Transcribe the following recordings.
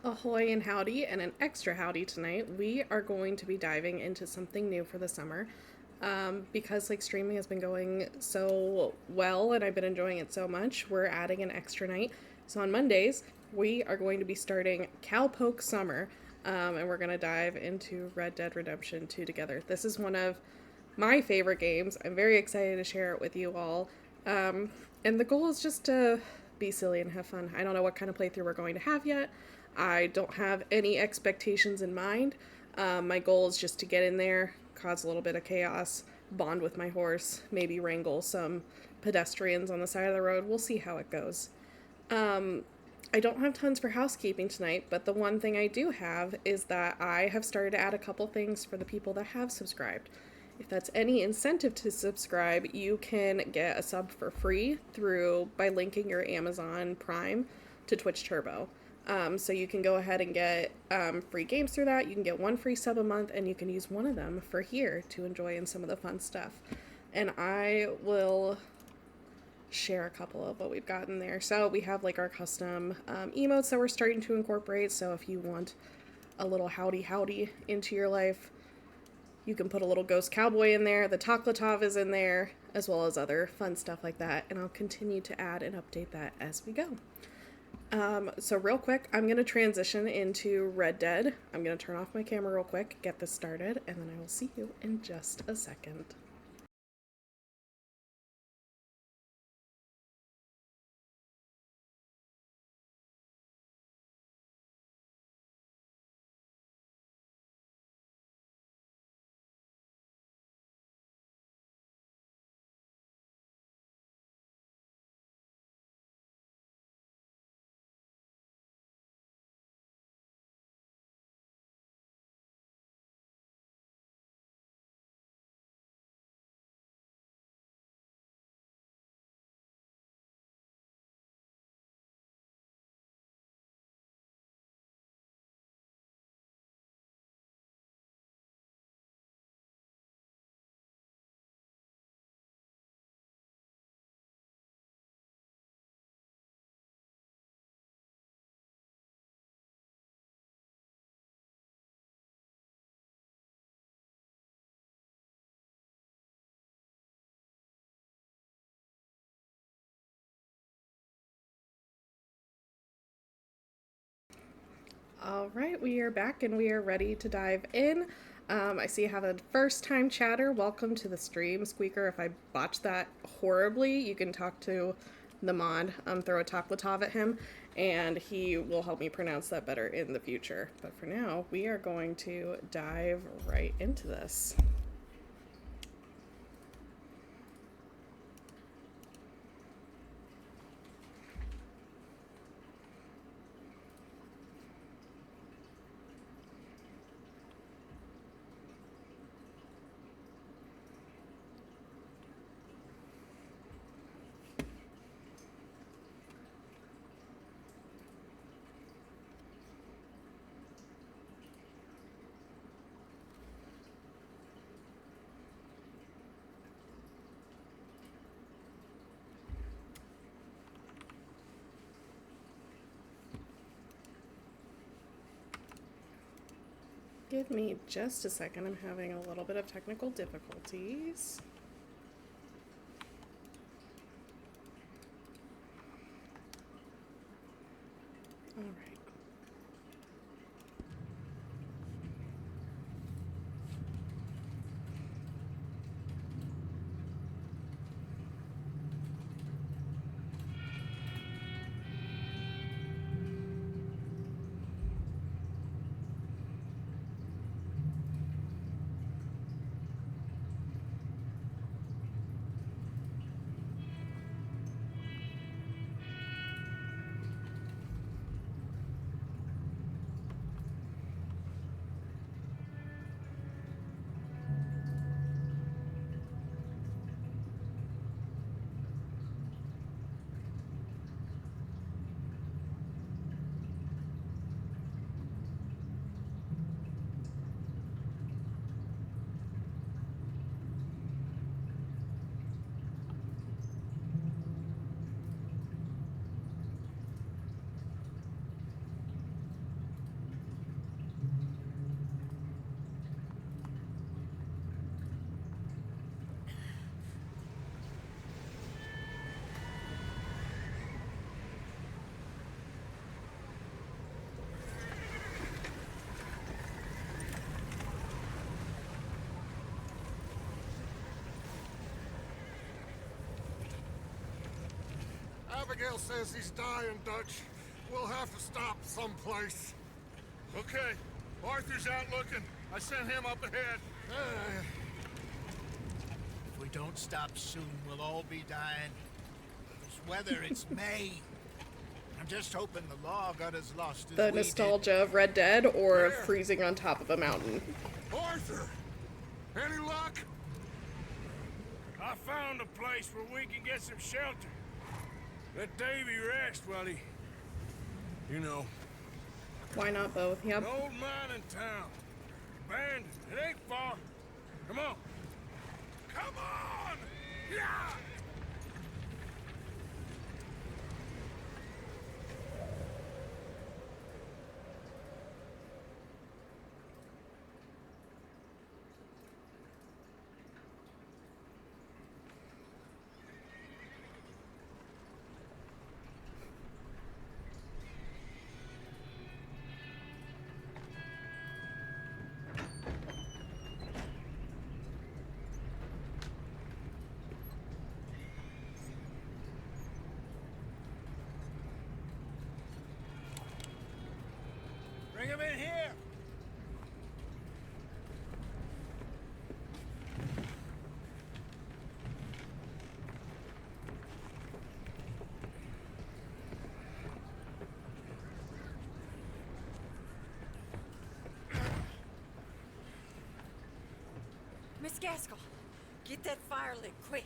Ahoy and howdy, and an extra howdy tonight. We are going to be diving into something new for the summer. Because streaming has been going so well and I've been enjoying it so much, we're adding an extra night. So on Mondays, we are going to be starting Cowpoke Summer, and we're going to dive into Red Dead Redemption 2 together. This is one of my favorite games. I'm very excited to share it with you all. And the goal is just to be silly and have fun. I don't know what kind of playthrough we're going to have yet. I don't have any expectations in mind. My goal is just to get in there, cause a little bit of chaos, bond with my horse, maybe wrangle some pedestrians on the side of the road. We'll see how it goes. I don't have tons for housekeeping tonight, but the one thing I do have is that I have started to add a couple things for the people that have subscribed. If that's any incentive to subscribe, you can get a sub for free by linking your Amazon Prime to Twitch Turbo. So you can go ahead and get free games through that. You can get one free sub a month, and you can use one of them for here to enjoy in some of the fun stuff. And I will share a couple of what we've gotten there. So we have our custom emotes that we're starting to incorporate. So if you want a little howdy into your life, you can put a little ghost cowboy in there. The Taklatov is in there, as well as other fun stuff like that. And I'll continue to add and update that as we go. So real quick, I'm going to transition into Red Dead. I'm going to turn off my camera real quick, get this started, and then I will see you in just a second. All right, we are back and we are ready to dive in. I see you have a first time chatter. Welcome to the stream. Squeaker, if I botch that horribly, you can talk to the mod, throw a Taklatov at him, and he will help me pronounce that better in the future. But for now, we are going to dive right into this. Give me just a second. I'm having a little bit of technical difficulties. All right. Abigail says he's dying, Dutch. We'll have to stop someplace. Okay. Arthur's out looking. I sent him up ahead. If we don't stop soon, we'll all be dying. This weather, it's May. I'm just hoping the law got as lost as The we nostalgia of Red Dead or of freezing on top of a mountain. Arthur! Any luck? I found a place where we can get some shelter. Let Davy rest while he... You know. Why not both? Yep. An old mining town. Abandoned. It ain't far. Come on. Come on! Yeah! Bring him in here! Miss Gaskell, get that fire lit, quick.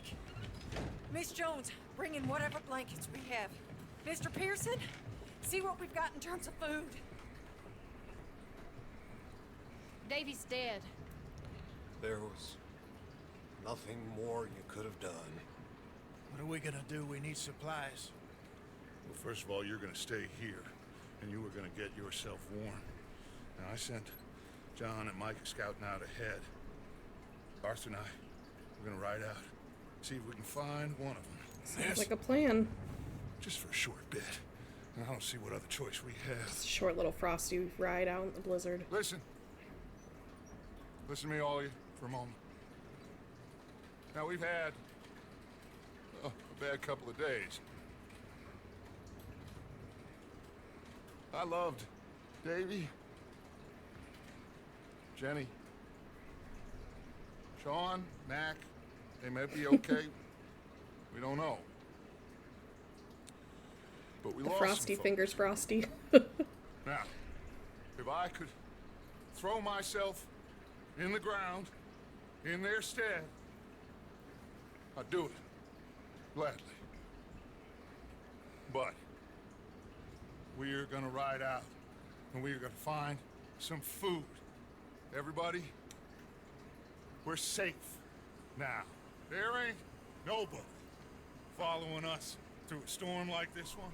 Miss Jones, bring in whatever blankets we have. Mr. Pearson, see what we've got in terms of food. Davy's dead. There was nothing more you could have done. What are we gonna do? We need supplies. Well, first of all, you're gonna stay here, and you were gonna get yourself warm. Now, I sent John and Mike scouting out ahead. Arthur and I, we're gonna ride out, see if we can find one of them. Sounds like a plan. Just for a short bit. And I don't see what other choice we have. It's a short little frosty ride out in the blizzard. Listen. Listen to me, all of you, for a moment. Now, we've had a bad couple of days. I loved Davy, Jenny, Sean, Mac. They may be okay. We don't know. But we The lost frosty some fingers frosty. Now, if I could throw myself in the ground in their stead, I'd do it gladly. But we are gonna ride out and we are gonna find some food. Everybody, we're safe now. There ain't nobody following us through a storm like this one.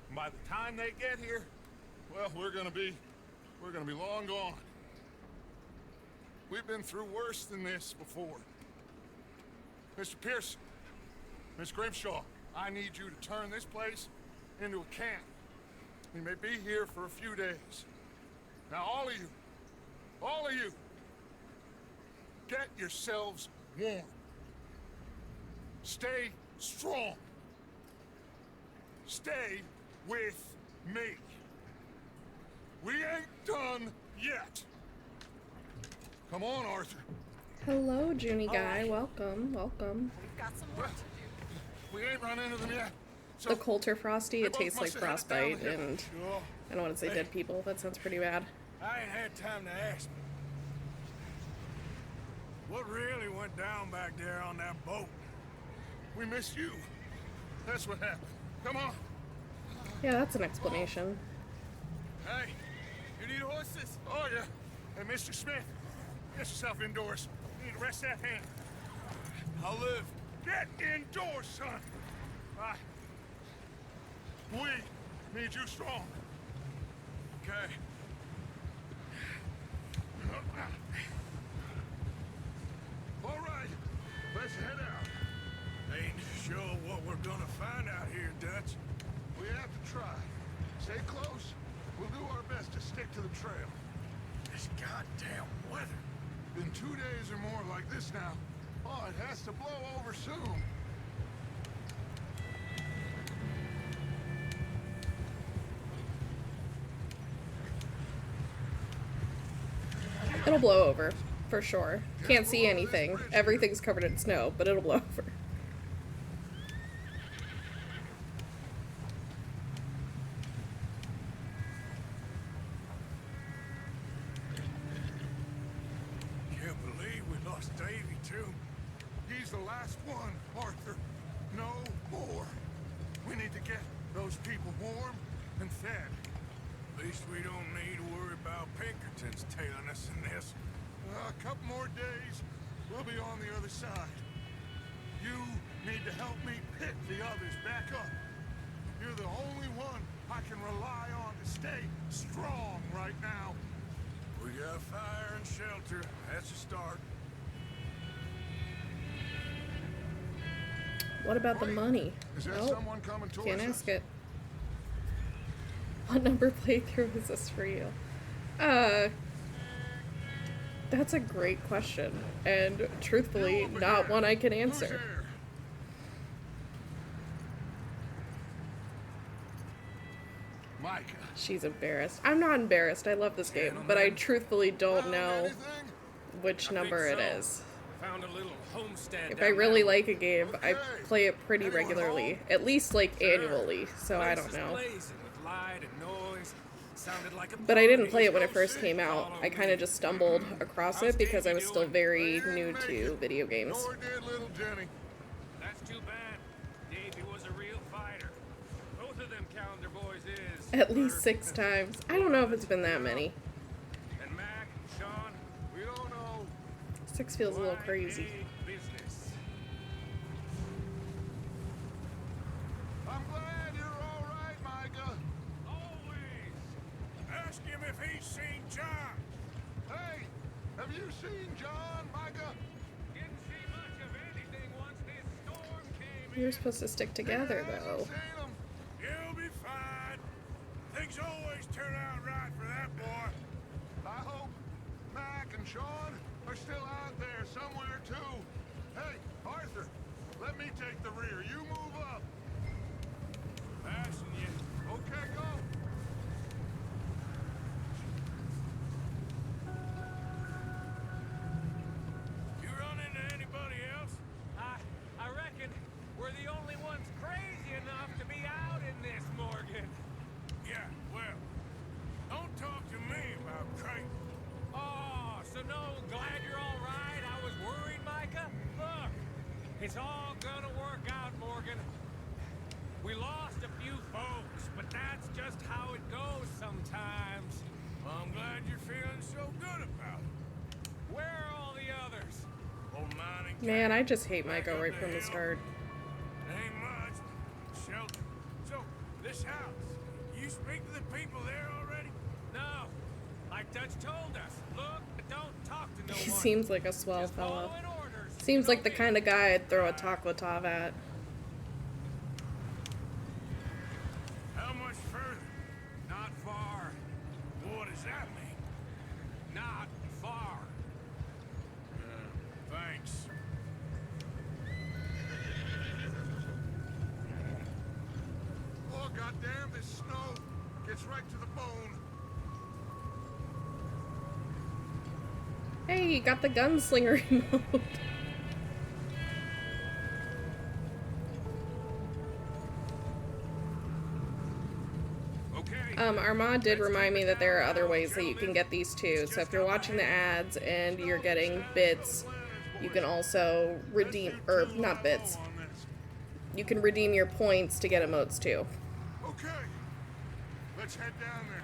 And by the time they get here, well, we're gonna be long gone. We've been through worse than this before. Mr. Pearson, Miss Grimshaw, I need you to turn this place into a camp. We may be here for a few days. Now, all of you, get yourselves warm. Stay strong. Stay with me. We ain't done yet. Come on, Arthur. Hello, Junie guy. right. Welcome, welcome. We've got some work to do. We ain't run into them yet. So The Coulter Frosty, it both tastes like must have headed down frostbite, the hill. and Sure. I don't want to say dead people. That sounds pretty bad. I ain't had time to ask. What really went down back there on that boat? we missed you. That's what happened. Come on. Yeah, that's an explanation. Hey, you need horses? Oh, yeah. Hey, Mr. Smith, get yourself indoors. You need to rest that hand. I'll live. Get indoors, son. We need you strong. Okay. All right, let's head out. Ain't sure what we're gonna find out here, Dutch. We have to try. Stay close. We'll do our best to stick to the trail. This goddamn weather. Been 2 days or more like this now. Oh, it has to blow over soon. It'll blow over, for sure. Can't see anything. Everything's covered in snow, but it'll blow over. Can't believe we lost Davy, too. He's the last one, Arthur. No more. We need to get those people warm and fed. At least we don't need to worry about Pinkertons tailing us in this. A couple more days, we'll be on the other side. You need to help me pick the others back up. You're the only one I can rely on to stay strong right now. We got fire and shelter. That's a start. What about the money? Is there Nope. someone coming towards Can't us? ask it. What number playthrough is this for you? That's a great question, and truthfully, You over not there. one I can Who's answer. there? Micah. She's embarrassed. I'm not embarrassed. I love this game, but I truthfully don't Found know anything? which number it is. Found a little homestead. If I really like a game, I play it pretty regularly, at least like annually, so I don't know. But I didn't play it when it first came out. I kind of just stumbled across it because I was still very new to video games. Nor did little Jenny. That's too bad. Davey was a real fighter. Both of them calendar boys is. At least 6 times. I don't know if it's been that many. And Mac, Sean, We don't know. 6 feels a little crazy. big business. I'm glad you're all right, Micah. Always. Ask him if he's seen John. Hey, have you seen John, Micah? Didn't see much of anything once this storm came in. You're supposed to stick together, Hasn't though. seen him. You'll be fine. Things always turn out right for that boy. I hope Mac and Sean are still out there somewhere, too. Hey, Arthur, let me take the rear. You move up. Passing you. Okay, go. You run into anybody else? I reckon we're the only ones crazy enough to be out in this, Morgan. Yeah, well, don't talk to me about crazy. Oh, so no, glad you're all right. I was worried, Micah. Look, it's all gonna work out, Morgan. We lost a few folks, but that's just how it goes sometimes. Well, I'm glad you're feeling so good about it. Where are all the others? Old mining Man, I just hate Micah right from the start. ain't much. Shelter. So, this house, you speak to the people there already? No, like Dutch told us. Look, but don't talk to no He one. seems like a swell Just fella. following orders. Seems like the Okay. kind of guy I'd throw a taco-tov at. How much further? Not far. What does that mean? Not far. Thanks. Oh, goddamn, this snow gets right to the bone. Hey, you got the gunslinger remote. Okay. Armand did remind me that there are other ways that you can get these too. So if you're watching the ads and you're getting bits, you can also redeem, or not bits, On this. you can redeem your points to get emotes too. Okay, let's head down there.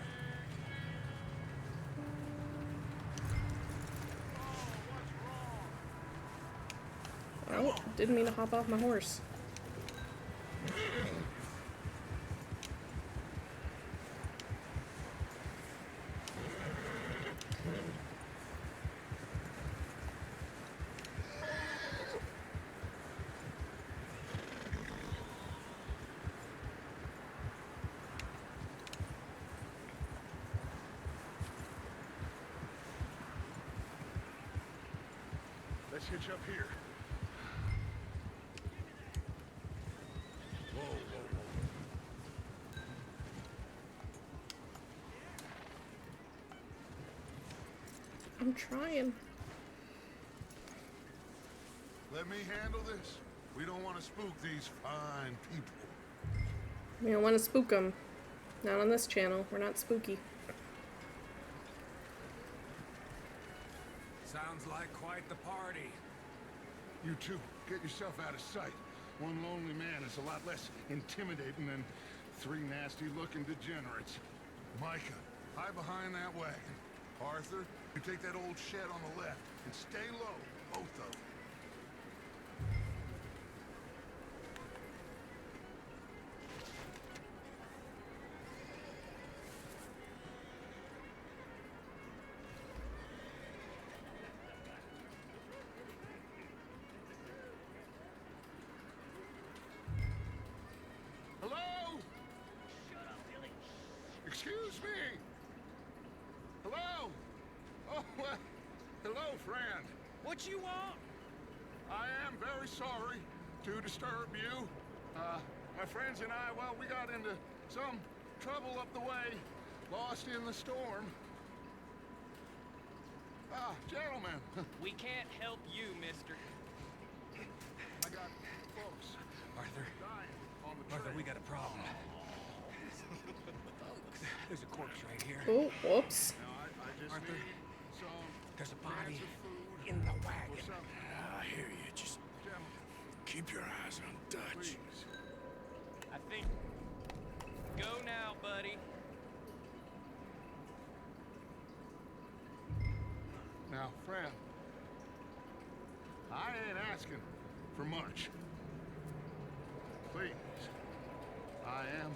Oh, what's wrong? Oh, didn't mean to hop off my horse. Let's hitch up here. Whoa, whoa, whoa. I'm trying. Let me handle this. We don't want to spook these fine people. We don't want to spook them. Not on this channel. We're not spooky. Sounds like quite the party. You two, get yourself out of sight. One lonely man is a lot less intimidating than three nasty-looking degenerates. Micah, hide behind that wagon. Arthur, you take that old shed on the left and stay low, both of them. Hello? Shut up, Billy. Excuse me. Hello? Oh, hello, friend. What you want? I am very sorry to disturb you. My friends and I, well, we got into some trouble up the way, lost in the storm. Gentlemen, We can't help you, mister. I got folks Arthur, dying on the Arthur, trail. we got a problem. There's a corpse right here. Oh, whoops. Now, I just Arthur, need some there's a body cans of food in the or wagon. something. I hear you. Just Gentlemen, keep your eyes on Dutch. please. I think. Go now, buddy. Now, friend, I ain't asking for much. Please, I am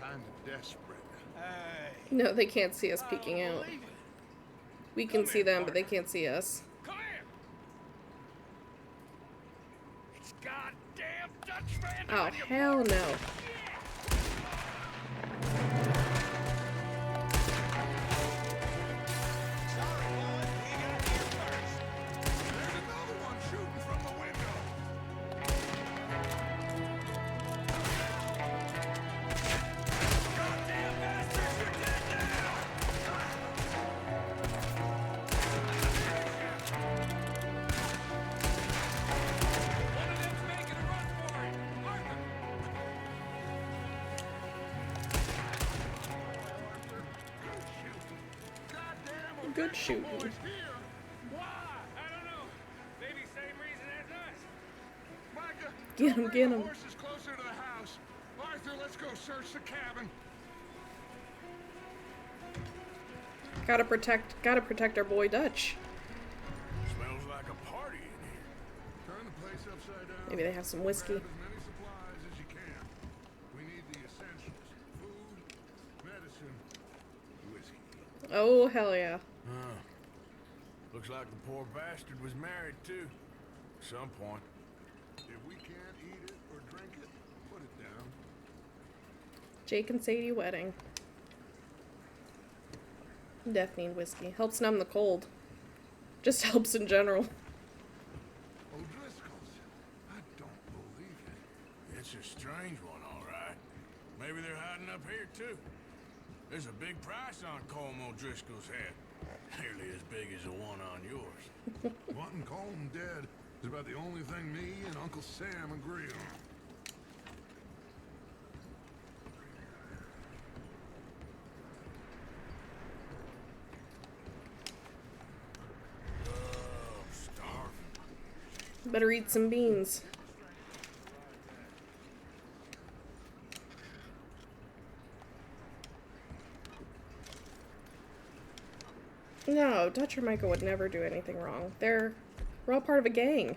kind of desperate. Hey, No, they can't see us peeking I don't out. believe it. We can see them, but they can't see us. Come here! It's goddamn Dutch Randy! Oh, hell no. Sorry, boys, we got here first. There's another one shooting from the window. Goddamn bastards, you're dead now! One of them's making a run for it! Arthur! Goddamn, Good shooting. boys here. Why? I don't know. Maybe same reason as us. Micah, Get go 'em, bring get the 'em. horses closer to the house. Arthur, let's go search the cabin. Gotta protect our boy Dutch. Smells like a party in here. Turn the place upside down. Maybe they have some whiskey. Grab as many supplies as you can. We need the essentials: food, medicine, whiskey. Oh, hell yeah. Looks like the poor bastard was married too. At some point. If we can't eat it or drink it, put it down. Jake and Sadie wedding. Death need whiskey. Helps numb the cold. Just helps in general. O'Driscoll's. I don't believe it. It's a strange one, all right. Maybe they're hiding up here too. There's a big price on Colm O'Driscoll's head. Nearly as big as the one on yours. Wanting Colm dead is about the only thing me and Uncle Sam agree on. I'm starving. Better eat some beans. No, Dutch or Micah would never do anything wrong. We're all part of a gang.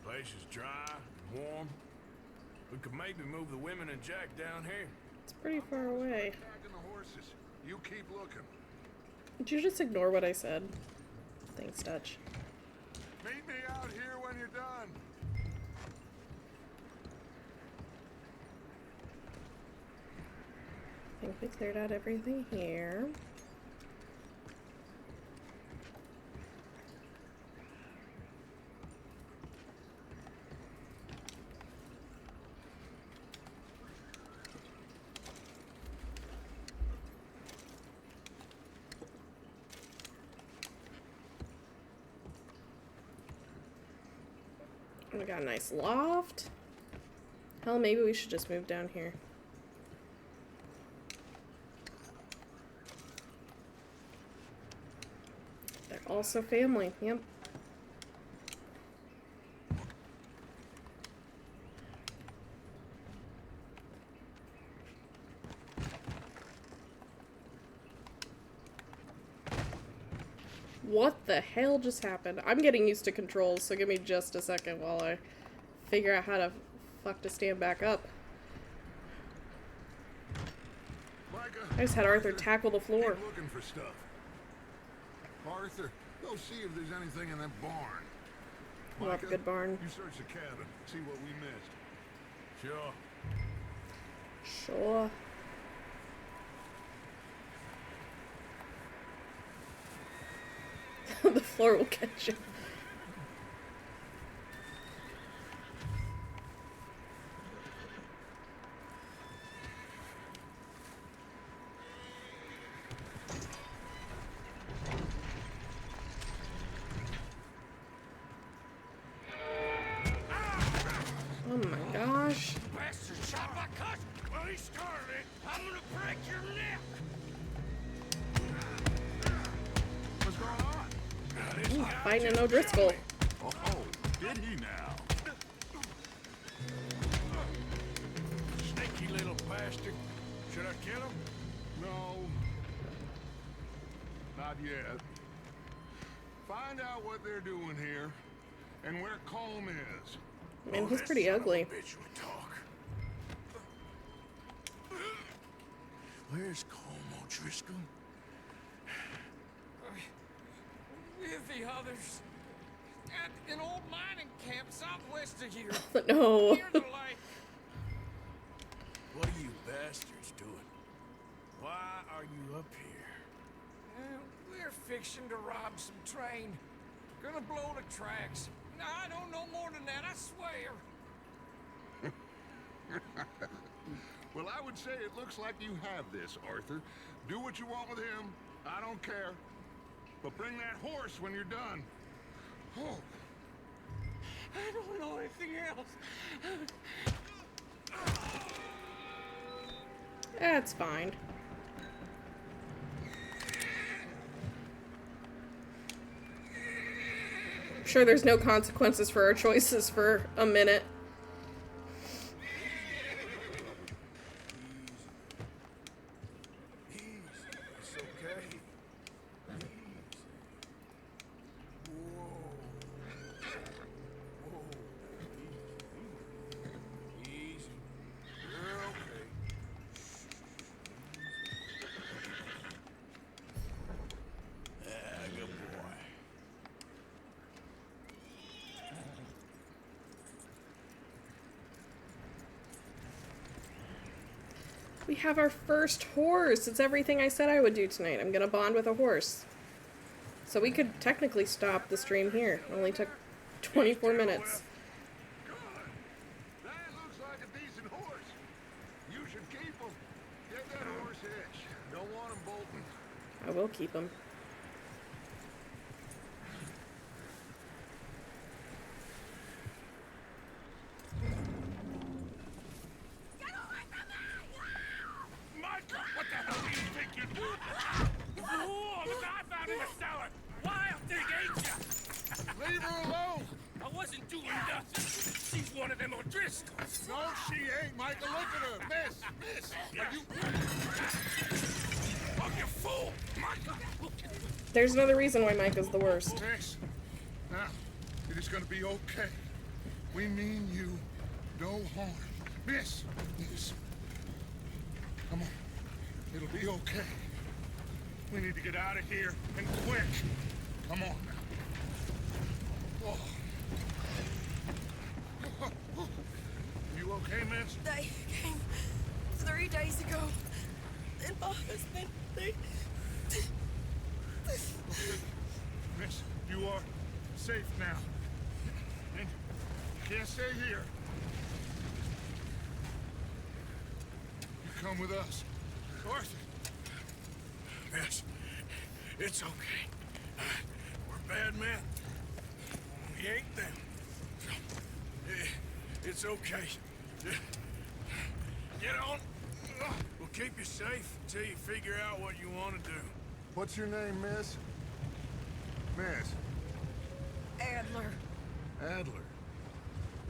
Place is dry and warm. We could maybe move the women and Jack down here. It's pretty far away. Tracking the horses. You keep looking. Did you just ignore what I said? Thanks, Dutch. Meet me out here when you're done. I think we cleared out everything here. We got a nice loft. Hell, maybe we should just move down here. They're also family. Yep. What the hell just happened? I'm getting used to controls, so give me just a second while I figure out how to fuck to stand back up. Micah, I just had Arthur tackle the floor. keep looking for stuff. Arthur, go see if there's anything in that barn. Love a Micah, good barn. you search the cabin, see what we missed. Sure. Sure. The floor will catch you. Oh my gosh. Bastard shot my cousin! Well, he started it. I'm gonna break your neck! What's going on? Ooh, fighting an O'Driscoll. Oh, did he now? Sneaky little bastard. Should I kill him? No. Not yet. Find out what they're doing here and where Colm is. Man, he's That pretty son of a ugly. bitch would talk. Where's Colm O'Driscoll? With the others. At an old mining camp southwest of here. No. Near the lake. What are you bastards doing? Why are you up here? We're fixing to rob some train. Gonna blow the tracks. No, I don't know more than that, I swear. Well, I would say it looks like you have this, Arthur. Do what you want with him. I don't care. But bring that horse when you're done. Oh. I don't know anything else. That's fine. I'm sure there's no consequences for our choices for a minute. Easy. It's okay. Easy. Whoa. Whoa. Easy. You're okay. Good boy. We have our first horse. It's everything I said I would do tonight. I'm gonna bond with a horse. So we could technically stop the stream here. It only took 24 minutes. Good. That looks like a decent horse. You should keep him. Get that horse hitched. Don't want him bolting. I will keep him. Micah, what the hell do you think you're doing? Oh, the guy found in the cellar. Wild thing, ain't ya? Leave her alone. I wasn't doing nothing. She's one of them O'Driscolls. No, she ain't, Michael. Look at her. Miss. Are you... Oh, you fool! Micah! There's another reason why Micah's the worst. Miss. Now, it is going to be okay. We mean you no harm. Miss. Come on. It'll be okay. We need to get out of here, and quick. Come on now. Oh. You okay, miss? They came 3 days ago. And my husband, they... Miss, you are safe now. And you can't stay here. You come with us. Arthur. Miss, it's okay. We're bad men. We ain't them. It's okay. Get on. We'll keep you safe until you figure out what you want to do. What's your name, miss? Miss Adler. Adler.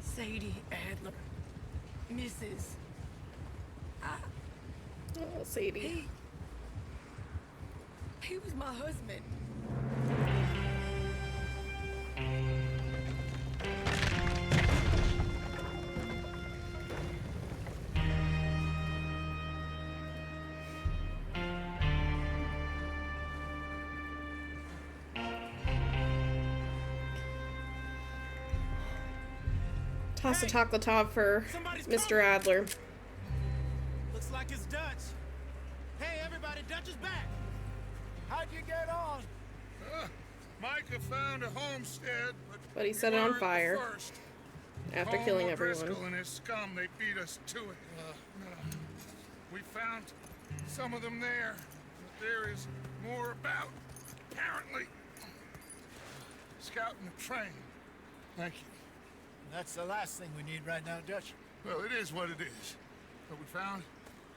Sadie Adler. Mrs. Oh, Sadie. He was my husband. Toss a chocolate top for Mr. Adler. Looks like it's Dutch. Hey, everybody, Dutch is back. How'd you get on? Micah found a homestead, But he we set it on weren't the fire first. after Home killing O'Driscoll everyone. and his scum, they beat us to it. We found some of them there, but there is more about, apparently. Scouting the train. Thank you. That's the last thing we need right now, Dutch. Well, it is what it is. But we found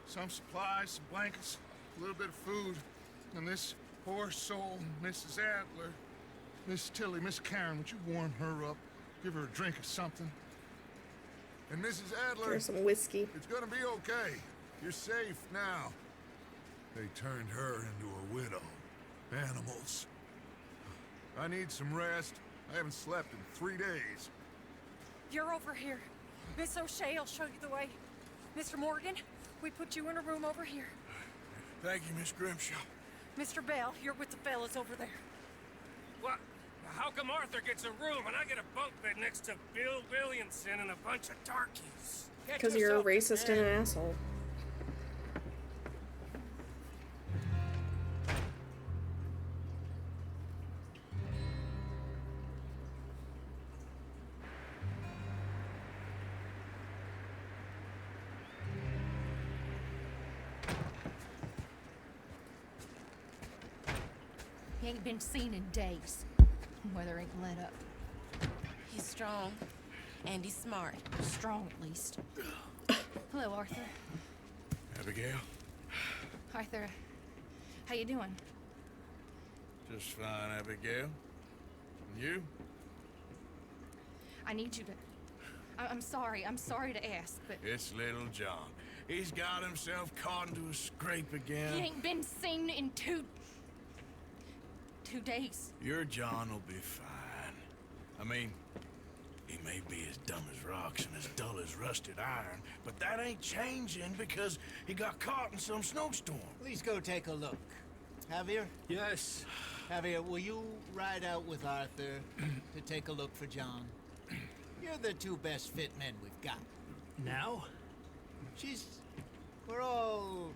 some supplies, some blankets, a little bit of food, and this poor soul, Mrs. Adler, Miss Tilly, Miss Karen, would you warm her up? Give her a drink or something? And Mrs. Adler, There's some whiskey. it's gonna be okay. You're safe now. They turned her into a widow. Animals. I need some rest. I haven't slept in 3 days. You're over here. Miss O'Shea will show you the way. Mr. Morgan, we put you in a room over here. Thank you, Miss Grimshaw. Mr. Bell, you're with the fellas over there. What? How come Arthur gets a room and I get a bunk bed next to Bill Williamson and a bunch of darkies? Get Because you're a yourself racist to and bed. an asshole. He ain't been seen in days. Weather ain't let up. He's strong. And he's smart. Strong, at least. Hello, Arthur. Abigail? Arthur, how you doing? Just fine, Abigail. And you? I need you to... I'm sorry to ask, but It's little John. He's got himself caught into a scrape again. he ain't been seen in two days. Your John will be fine. I mean, he may be as dumb as rocks and as dull as rusted iron, but that ain't changing because he got caught in some snowstorm. Please go take a look. Javier? Yes. Javier, will you ride out with Arthur to take a look for John? You're the two best fit men we've got. Now? We're all...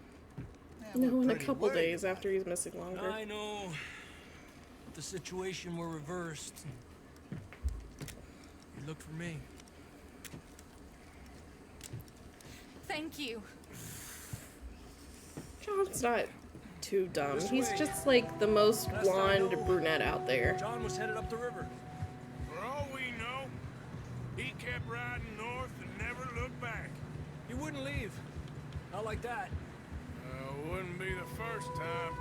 No, we're in a pretty couple worried days about after he's missing longer. I know. The situation were reversed. You looked for me. Thank you. John's not too dumb. He's just like the most blonde brunette out there. John was headed up the river. For all we know, he kept riding north and never looked back. He wouldn't leave. Not like that. Wouldn't be the first time.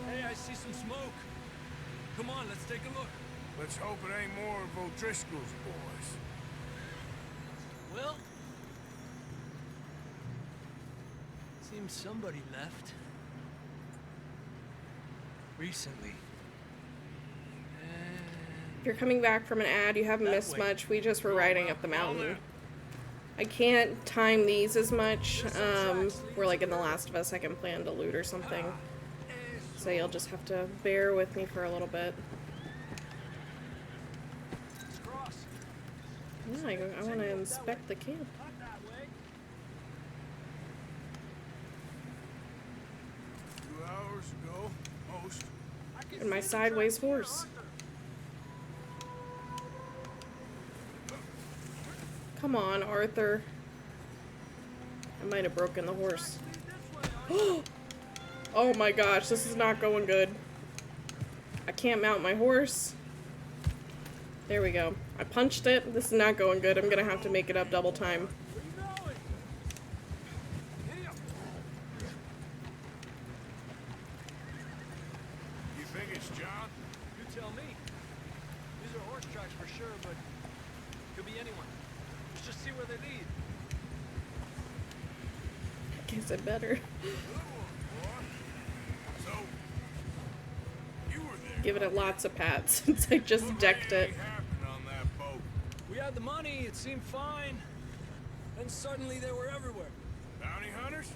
Hey, I see some smoke. Come on, let's take a look. Let's hope it ain't more of O'Driscoll's boys. Well, seems somebody left. Recently. If you're coming back from an ad, you haven't That missed way. much. We just were riding up the mountain. I can't time these as much. We're like in The Last of Us. I can plan to loot or something. So you'll just have to bear with me for a little bit. Let's cross. Yeah, I want to inspect the camp. Not that way. Almost. And my sideways horse. Come on, Arthur. I might have broken the horse. Oh my gosh, this is not going good. I can't mount my horse. There we go. I punched it. This is not going good. I'm gonna have to make it up double time. You think it's John? You tell me. These are horse tracks for sure, but could be anyone. Let's just see where they lead. I guess I better. So, you were there. Give it lots of pats since I just decked it. What happened on that boat? We had the money, it seemed fine. Then suddenly they were everywhere. Bounty hunters?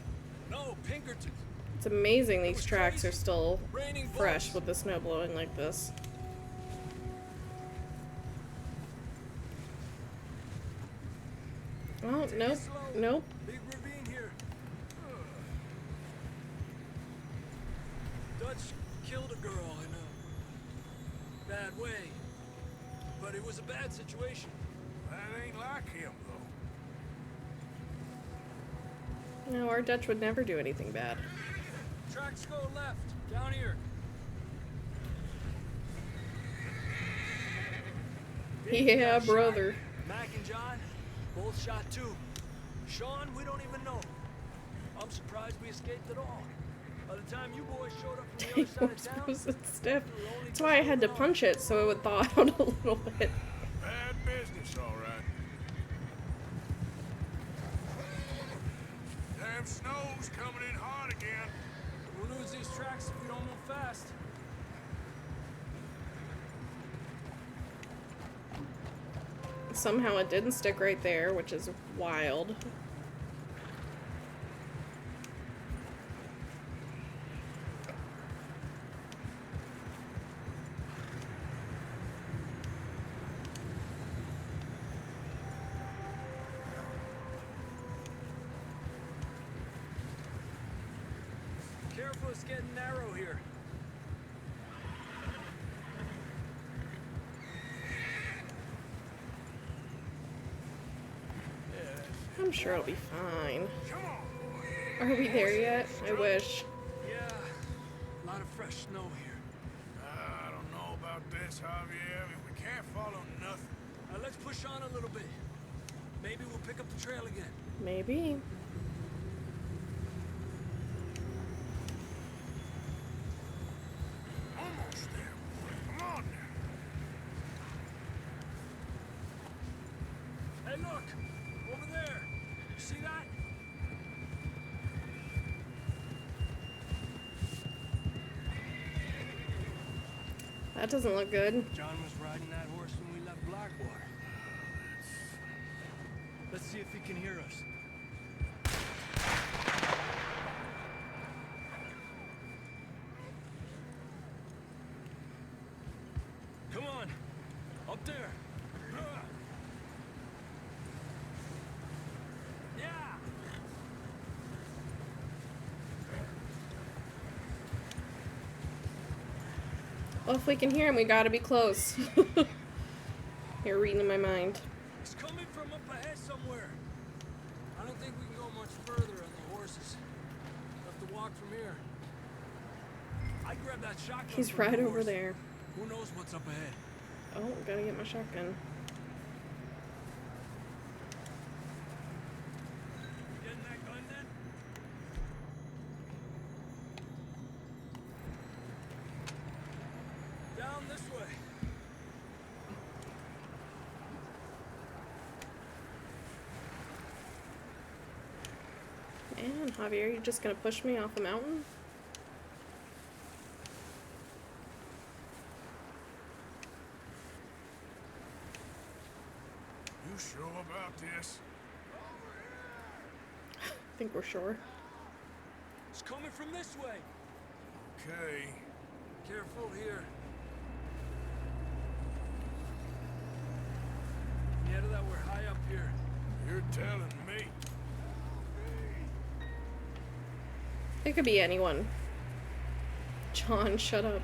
No, Pinkertons. It's amazing these tracks are still Raining fresh bullets. with the snow blowing like this. Oh, nope, nope. Big ravine here. Dutch killed a girl in a bad way. But it was a bad situation. That ain't like him, though. No, our Dutch would never do anything bad. Tracks go left, down here. Yeah, Got brother. shot. Mac and John, both shot too. Sean, we don't even know. I'm surprised we escaped at all. By the time you boys showed up from the other side of town, It was stiff. That's why I had to punch it so it would thaw out a little bit. Bad business, all right. Damn snow's coming in hard again. we'll lose these tracks if we don't move fast. Somehow it didn't stick right there, which is wild. Careful, it's getting narrow here. I'm sure it'll be fine. Come on, boy. Are we there yet? I wish. Yeah, a lot of fresh snow here. I don't know about this, Javier. I mean, we can't follow nothing. Let's push on a little bit. Maybe we'll pick up the trail again. Maybe. Almost there, boy. Come on now. Hey, look! Over there! You see that? That doesn't look good. John was riding that horse when we left Blackwater. Let's see if he can hear us. Come on! Up there! Yeah! Well, if we can hear him, we gotta be close. You're reading in my mind. It's coming from up ahead somewhere. I don't think we can go much further on the horses. We'll have to walk from here. I grabbed that shotgun. He's from the right over horse. there. Who knows what's up ahead? Oh, gotta get my shotgun. Getting that gun then? Down this way. Man, Javier, you just gonna push me off a mountain? You sure about this? I think we're sure. It's coming from this way. Okay. Careful here. Yeah, that we're high up here. You're telling me. It could be anyone. John, shut up.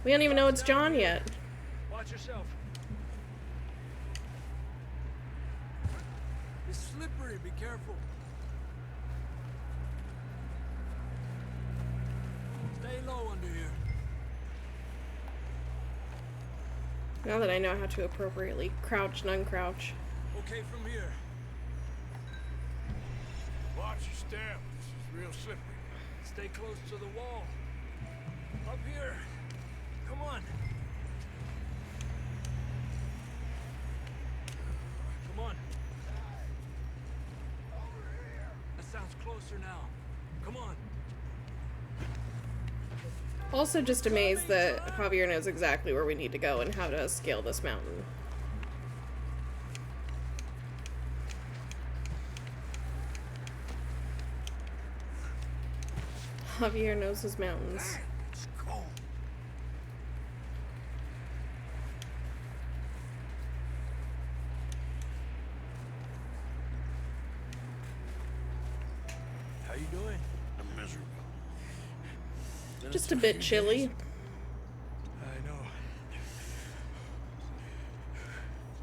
We don't even know it's John yet. Watch yourself. It's slippery, be careful. Stay low under here. Now that I know how to appropriately crouch and uncrouch. Okay from here. Watch your step. This is real slippery. Stay close to the wall. Up here. Come on. Come on. That sounds closer now. Come on. Also just amazed that Javier knows exactly where we need to go and how to scale this mountain. Javier knows his mountains. It's cold. How you doing? I'm miserable. Just a bit chilly. I know.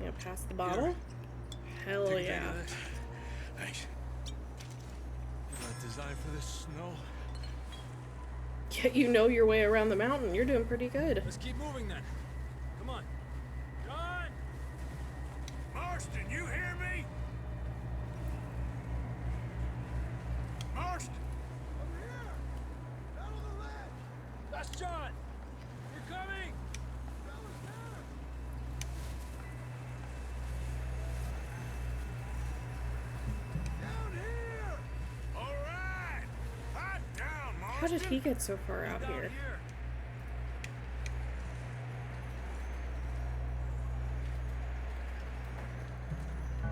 Yeah, pass the bottle. Hell Take a yeah. drink of this. Thanks. Not designed for this snow. Yeah, you know your way around the mountain. You're doing pretty good. Let's keep moving then. Come on. John! Marston, you hear me? Marston! Over here! Down on the ledge! That's John! We're coming! Down here! All right! Hot down, Marston! How did he get so far out Down here? here!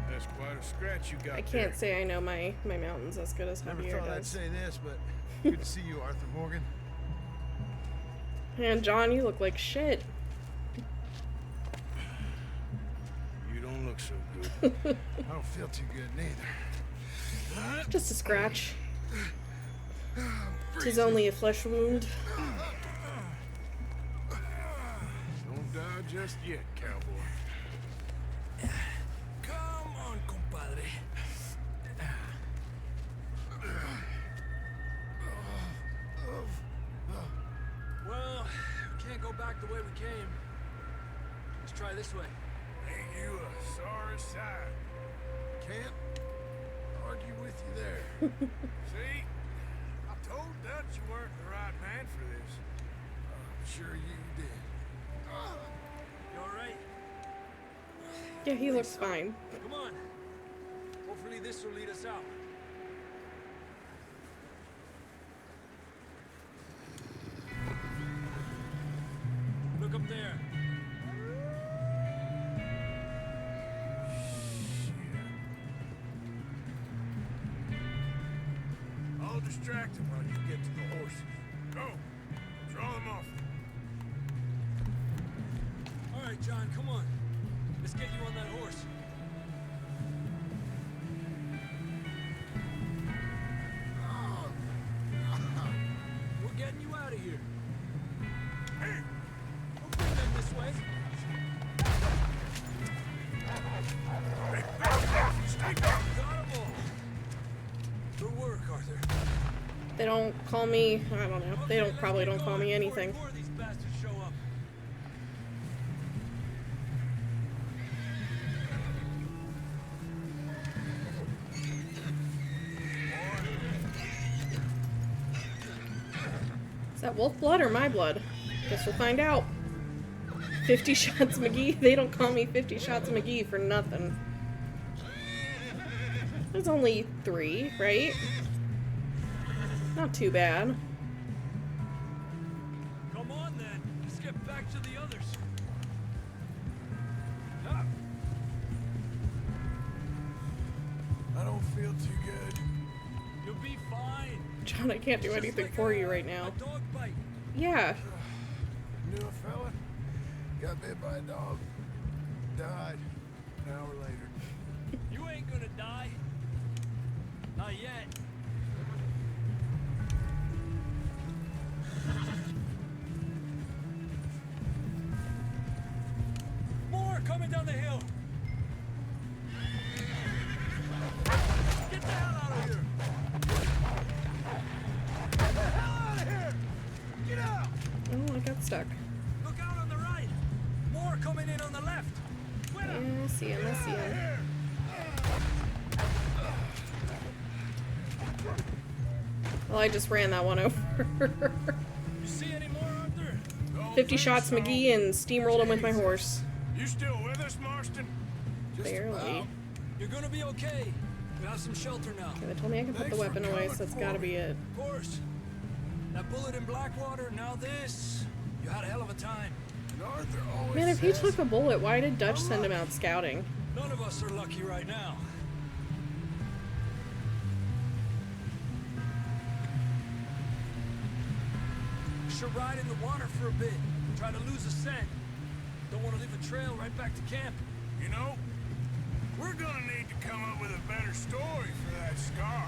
That's quite a scratch you got I can't say I know my mountains as good as Never Javier thought I'd does. say this, but good to see you, Arthur Morgan. And John, you look like shit. You don't look so good. I don't feel too good neither. Just a scratch. Tis only a flesh wound. Don't die just yet, cowboy. Come on, compadre. Well, we can't go back the way we came. Let's try this way. Ain't you a sorry sight? Can't argue with you there. See? I told Dutch you weren't the right man for this. I'm sure you did. You alright? Yeah, he looks fine. Come on. Hopefully this will lead us out. Look up there. I'll distract him while you get to the horses. Go! Draw them off. All right, John, come on. Let's get you on that horse. We're getting you out of here. Hey! We'll bring them this way. Stay down! Got 'em all. Good work, Arthur. They don't call me, I don't know. They don't probably don't call me anything. Before these bastards show up. Is that wolf blood or my blood? Guess we'll find out. 50 Shots McGee? They don't call me 50 Shots McGee for nothing. There's only 3, right? Not too bad. Come on, then. Let's get back to the others. Up. I don't feel too good. You'll be fine. John, I can't do Just anything like for you right now. A dog bite. Yeah. Knew a fella, got bit by a dog, died an hour later. You ain't gonna die. Not yet. see him, I see him. Well, I just ran that one over. You see any more, Arthur? 50 shots McGee and steamrolled him with my horse. You still with us, Marston? Barely. You're gonna be okay. We have some shelter now. Okay, they told me I can put the weapon away, so that's gotta be it. Of course. That bullet in Blackwater, now this. You had a hell of a time. And Arthur always Man, if he says, took a bullet, why did Dutch send him out scouting? None of us are lucky right now. We should ride in the water for a bit. Try to lose a scent. Don't want to leave a trail right back to camp. You know, we're gonna need to come up with a better story for that scar.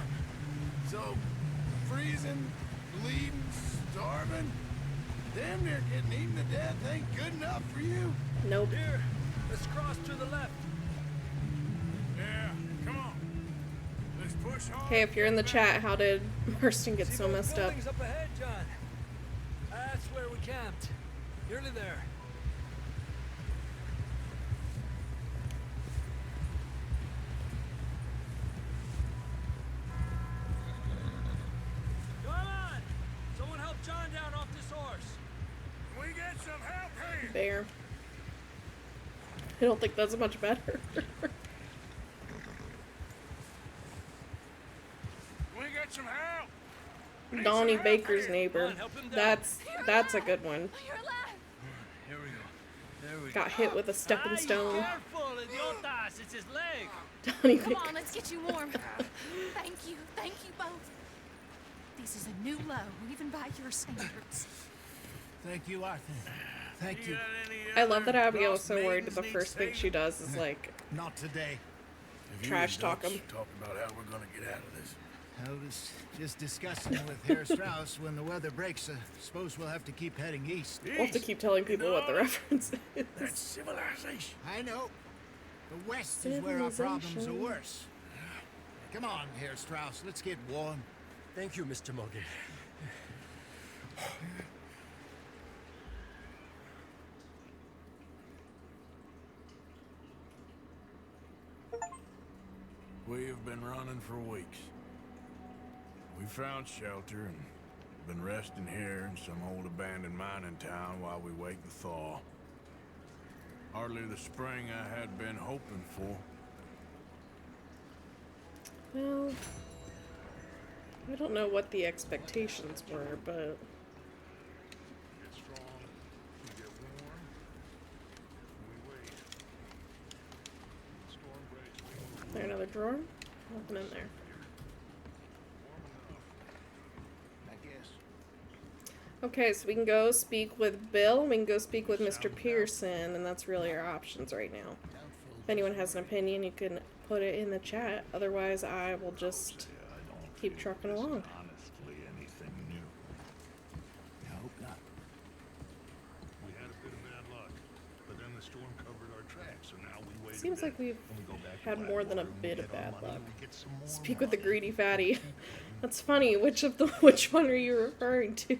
So, freezing, bleeding, starving, damn near getting eaten to death ain't good enough for you. Nope. Here, let's cross to the left. Yeah, come on. Let's push hard. Hey, if you're in the chat, how did Marston get See so those messed up? buildings up ahead, John? That's where we camped. Nearly there. Come on! Someone help John down off this horse. Can we get some help here? Bear. I don't think that's much better. Can we get some help? Donnie Baker's neighbor. Come on, help him down. That's a good one. You're alive. Here we go. There we Got hit with a stepping stone. Careful, idiotas! It's his leg. Donnie Come Baker. on, let's get you warm. Thank you both. This is a new low, even by your standards. Thank you, Arthur. Thank you. I love that Abigail is so worried that the first thing she does is like Not today. trash talk him. Talk about how we're gonna get out of this. I was just discussing with Herr Strauss when the weather breaks. Suppose we'll have to keep heading east. We'll have to keep telling people what the reference is. That's civilization. I know. The west is where our problems are Civilization. worse. Come on, Herr Strauss. Let's get warm. Thank you, Mr. Morgan. We have been running for weeks. We found shelter and been resting here in some old abandoned mining town while we wait the thaw. Hardly the spring I had been hoping for. Well, I don't know what the expectations were, but Get strong, we get warm, and we wait. Storm breaks, we move. is there another drawer? Nothing in there. I guess. Okay, so we can go speak with Bill, we can go speak with Mr. Pearson, and that's really our options right now. If anyone has an opinion, you can put it in the chat. Otherwise, I will just keep trucking along. Honestly, anything new. I hope not. We had a bit of bad luck, but then the storm covered our tracks, so now we wait. Seems like we've and we go back to had more than a Blackwater, bit we of get our bad money, luck. we get some more Speak with the money. greedy fatty. That's funny. Which one are you referring to?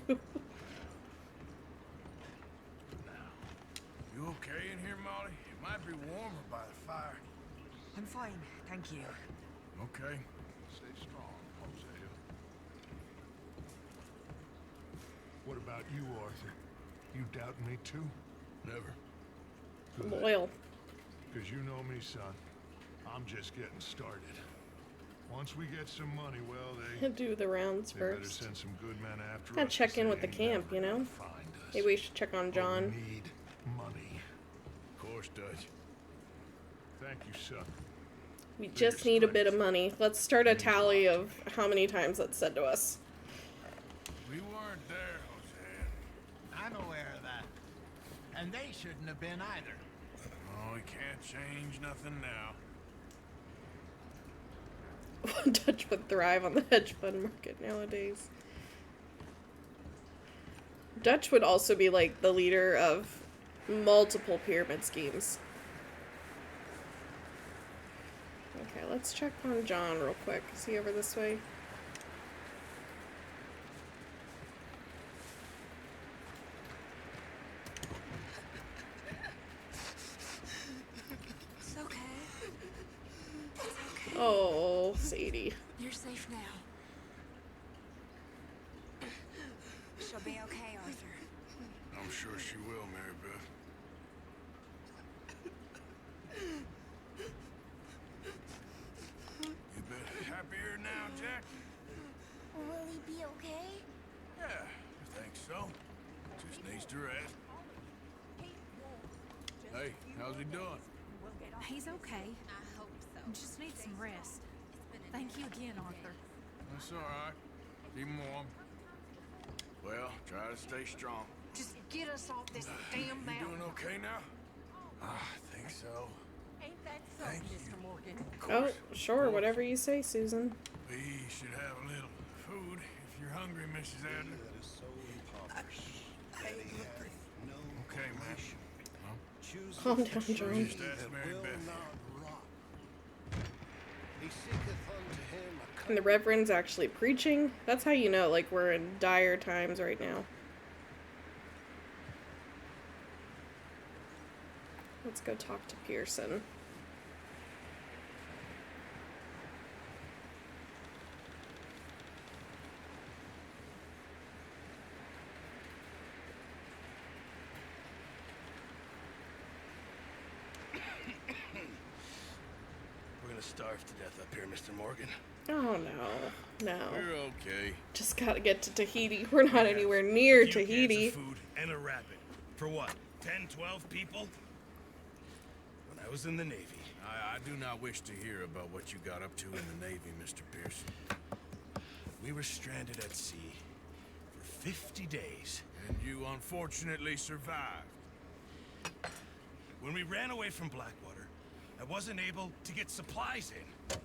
You okay in here, Molly? It might be warmer by the fire. I'm fine, thank you. Okay. Stay strong, Hosea. What about you, Arthur? You doubting me too? Never. Loyal. Because you know me, son. I'm just getting started. Once we get some money, well, they Do the rounds better first. send some good men after Gotta us. check 'cause in they with the ain't camp, never you know? gonna find us. Maybe we should check on But John. we need money. Of course, Dutch. Thank you, son. We just need a bit of money. Let's start a tally of how many times that's said to us. We weren't there, Hosea. I'm aware of that. And they shouldn't have been either. Oh, we can't change nothing now. Dutch would thrive on the hedge fund market nowadays. Dutch would also be like the leader of multiple pyramid schemes. Okay, let's check on John real quick. Is he over this way? It's okay. Oh, Sadie. You're safe now. She'll be okay, Arthur. I'm sure she will, Mary Beth. You bit happier now, Jack? Will he be okay? Yeah, I think so. Just needs to rest. Hey, how's he doing? He's okay. I hope so. Just needs some rest. Thank you again, Arthur. That's all right. Keep him warm. Well, try to stay strong. Just get us off this damn You mountain. doing okay now? I think so. Ain't that so, Thank you. Mr. Morgan? Oh, sure, whatever you say, Susan. We should have a little food if you're hungry, Mrs. Adler. That is so impoverished. They have no Okay, man. nation. Choose Calm the down, tree John. Just ask that Mary will Beth. not rot. He seeketh unto him a And the Reverend's actually preaching. That's how you know, like, we're in dire times right now. Let's go talk to Pearson. We're gonna starve to death up here, Mr. Morgan. Oh, no. No. We're okay. Just gotta get to Tahiti. We're not anywhere near Few cans Tahiti. of food and a rabbit. For what? 10, 12 people? When I was in the Navy. I do not wish to hear about what you got up to in the Navy, Mr. Pearson. We were stranded at sea for 50 days. And you unfortunately survived. When we ran away from Blackwater, I wasn't able to get supplies in.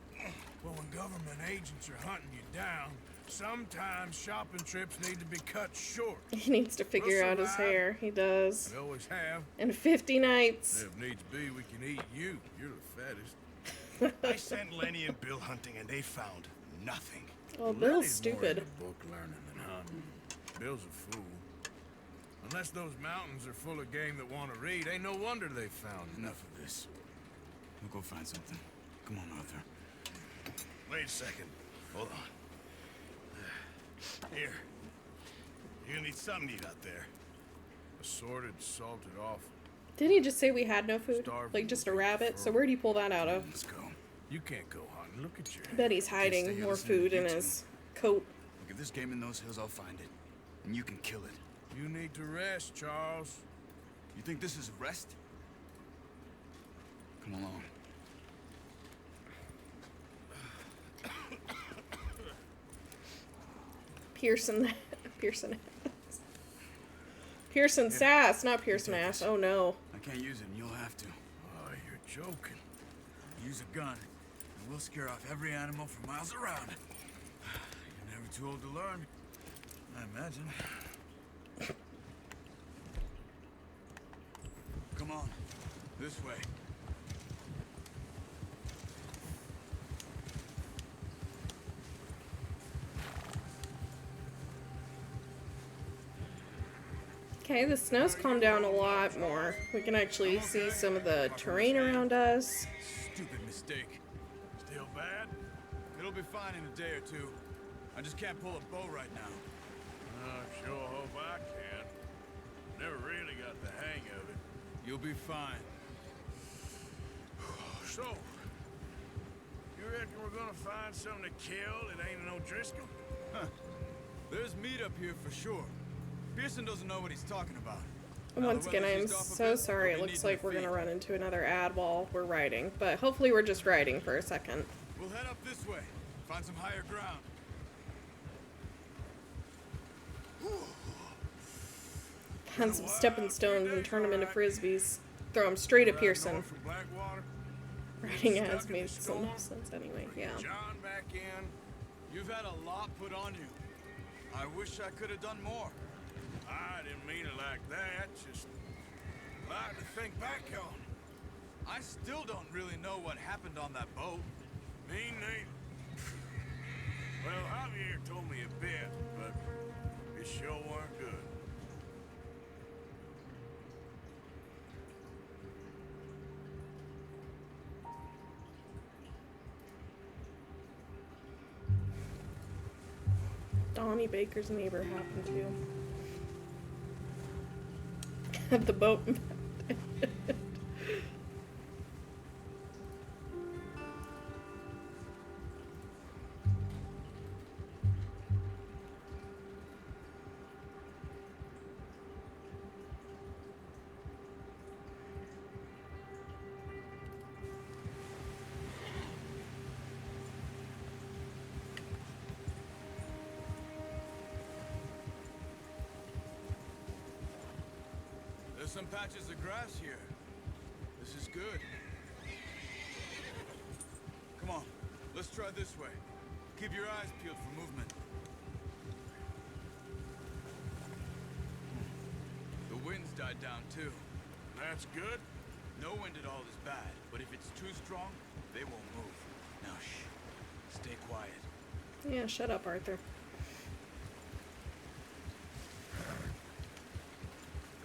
Well, when government agents are hunting you down, sometimes shopping trips need to be cut short. He needs to figure out his survive. hair. He does. We always have. In 50 nights. If needs be, we can eat you. You're the fattest. I sent Lenny and Bill hunting, and they found nothing. Well, Lenny's Bill's more stupid. into book learning than hunting. Bill's a fool. Unless those mountains are full of game that want to read, ain't no wonder they found Enough of this. We'll go find something. Come on, Arthur. Wait a second. Hold on. Here. You're gonna need something to eat out there. assorted, salted off. Didn't he just say we had no food? Starving Like just a rabbit? So where'd he pull that out of? Let's go. You can't go hunting. Look at your I bet he's stay hiding here more listening to food in you two. his coat. Look, if there's game in those hills, I'll find it. And you can kill it. You need to rest, Charles. You think this is rest? Come along. Pearson sass, not Pearson ass. Oh no. I can't use it, and you'll have to. Oh, you're joking. Use a gun, and we'll scare off every animal for miles around. You're never too old to learn, I imagine. Come on, this way. Okay, the snow's calmed down a lot more. We can actually see some of the terrain around us. Stupid mistake. Still bad? It'll be fine in a day or two. I just can't pull a bow right now. I sure hope I can. Never really got the hang of it. You'll be fine. So, you reckon we're gonna find something to kill that ain't no Driscoll? Huh. There's meat up here for sure. Pearson doesn't know what he's talking about. And once again, I'm so sorry. It looks like we're gonna run into another ad while we're riding, but hopefully we're just riding for a second. We'll head up this way. Find some higher ground. Find some stepping stones and turn them into frisbees. Throw them straight at Pearson. From Blackwater. Riding ads made some sense anyway. Yeah. John back in. You've had a lot put on you. I wish I could have done more. I didn't mean it like that. Just like to think back on. I still don't really know what happened on that boat. Me neither. Well, Javier told me a bit, but it sure weren't good. Donnie Baker's neighbor happen to have the boat? There's some patches of grass here. This is good. Come on, let's try this way. Keep your eyes peeled for movement. The wind's died down too. That's good. No wind at all is bad, but if it's too strong, they won't move. Now shh, stay quiet. Yeah, shut up, Arthur.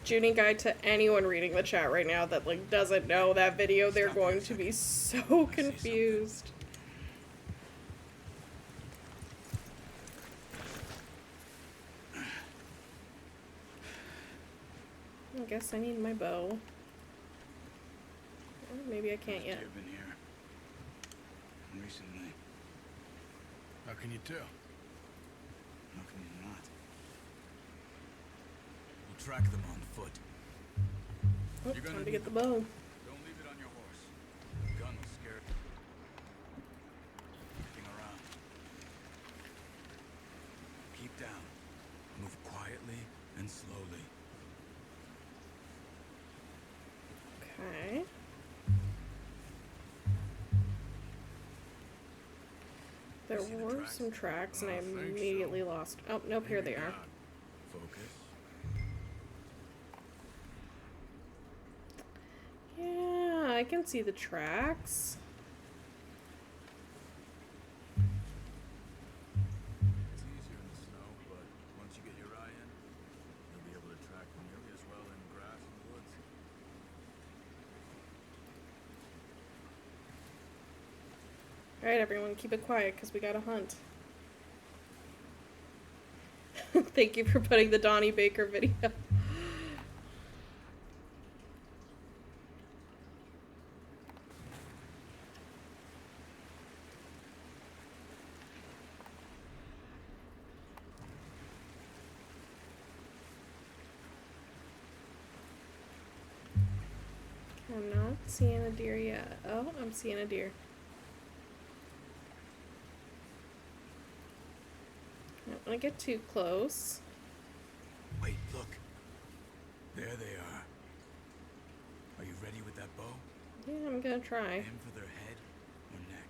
Junie guide to anyone reading the chat right now that like doesn't know that video, they're going to be so confused. I guess I need my bow. Or maybe I can't yet. I've been here recently. How can you tell? How can you not? We'll track them on foot. Oh, You're time gonna to get the need bow. Don't leave it on your horse. The gun will scare it. Looking around. Keep down. Move quietly and slowly. Okay. There were some tracks and I immediately lost. Oh, nope, here they are. Focus. Yeah, I can see the tracks. It's easier in the snow, but once you get your eye in, you'll be able to track them nearly as well in grass and woods. Alright, everyone, keep it quiet because we gotta hunt. Thank you for putting the Donnie Baker video. I'm not seeing a deer yet. Oh, I'm seeing a deer. I don't want to get too close. Wait, look. There they are. Are you ready with that bow? Yeah, I'm gonna try. Aim for their head or neck.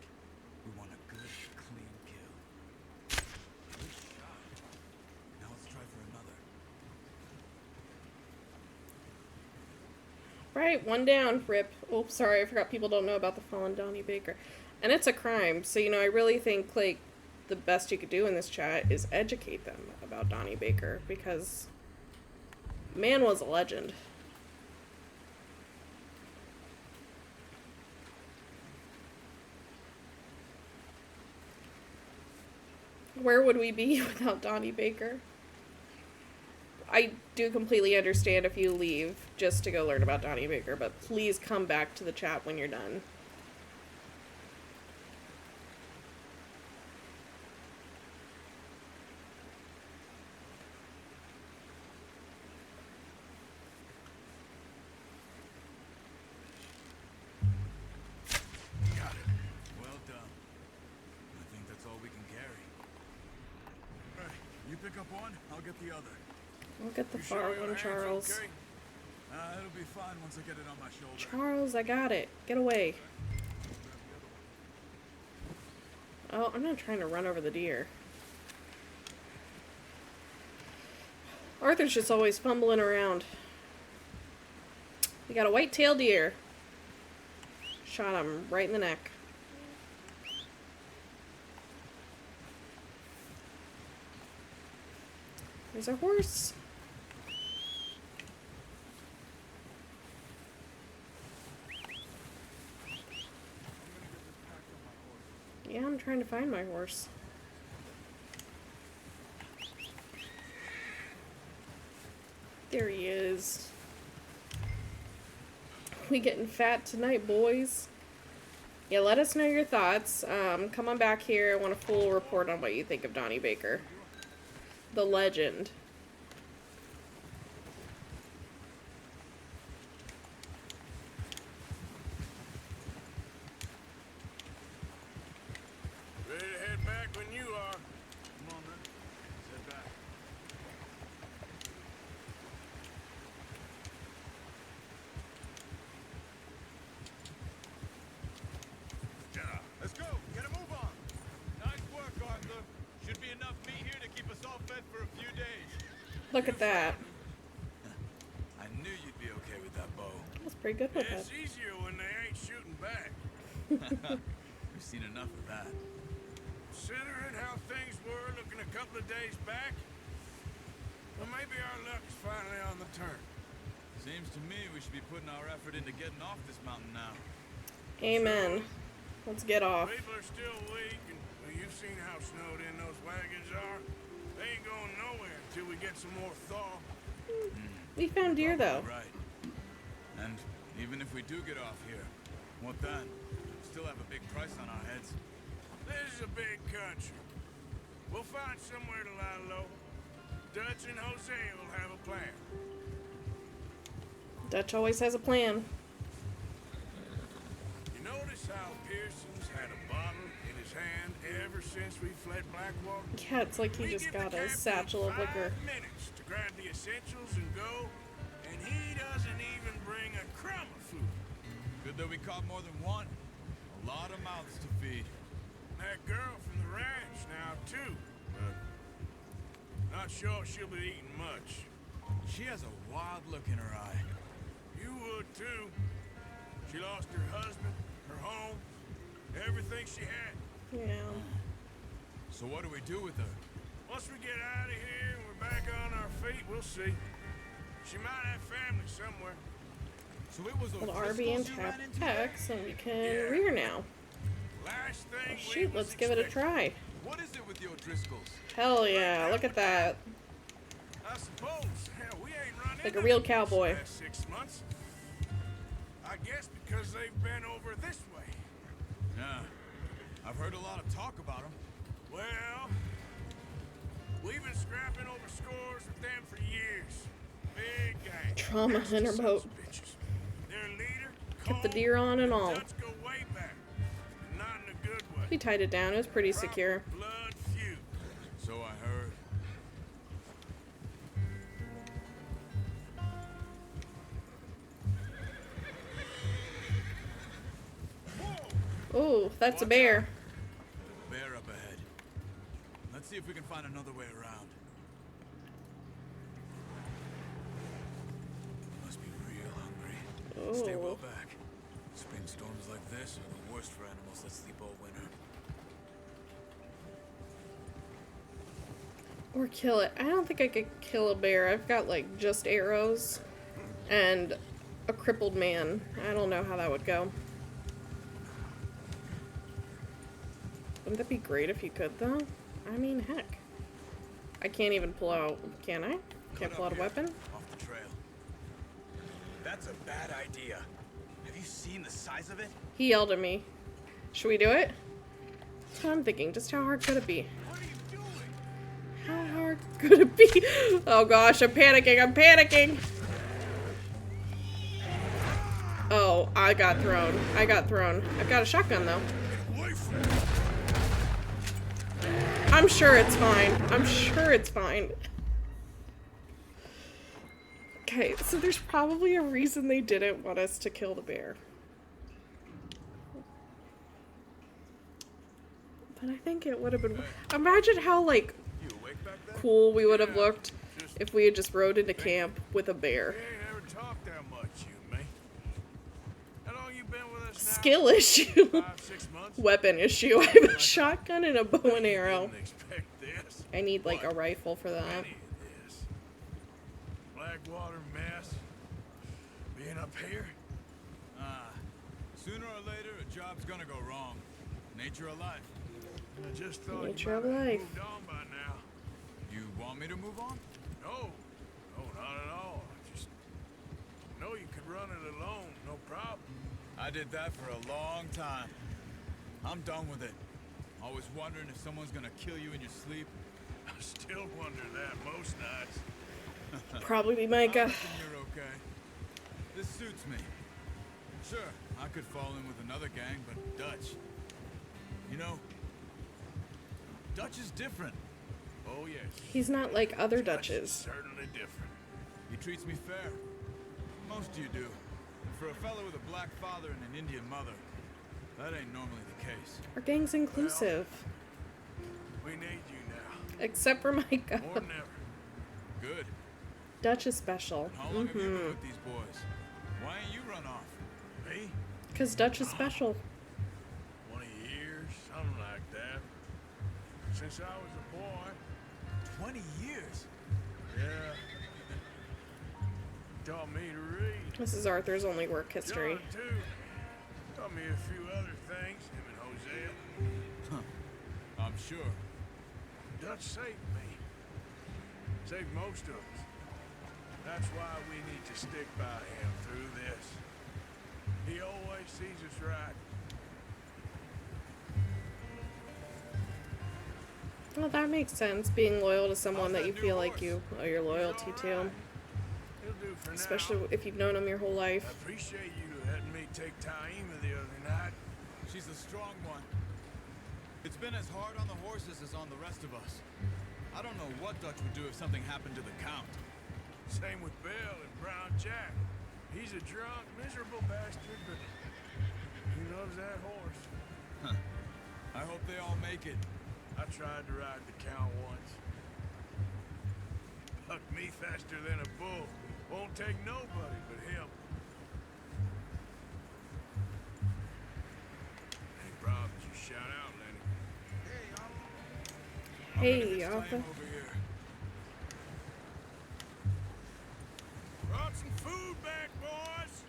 We want a good, clean kill. Good shot. Now let's try for another. Right, one down. Rip. Oh, sorry, I forgot people don't know about the fallen Donnie Baker. And it's a crime, so, you know, I really think, like, the best you could do in this chat is educate them about Donnie Baker, because man was a legend. Where would we be without Donnie Baker? I do completely understand if you leave just to go learn about Donnie Baker, but please come back to the chat when you're done. Got it. Well done. I think that's all we can carry. Alright, you pick up one, I'll get the other. I'll get the You far sure your one, hand's Charles. okay? It'll be fine once I get it on my shoulder. Charles, I got it. Get away. Oh, I'm not trying to run over the deer. Arthur's just always fumbling around. We got a white-tailed deer. Shot him right in the neck. There's our horse. Yeah, I'm trying to find my horse. There he is. We getting fat tonight, boys. Yeah, let us know your thoughts. Come on back here. I want a full report on what you think of Donnie Baker. The legend. Ready to head back when you are. Come on, then. Let's head back. Let's go. Get a move on. Nice work, Arthur. Should be enough meat here to keep us all fed for a few days. Look at that. I knew you'd be okay with that bow. That's pretty good with it. It's easier when they ain't shooting back. We've seen enough of that. Considering how things were looking a couple of days back, well, maybe our luck's finally on the turn. Seems to me we should be putting our effort into getting off this mountain now. Amen. Let's get off. People are still weak, and well, you've seen how snowed in those wagons are. They ain't going nowhere until we get some more thaw. We found deer, though. Right. And even if we do get off here, what then? Still have a big price on our heads. This is a big country. We'll find somewhere to lie low. Dutch and Jose will have a plan. Dutch always has a plan. You notice how Pearson's had a bottle in his hand ever since we fled Blackwater? Yeah, it's like he just got a satchel of liquor. 5 minutes to grab the essentials and go, and he doesn't even bring a crumb of food. Good that we caught more than one. A lot of mouths to feed. That girl from the ranch now, too. Not sure she'll be eating much. She has a wild look in her eye. You would, too. She lost her husband, her home, everything she had. Yeah. So what do we do with her? Once we get out of here and we're back on our feet, we'll see. She might have family somewhere. So it was Well, RB and tap X, and we can rear now. Last thing Oh, shoot, let's give it a try. What is it with the O'Driscolls? Hell yeah, look at that. I suppose. Hell, we ain't run Like a into real them cowboy. the last 6 months. I guess because they've been over this way. Yeah. I've heard a lot of talk about them. Well, we've been scrapping over scores with them for years. Big gang. Trauma in her boat. Their leader, Kept the deer on and all. Dutch go way back. But not in a good way. We tied it down, it was pretty secure. Blood feud. So I heard. Oh, that's a bear. Bear up ahead. Let's see if we can find another way around. Must be real hungry. Stay well Oh. back. Spring storms like this are the worst for animals that sleep all winter. Or kill it. I don't think I could kill a bear. I've got like just arrows and a crippled man. I don't know how that would go. Wouldn't that be great if you could though? I mean, heck. I can't even pull out, can I? Can't pull out a weapon? Off the trail. That's a bad idea. Have you seen the size of it? He yelled at me. Should we do it? That's what I'm thinking. Just how hard could it be? What are you doing? How hard could it be? Oh gosh, I'm panicking. I'm panicking. Oh, I got thrown. I got thrown. I've got a shotgun though. Away from me. I'm sure it's fine. I'm sure it's fine. Okay, so there's probably a reason they didn't want us to kill the bear. But I think it would have been... Imagine how, like, cool we would have looked if we had just rode into camp with a bear. We ain't ever talked that much, you and me. How long you been with us now? Skill issue. 5, 6 months? Weapon issue. I have a shotgun and a bow and arrow. Didn't expect this. I need, like, a rifle for that. Any of this. Blackwater mess. Being up here. Sooner or later, a job's gonna go wrong. Nature of life. I just thought Nature you of might have life. moved on by now. You want me to move on? No. No, not at all. run it alone, no problem. I did that for a long time. I'm done with it. Always wondering if someone's gonna kill you in your sleep. I still wonder that most nights. Probably be I Micah. reckon you're okay. This suits me. Sure, I could fall in with another gang, but Dutch. You know, Dutch is different. Oh, yes. He's not like other Dutches. Certainly different. He treats me fair. Most of you do. And for a fellow with a black father and an Indian mother, that ain't normally the case. Our gang's inclusive. We need you now. Except for Micah. More than ever. Good. Dutch is special. How long have you been with these boys? Why ain't you run off? Me? Because Dutch is special. 20 years, something like that. Since I was a boy. 20 years? Yeah. Taught me to read. This is Arthur's only work history. John, too. Taught me a few other things, him and Hosea. Huh. I'm sure. Dutch saved me. Saved most of us. That's why we need to stick by him through this. He always sees us right. Well, that makes sense. Being loyal to someone that you feel like you owe your loyalty to. He'll do for Especially now. if you've known him your whole I life. appreciate you letting me take Taima the other night. She's a strong one. It's been as hard on the horses as on the rest of us. I don't know what Dutch would do if something happened to the Count. Same with Bill and Brown Jack. He's a drunk, miserable bastard, but he loves that horse. Huh. I hope they all make it. I tried to ride the Count once. Bucked me faster than a bull. Won't take nobody but him. Any problems, you shout out, Lenny. Hey, Arthur. Over here. Brought some food back, boys.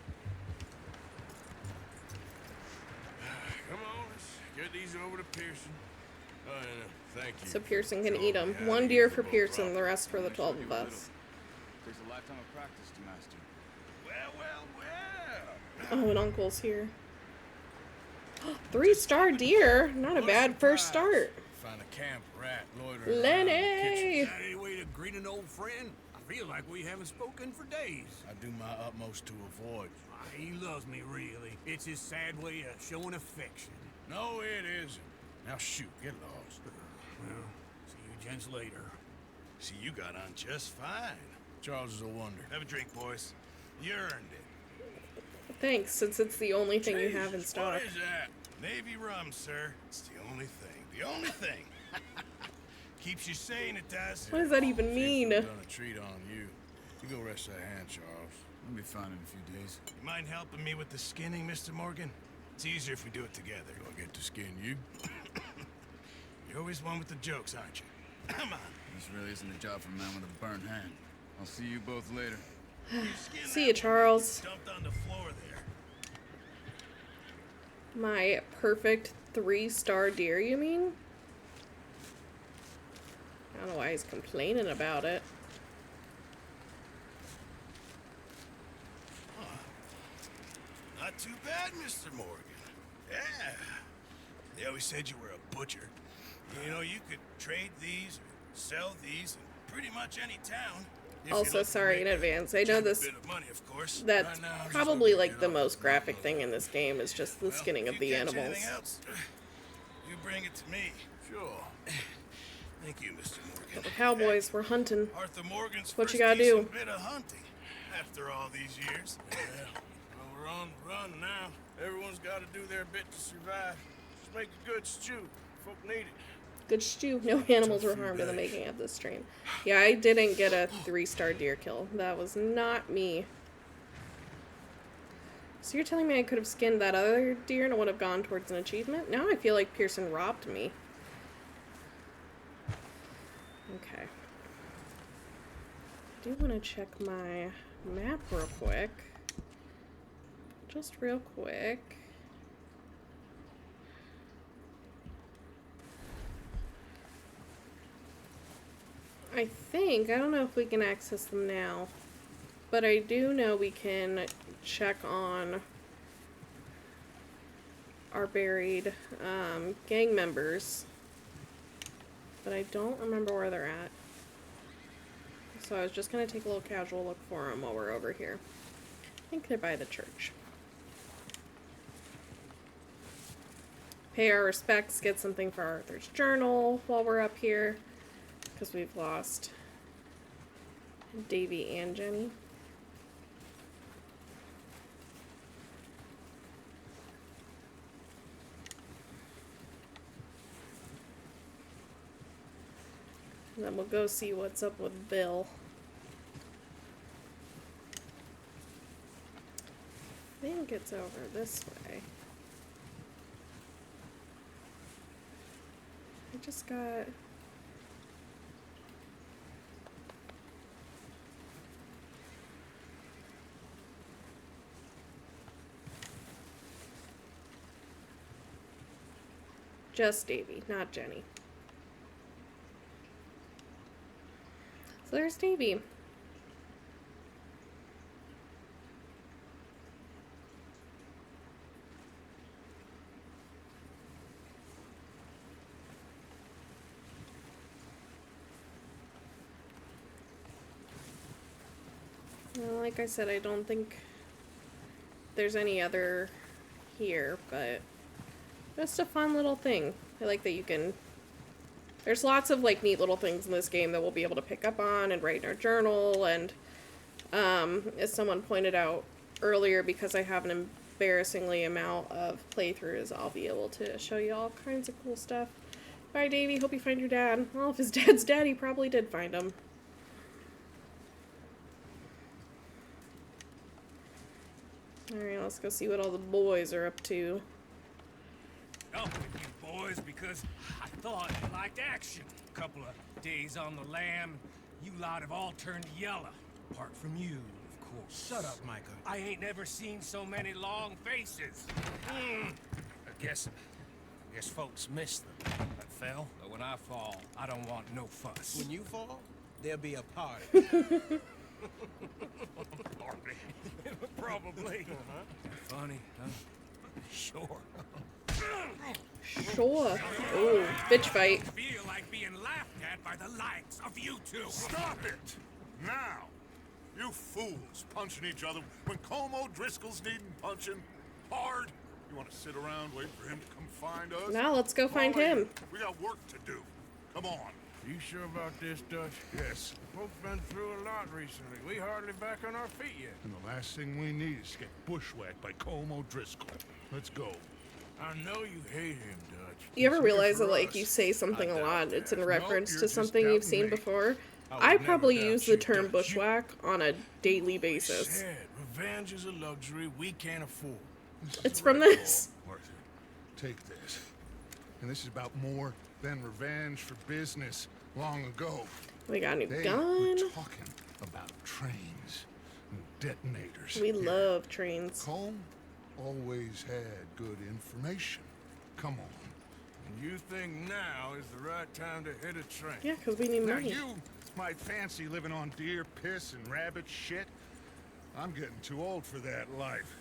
Come on, let's get these over to Pearson. Thank you. So Pearson can eat them. One deer for Pearson, the rest for the 12 of us. Takes a lifetime of practice to master. Well. Oh, and Uncle's here. 3-star deer. Not a bad first start. Find a camp rat loitering Lenny! around the kitchen. Is that any way to greet an old friend? I feel like we haven't spoken for days. I do my utmost to avoid. He loves me, really. It's his sad way of showing affection. No, it isn't. Now shoot, get lost. Well, see you gents later. See, you got on just fine. Charles is a wonder. Have a drink, boys. You earned it. Thanks, since it's the only thing you have in Jesus, stock. What is that? Navy rum, sir. It's the only thing. The only thing. Keeps you sane, it does. What does that even mean? I'm gonna treat on you. You go rest that hand, Charles. I'll be fine in a few days. You mind helping me with the skinning, Mr. Morgan? It's easier if we do it together. Do I get to skin you? You're always one with the jokes, aren't you? Come on. This really isn't a job for a man with a burnt hand. I'll see you both later. See you, Charles. Dumped on the floor there. My perfect 3-star deer, you mean? I don't know why he's complaining about it. Not too bad, Mr. Morgan. Yeah. They always said you were a butcher. You know, you could trade these, sell these, in pretty much any town. Also, sorry in advance. I know this. Bit of money, of course. That's Right now, I'm just probably hoping like you the know, most graphic thing in this game is just the skinning if of the you catch animals. anything else, you bring it to me. Sure. Thank you, Mr. Morgan. The cowboys were hunting. Arthur Morgan's What you first gotta do? decent bit of hunting after all these years. Yeah. Well, we're on the run now. Everyone's got to do their bit to survive. Just make a good stew. Folk need it. Good stew. No animals were harmed in the making of this stream. Yeah, I didn't get a 3-star deer kill. That was not me. So you're telling me I could have skinned that other deer and it would have gone towards an achievement? Now I feel like Pearson robbed me. Okay. I do want to check my map real quick. Just real quick. I don't know if we can access them now. But I do know we can check on our buried gang members. But I don't remember where they're at. So I was just going to take a little casual look for them while we're over here. I think they're by the church. Pay our respects, get something for Arthur's journal while we're up here. Because we've lost Davy and Jenny. And then we'll go see what's up with Bill. I think it's over this way. I just got... Just Davy, not Jenny. So there's Davy. Well, like I said, I don't think there's any other here, but just a fun little thing. I like that you can... There's lots of like neat little things in this game that we'll be able to pick up on and write in our journal, and as someone pointed out earlier, because I have an embarrassingly amount of playthroughs, I'll be able to show you all kinds of cool stuff. Bye, Davy. Hope you find your dad. Well, if his dad's dead, he probably did find him. Alright, let's go see what all the boys are up to. Up with you boys because I thought you liked action. A couple of days on the lam, you lot have all turned yellow. Apart from you, of course. Shut up, Micah. I ain't never seen so many long faces. I guess folks miss them. I fell, but when I fall, I don't want no fuss. When you fall, there'll be a party. Probably. Funny, huh? Sure. Sure. Oh, bitch fight. I feel like being laughed at by the likes of you two. Stop it! Now! You fools punching each other when Como Driscoll's needing punching hard. You want to sit around waiting for him to come find us? Now let's go find him. We got work to do. Come on. You sure about this, Dutch? Yes. Folks been through a lot recently. We hardly back on our feet yet. And the last thing we need is to get bushwhacked by Como Driscoll. Let's go. I know you hate him, Dutch. You ever realize that, like, you say something a lot, it's in reference to something you've seen before? I probably use the term bushwhack on a daily basis. Revenge is a luxury we can't afford. It's from this. Arthur, take this. And this is about more than revenge for business long ago. We got a new They gun. were talking about trains and detonators. We love trains. Colm always had good information. Come on. And you think now is the right time to hit a train? Yeah, because we need Now money. you might fancy living on deer piss and rabbit shit. I'm getting too old for that life.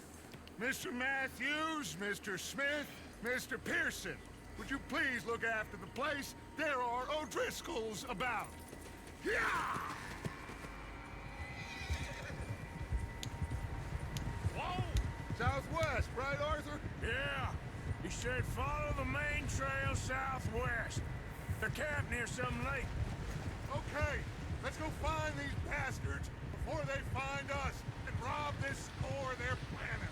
Mr. Matthews, Mr. Smith, Mr. Pearson, would you please look after the place? There are O'Driscolls about. Yeah! Whoa! Southwest, right, Arthur? Yeah. He said follow the main trail southwest. They're camped near some lake. Okay, let's go find these bastards before they find us and rob this store they're planning.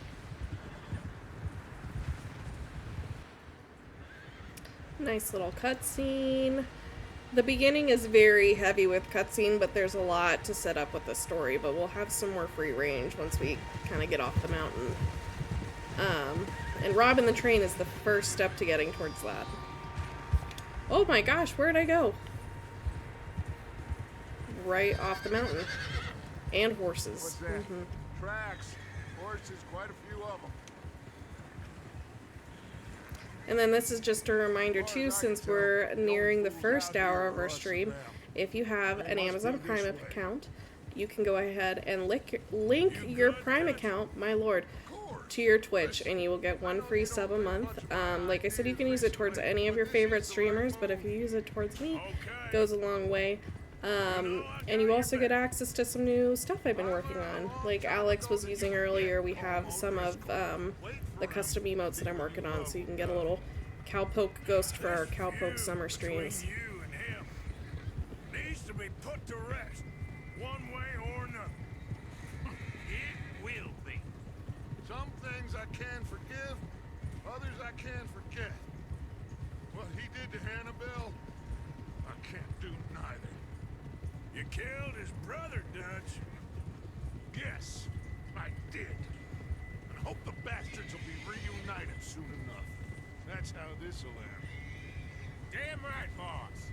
Nice little cutscene. The beginning is very heavy with cutscene, but there's a lot to set up with the story, but we'll have some more free range once we kind of get off the mountain. And robbing the train is the first step to getting towards that. Oh my gosh, where'd I go? Right off the mountain. And horses. What's that? Tracks. Horses, quite a few of them. And then this is just a reminder too, since we're nearing the first hour of our stream, if you have an Amazon Prime account, you can go ahead and link your Prime account, my lord, to your Twitch, and you will get 1 free sub a month. Like I said, you can use it towards any of your favorite streamers, but if you use it towards me, it goes a long way. And you also get access to some new stuff I've been working on. Like Alex was using earlier, we have some of the custom emotes that I'm working on, so you can get a little Cowpoke ghost for our Cowpoke Summer streams. You and him needs to be put to rest, one way or another. It will be. Some things I can forgive, others I can't forget. What he did to Annabelle, I can't do neither. You killed his brother, Dutch. Yes, I did. And hope the bastards will be reunited soon enough. That's how this'll end. Damn right, boss.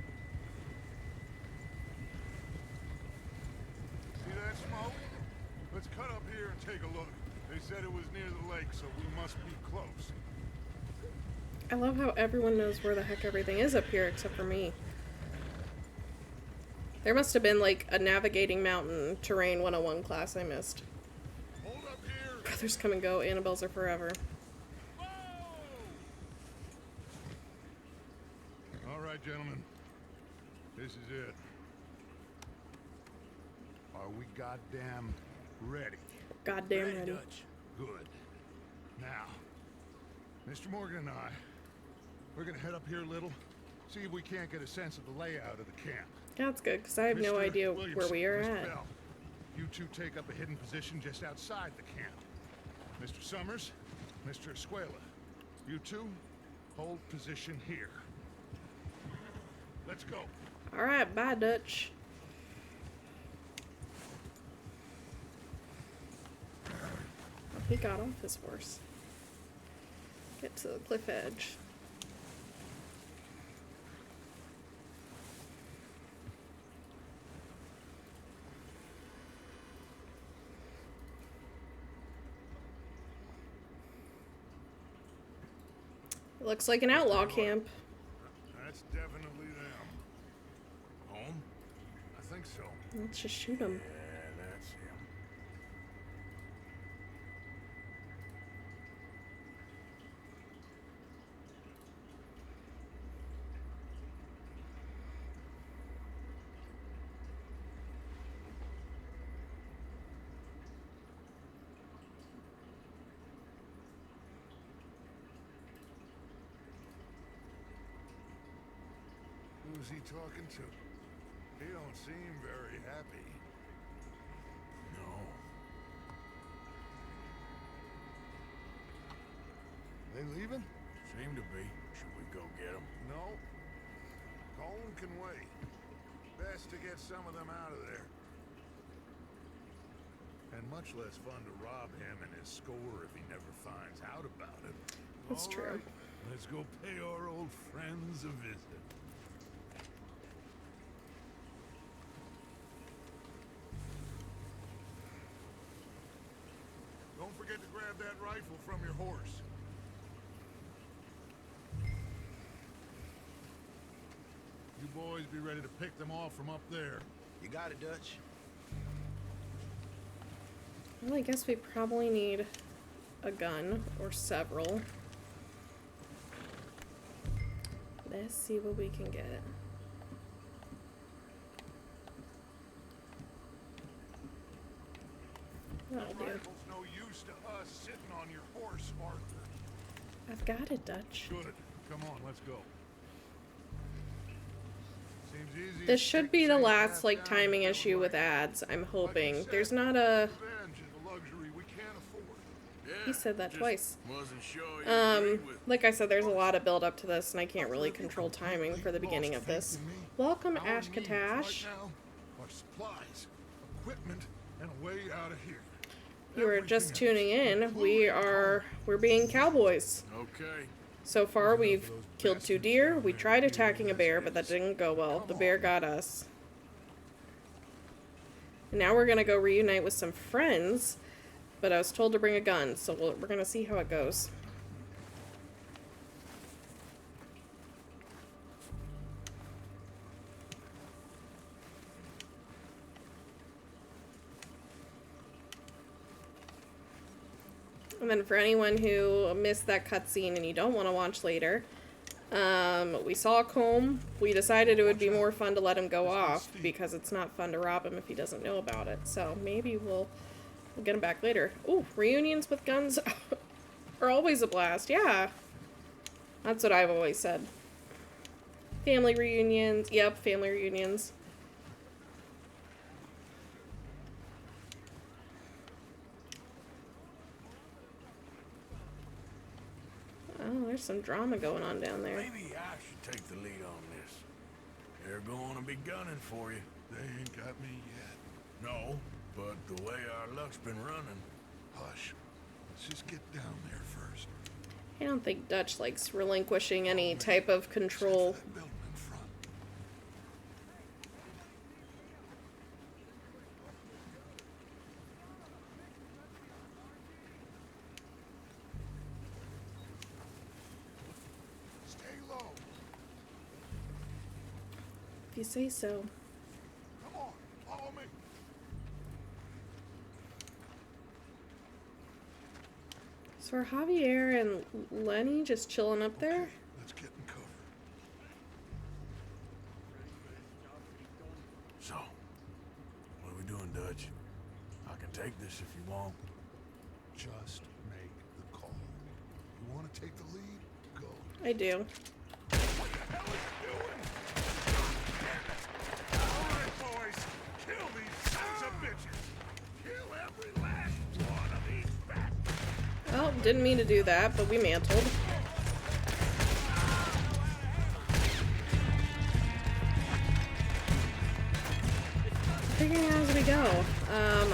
See that smoke? Let's cut up here and take a look. They said it was near the lake, so we must be close. I love how everyone knows where the heck everything is up here except for me. There must have been like a navigating mountain terrain 101 class I missed. Hold up here. Brothers come and go, Annabelles are forever. All right, gentlemen. This is it. Are we goddamn ready? Goddamn ready. Dutch. Good. Now, Mr. Morgan and I, we're gonna head up here a little, see if we can't get a sense of the layout of the camp. That's good, because I have no Mr. idea Williamson, where we are Miss at. Bell, you two take up a hidden position just outside the camp. Mr. Summers, Mr. Escuela, you two hold position here. Let's go. Alright, bye, Dutch. He got off his horse. Get to the cliff edge. It looks like an outlaw camp. That's definitely them. Home? I think so. Let's just shoot him. Yeah, that's him. Who's he talking to? He don't seem very happy. No. They leaving? Seem to be. Should we go get him? No. Colin can wait. Best to get some of them out of there. And much less fun to rob him and his score if he never finds out about it. That's All true. right, let's go pay our old friends a visit. Don't forget to grab that rifle from your horse. You boys be ready to pick them off from up there. You got it, Dutch. Well, I guess we probably need a gun or several. Let's see what we can get. That'll do. Rifle's no use to us sitting on your horse, Arthur. I've got it, Dutch. Good. Come on, let's go. Seems easy. This should be the last, like, timing issue with ads, I'm hoping. There's not a... Revenge is a luxury we can't afford. Yeah, He said that just twice. Wasn't sure you agreed with Like I said, there's a lot of build up to this, and I can't really control timing for the beginning of this. Welcome, Our Ash needs Katash. right now are supplies, equipment, and a way out of here. You are just Everything tuning else, in. including We're being cowboys. Okay. So far, we've killed 2 deer. We tried attacking a bear, but that didn't go well. The bear got us. And now we're gonna go reunite with some friends, but I was told to bring a gun, so we're gonna see how it goes. And then for anyone who missed that cutscene and you don't want to watch later, we saw Combe. We decided it would be more fun to let him go off because it's not fun to rob him if he doesn't know about it. So maybe we'll get him back later. Ooh, reunions with guns are always a blast. Yeah. That's what I've always said. Family reunions. Yep, family reunions. Oh, there's some drama going on down there. Maybe I should take the lead on this. They're going to be gunning for you. They ain't got me yet. No, but the way our luck's been running. Hush. Let's just get down there first. I don't think Dutch likes relinquishing any type of control. That building in front. Stay low. If you say so. Come on, follow me. So are Javier and Lenny just chilling up there? Let's get in cover. So, what are we doing, Dutch? I can take this if you want. Just make the call. You want to take the lead? Go. I do. What the hell are you doing? All right, boys. Kill these sons of bitches. Kill every last one of these bastards. Oh, didn't mean to do that, but we mantled. Figuring out as we go.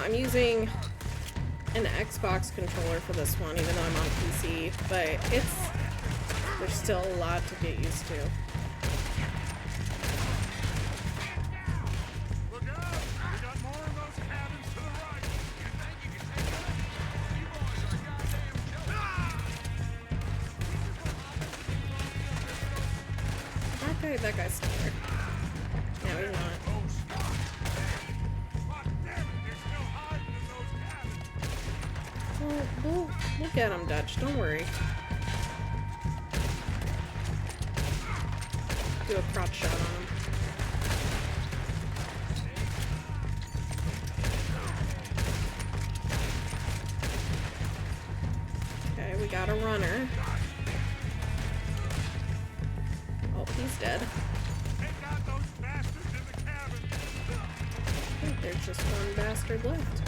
I'm using an Xbox controller for this one, even though I'm on PC, but there's still a lot to get used to. Look out! We got more of those cabins to the right. You think you can take them? You boys are goddamn killers. That guy's scared. No, he's not. We'll get him, Dutch. Don't worry. Do a crotch shot on him. Okay, we got a runner. Oh, he's dead. I think there's just one bastard left.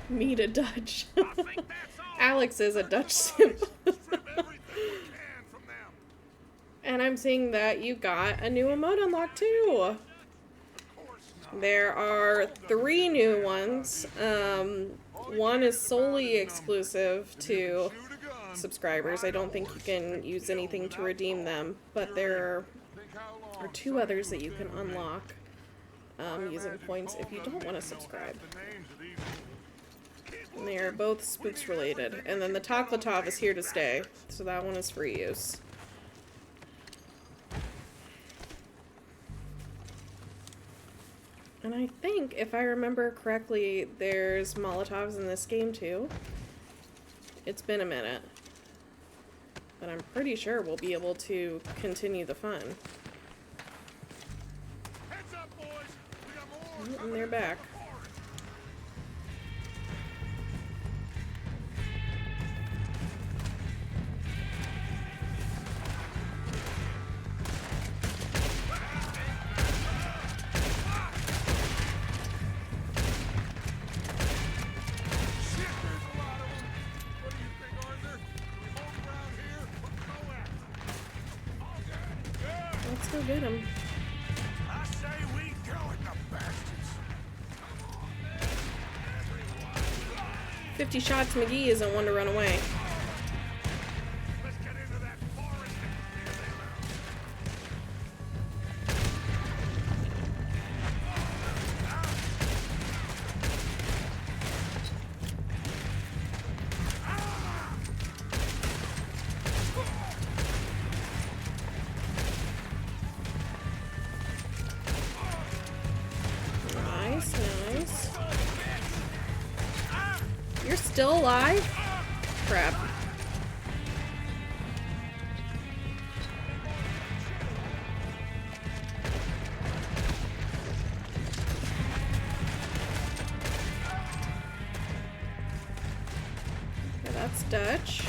Meet a Dutch. Alex is a Dutch simp. And I'm seeing that you got a new emote unlocked too. There are 3 new ones. One is solely exclusive to subscribers. I don't think you can use anything to redeem them, but there are 2 others that you can unlock using points if you don't want to subscribe. And they are both spooks related. And then the Taklatov is here to stay, so that one is free use. And I think, if I remember correctly, there's Molotovs in this game too. It's been a minute. But I'm pretty sure we'll be able to continue the fun. Heads up, boys. We got more. And they're back. Let's go get him. I say we go at the bastards. 50 shots McGee isn't one to run away. Let's get into that forest. You're still alive? Crap. Okay, that's Dutch.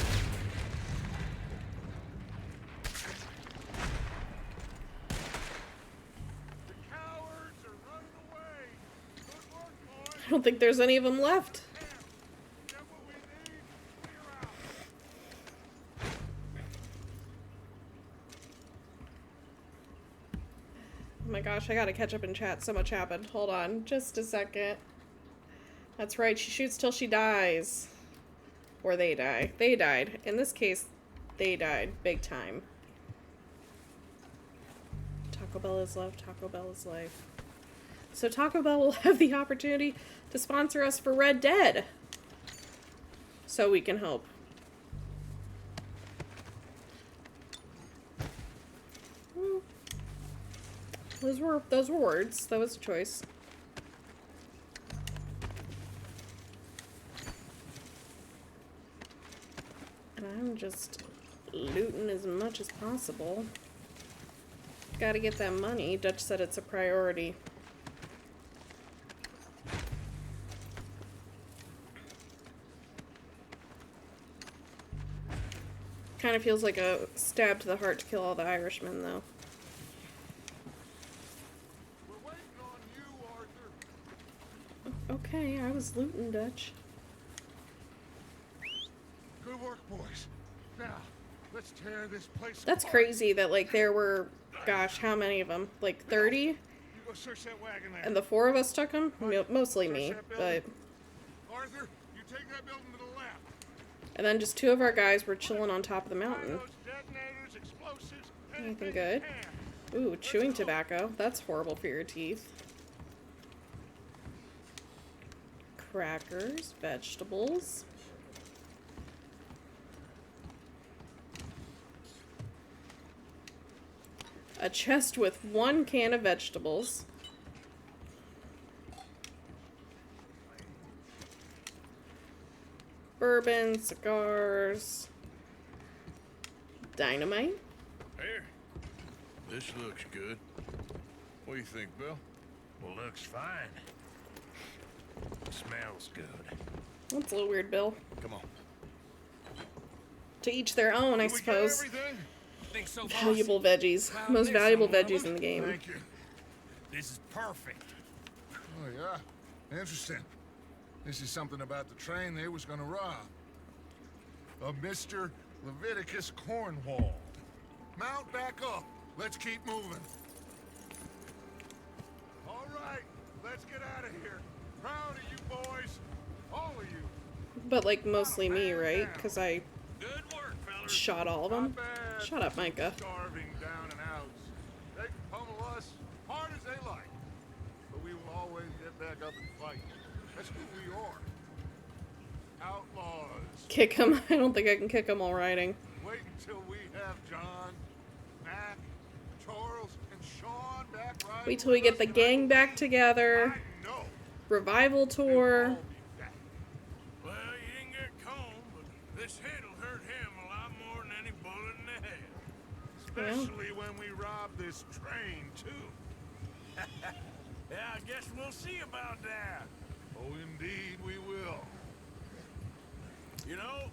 I don't think there's any of them left. Oh my gosh, I gotta catch up in chat. So much happened. Hold on, just a second. That's right, she shoots till she dies. Or they die. They died. In this case, they died. Big time. Taco Bell is love. Taco Bell is life. So Taco Bell will have the opportunity to sponsor us for Red Dead. So we can help. Those were words. That was a choice. And I'm just looting as much as possible. Gotta get that money. Dutch said it's a priority. Kind of feels like a stab to the heart to kill all the Irishmen, though. We're waiting on you, Arthur. Okay, I was looting, Dutch. Good work, boys. Now, let's tear this place That's apart. crazy that, like, there were, gosh, how many of them? Like, 30? You go search that wagon there. And the 4 of us took them? Mostly me, but... Arthur, you take that building to the left. And then just 2 of our guys were chilling on top of the mountain. Those detonators, explosives, Anything good? Ooh, chewing tobacco. That's horrible for your teeth. Crackers, vegetables. A chest with 1 can of vegetables. Bourbon, cigars, dynamite. Here. This looks good. What do you think, Bill? Well, looks fine. Smells good. That's a little weird, Bill. Come on. To each their own, I Did we get suppose. everything? Think so, boss? Valuable veggies. Found Most this valuable on one of veggies them. in the game. Thank you. This is perfect. Oh, yeah? Interesting. This is something about the train they was gonna rob. A Mr. Leviticus Cornwall. Mount back up. Let's keep moving. All right, let's get out of here. Proud of you boys. All of you. But, like, mostly me, right? Because I Good work, fellas. shot all of them. Not bad. Shut up, Micah. Starving down and outs. They can pummel us hard as they like. But we will always get back up and fight. That's who we are. Outlaws. Kick him. I don't think I can kick him while riding. Wait until we have John, Mac, Charles, and Sean back riding. Wait till we get the gang back together. I know. Revival tour. They'll all be back. Well, you didn't get Combe, but this hit'll hurt him a lot more than any bullet in the head. Especially when we rob this train, too. Yeah, I guess we'll see about that. Oh, indeed we will. You know,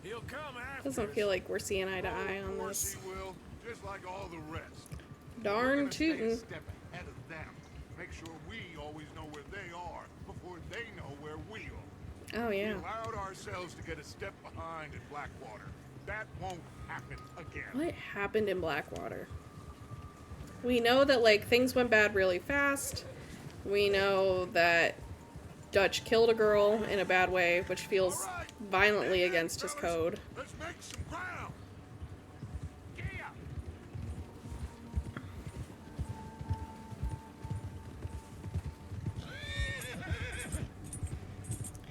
he'll come after Doesn't us. feel like we're seeing eye to eye Of on course this. he will, just like all the rest. We're Darn gonna stay a tootin'. step ahead of them. Make sure we always know where they are before they know where we are. Oh, yeah. We allowed ourselves to get a step behind in Blackwater. That won't happen again. What happened in Blackwater? We know that, like, things went bad really fast. We know that Dutch killed a girl in a bad way, which feels violently against his code. Let's make some ground. Yeah.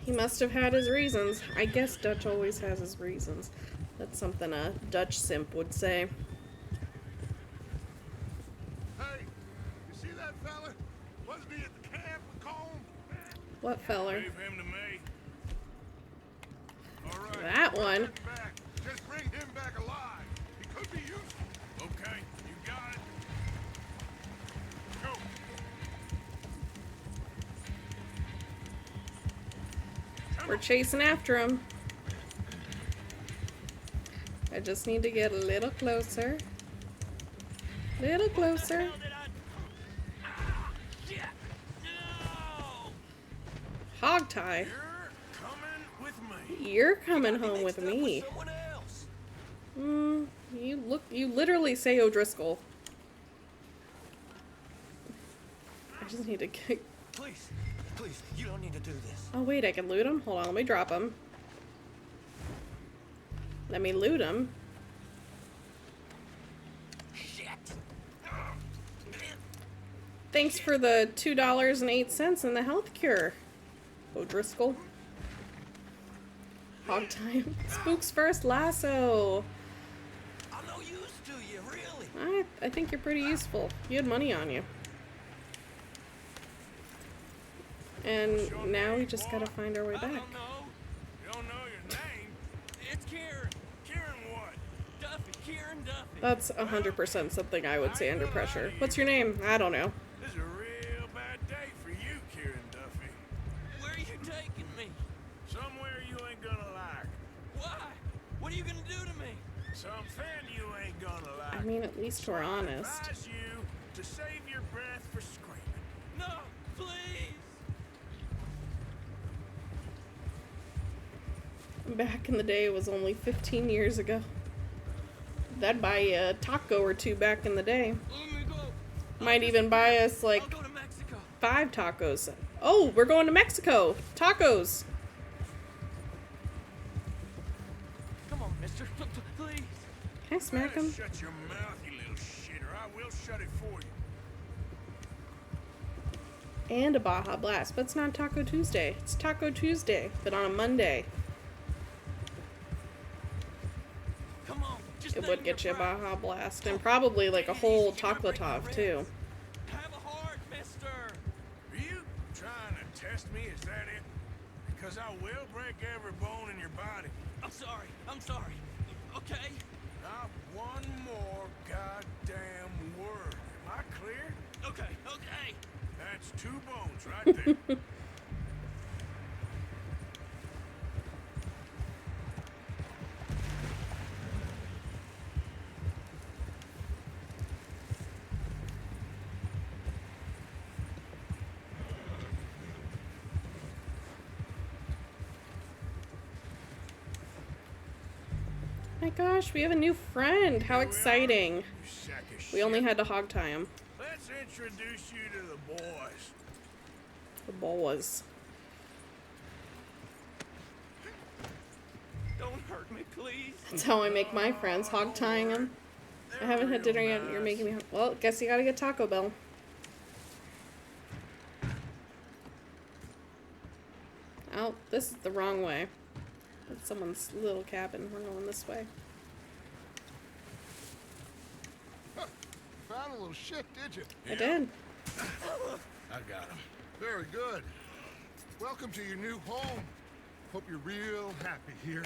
He must have had his reasons. I guess Dutch always has his reasons. That's something a Dutch simp would say. Hey, you see that fella? Wasn't he at the camp with Combe? What feller? Leave him to me. that one. Just bring him back alive. He could be useful. Okay, you got it. Go. We're chasing after him. I just need to get a little closer. Little closer. Hog tie. You're coming home with me. You literally say O'Driscoll. I just need to get... Please, you don't need to do this. Oh wait, I can loot him? Hold on, let me drop him. Let me loot him. Thanks for the $2.08 in the health cure, O'Driscoll. Hog time. Spook's first lasso. I'm no use to you, really. I think you're pretty useful. You had money on you. And now we just gotta find our way back. You don't know your name? It's Kieran. Kieran what? Duffy, Kieran Duffy. That's 100% something I would say under pressure. What's your name? I don't know. This is a real bad day for you, Kieran Duffy. Where are you taking me? Somewhere you ain't gonna like. Why? What are you gonna do to me? Something you ain't gonna like. I mean, at least we're honest. I advise you to save your breath for screaming. No, please. Back in the day, it was only 15 years ago. That'd buy you a taco or two back in the day. Might even buy us like 5 tacos. Oh, we're going to Mexico. Tacos. Come on, mister. Please. Can I smack him? Shut your mouth, you little shitter. I will shut it for you. And a Baja Blast. But it's not Taco Tuesday. It's Taco Tuesday, but on a Monday. It would get you a Baja Blast. And probably like a whole taco top, too. Have a heart, mister. Are you trying to test me? Is that it? Because I will break every bone in your body. I'm sorry. Okay? Not one more goddamn word. Am I clear? Okay. That's 2 bones right there. My gosh, we have a new friend. How exciting. We only had to hog tie him. Let's introduce you to the boys. The boys. Don't hurt me, please. That's how I make my friends, hog tying them. I haven't had dinner yet. You're making me... Well, guess you gotta get Taco Bell. Oh, this is the wrong way. That's someone's little cabin. We're going this way. Found a little shit, did you? I did. I got him. Very good. Welcome to your new home. Hope you're real happy here.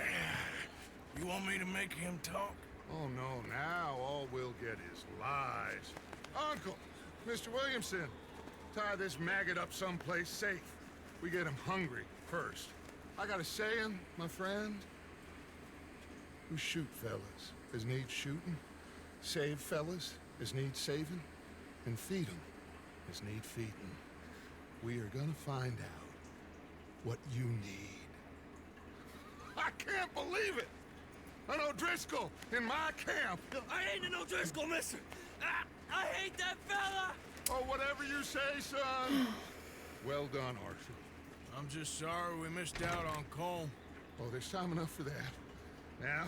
You want me to make him talk? Oh, no. Now all we'll get is lies. Uncle, Mr. Williamson, tie this maggot up someplace safe. We get him hungry first. I got a saying, my friend. Who shoot fellas as need shooting, save fellas as need saving, and feed 'em as need feeding. We are gonna find out what you need. I can't believe it! An O'Driscoll in my camp! I ain't an O'Driscoll, mister! I hate that fella! Oh, whatever you say, son. Well done, Arthur. I'm just sorry we missed out on Colm. Oh, there's time enough for that. Now,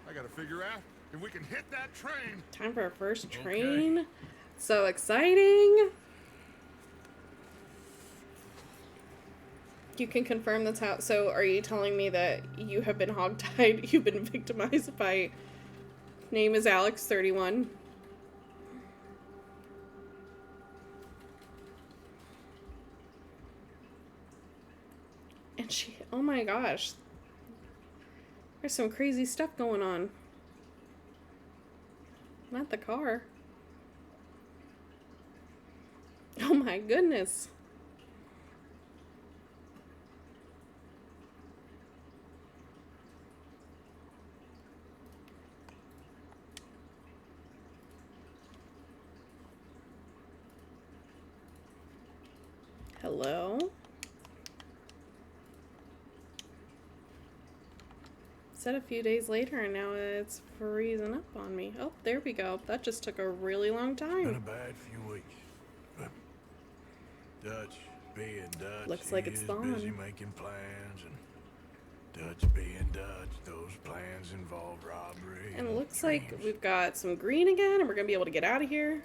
I gotta figure out if we can hit that train. Time for our first train. Okay. So exciting. You can confirm that's how... So are you telling me that you have been hogtied? You've been victimized by... Name is Alex, 31. And she... Oh my gosh. There's some crazy stuff going on. Not the car. Oh my goodness. Hello? Said a few days later and now it's freezing up on me. Oh, there we go. That just took a really long time. Been a bad few weeks. But Dutch being Dutch, Looks like it's he is thawing. busy making plans, and Dutch being Dutch, those plans involve robbery. And it looks dreams. like we've got some green again and we're gonna be able to get out of here.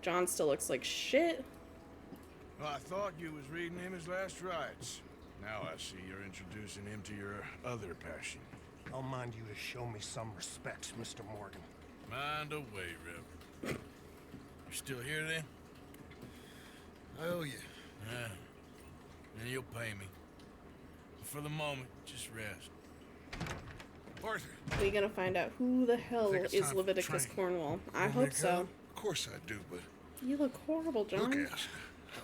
John still looks like shit. Well, I thought you was reading him his last rites. Now I see you're introducing him to your other passion. I'll mind you to show me some respect, Mr. Morgan. Mind away, Rip. You still here then? I owe you. Yeah. Then you'll pay me. But for the moment, just rest. Arthur. We gonna find out who the hell think it's is time for Leviticus training. Cornwall. I Want me hope to so. come? Of course I do, but You look horrible, John. look at you.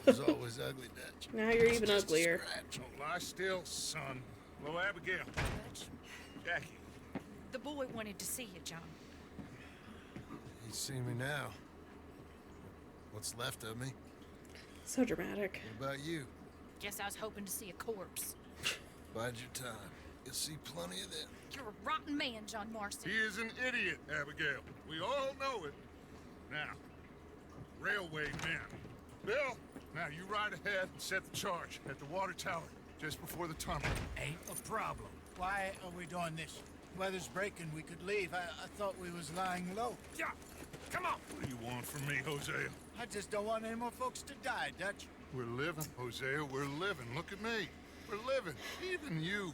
I was always ugly, Dutch. Now you're It's even just a uglier. scratch. Don't lie still, son. Hello, Abigail. Jackie. The boy wanted to see you, John. You see me now. What's left of me? So dramatic. What about you? Guess I was hoping to see a corpse. Bide your time. You'll see plenty of them. You're a rotten man, John Marston. He is an idiot, Abigail. We all know it. Now, railway men. Bill, now you ride ahead and set the charge at the water tower just before the tunnel. Ain't a problem. Why are we doing this? Weather's breaking, we could leave. I thought we was lying low. Yeah, come on. What do you want from me, Hosea? I just don't want any more folks to die, Dutch. We're living, Hosea. We're living. Look at me. We're living. Even you.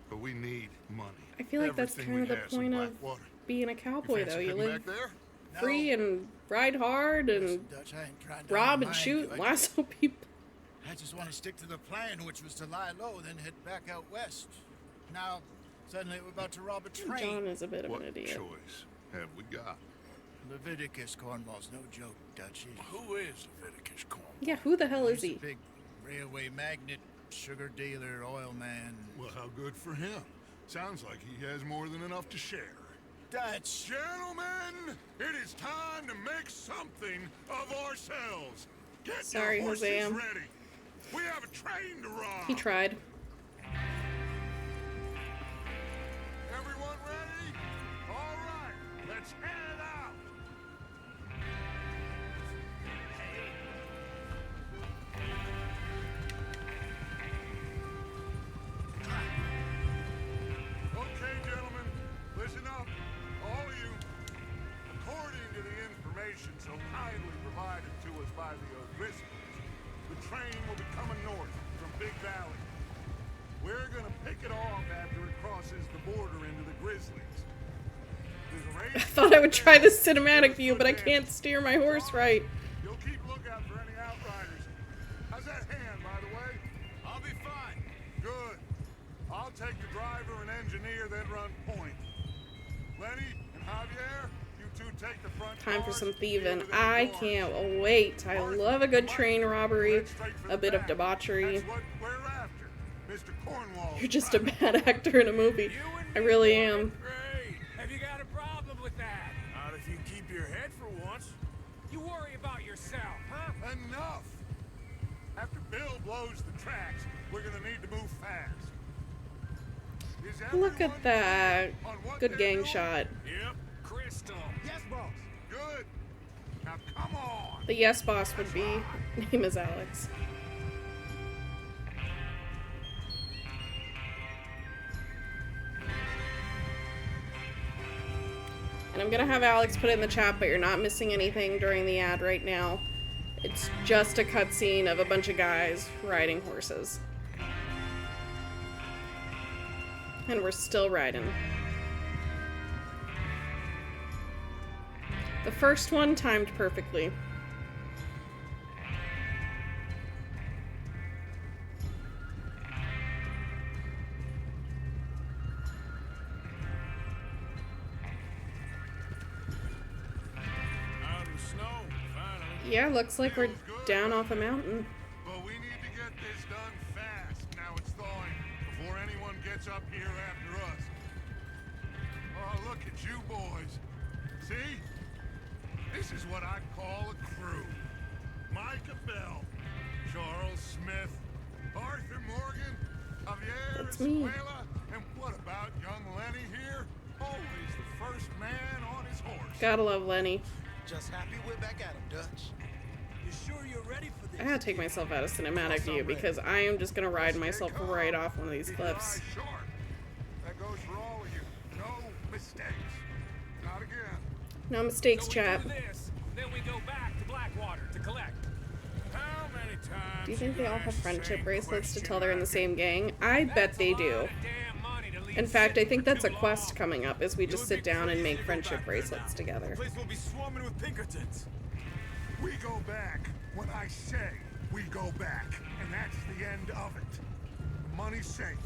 But we need money. I feel like that's Everything kind of we the has in point of Blackwater. being a cowboy, fancy though. You heading live back there? free and ride hard and Listen, Dutch, I ain't trying to rob and undermine shoot you. and lasso people. I just want to stick to the plan, which was to lie low, then head back out west. Now, suddenly we're about to rob a train. John is a bit of What an idiot. choice have we got? Leviticus Cornwall's no joke, Dutch. Who is Leviticus Cornwall? Yeah, who the hell is He's he? a big railway magnate, sugar dealer, oil man. Well, how good for him. Sounds like he has more than enough to share. Dutch! Gentlemen, it is time to make something of ourselves. Get Sorry, your horses Hosea. ready. We have a train to rob. He tried. Everyone ready? All right, let's head out. Okay, gentlemen, listen up, all of you. According to the information so kindly provided to us by the O'Driscolls, the train will be coming north from Big Valley. We're gonna pick it off after it crosses the border into the Grizzlies. I thought I would try this cinematic view, but I can't steer my horse right. You'll keep lookout for any outriders. How's that hand, by the way? I'll be fine. Good. I'll take the driver and engineer, then run point. Lenny and Javier, you two take the front. Time for cars some and deal thieving. with any I guards. can't wait. I love a good train robbery, Head straight for a the bit of back. debauchery. That's what we're after. Mr. Cornwall. You're just a bad actor in a movie. I really am. Great. Have you got a problem with that? Not if you keep your head for once. You worry about yourself, huh? Enough! After Bill blows the tracks, we're gonna need to move fast. Is Look everyone at that. clear on what Good they're gang doing? shot. Yep. Crystal. Yes, boss. Good. Now come on. The yes boss would be, name is Alex. And I'm gonna have Alex put it in the chat, but you're not missing anything during the ad right now. It's just a cutscene of a bunch of guys riding horses. And we're still riding. The first one timed perfectly. Yeah, looks like we're down off a mountain. But we need to get this done fast. Now it's thawing before anyone gets up here after us. Oh, look at you boys. See? This is what I call a crew. Micah Bell, Charles Smith, Arthur Morgan, Javier Escuela, and what about young Lenny here? Always the first man on his horse. Gotta love Lenny. Just happy we're back at him, Dutch. You sure you're ready for this? I gotta take myself out of cinematic view because I am just gonna ride myself right off one of these cliffs. That goes for all of you. No mistakes. Not again. No mistakes, So we chap. do this, then we go back to Blackwater to collect. How many times? Do you think they all have friendship bracelets to tell they're in the same gang? I bet they do. In fact, I think that's a quest coming up, is we just sit down and make friendship bracelets together. The place will be swarming with Pinkertons. We go back when I say we go back, and that's the end of it. Money's safe.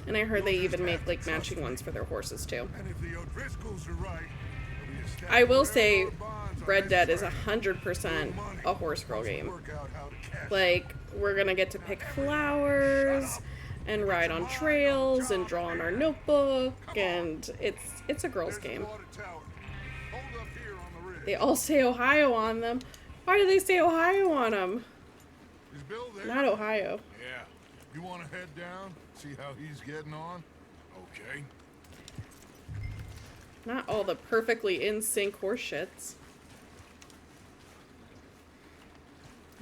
And I heard they even make like matching ones for their horses too. And if the O'Driscolls are right, I will say Red Dead is 100% a horse girl game. Like, we're gonna get to pick flowers and ride on trails and draw in our notebook, and it's a girl's game. They all say Ohio on them. Why do they say Ohio on them? Is Bill there? Not Ohio. Yeah. You want to head down, see how he's getting on? Okay. Not all the perfectly in sync horse shits.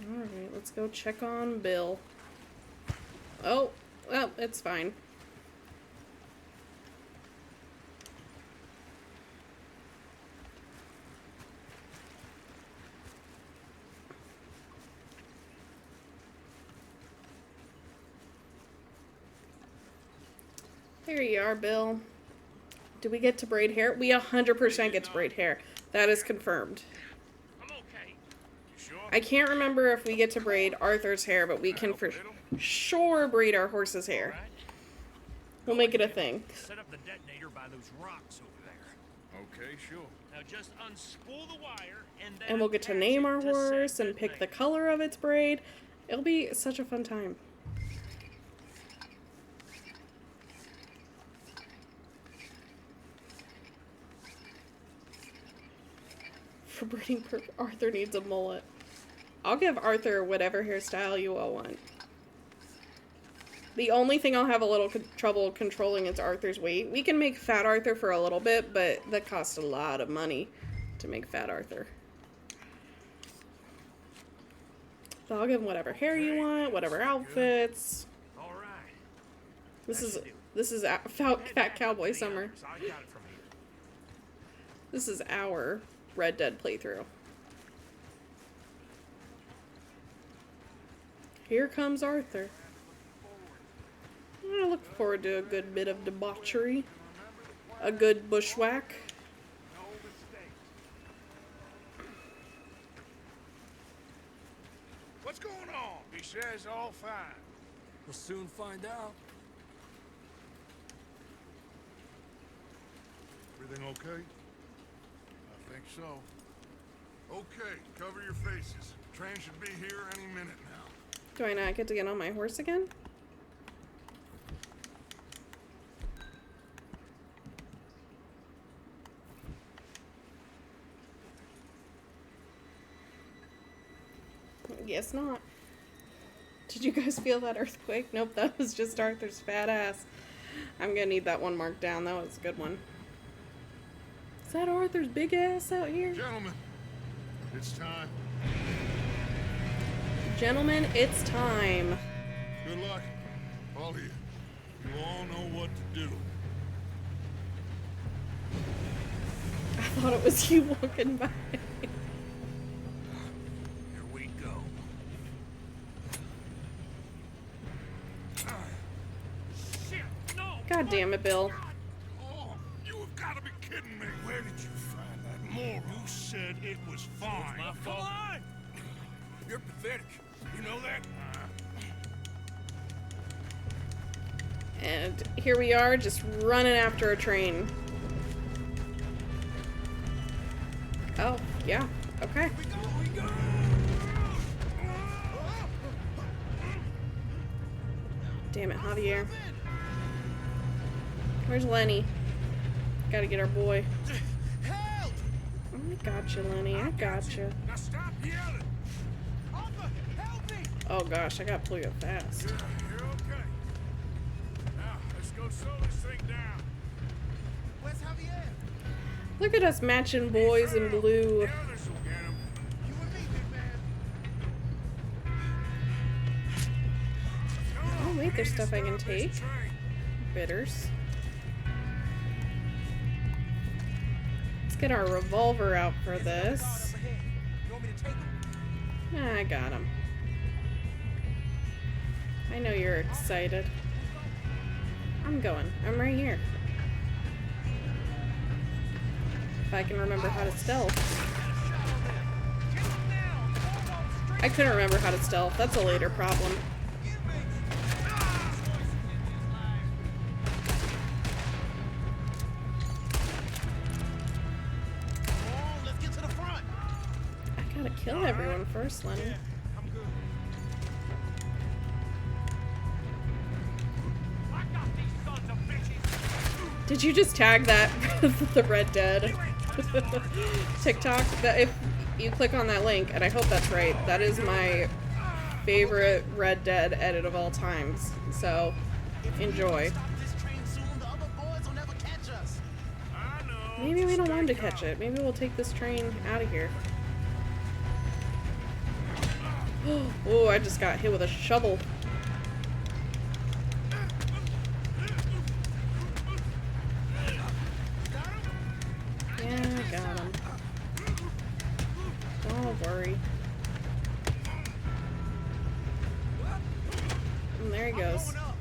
Alright, let's go check on Bill. Oh, well, it's fine. There you are, Bill. Do we get to braid hair? We 100% get to braid hair. That is confirmed. I can't remember if we get to braid Arthur's hair, but we can for sure braid our horse's hair. We'll make it a thing. Set up the detonator by those rocks over there. Okay, sure. Now just unspool the wire and then And we'll get to name our horse and pick the color of its braid. It'll be such a fun time. For breeding purpose, Arthur needs a mullet. I'll give Arthur whatever hairstyle you all want. The only thing I'll have a little trouble controlling is Arthur's weight. We can make Fat Arthur for a little bit, but that costs a lot of money to make Fat Arthur. So I'll give him whatever hair you want, whatever outfits. All right. This is Fat Cowboy Summer. This is our Red Dead playthrough. Here comes Arthur. I look forward to a good bit of debauchery. A good bushwhack. What's going on? He says all fine. We'll soon find out. Everything okay? I think so. Okay, cover your faces. Train should be here any minute now. Do I not get to get on my horse again? Guess not. Did you guys feel that earthquake? Nope, that was just Arthur's fat ass. I'm gonna need that one marked down. That was a good one. Is that Arthur's big ass out here? Gentlemen, it's time. Gentlemen, it's time. Good luck, all of you. You all know what to do. I thought it was you walking by. Here we go. Shit, no! God damn it, Bill. Oh, you have got to be kidding me. Where did you find that moron? You said it was fine. My fault. Come on! You're pathetic. You know that? And here we are, just running after a train. Oh, yeah. Okay. Damn it, Javier. Where's Lenny? Gotta get our boy. Help! I got you, Lenny. I got you. Now stop yelling. Arthur, help me! Oh gosh, I gotta pull you up fast. You're okay. Now, let's go slow this thing down. Where's Javier? Look at us matching boys in blue. The others will get him. You and me, big man. Oh wait, there's stuff I can take. Train. Bitters. Let's get our revolver out for this. You want me to take him? I got him. I know you're excited. I'm going. I'm right here. If I can remember how to stealth. I couldn't remember how to stealth. That's a later problem. Let's get to the front. I gotta kill everyone first, Lenny. I'm good. I got these sons of bitches. Did you just tag that the Red Dead TikTok? That if you click on that link, and I hope that's right, that is my favorite Red Dead edit of all times. So enjoy. Stop this train soon. The other boys will never catch us. I know. Maybe we don't want to catch it. Maybe we'll take this train out of here. Oh, I just got hit with a shovel. Yeah, I got him. Don't worry. And there he goes. Going up.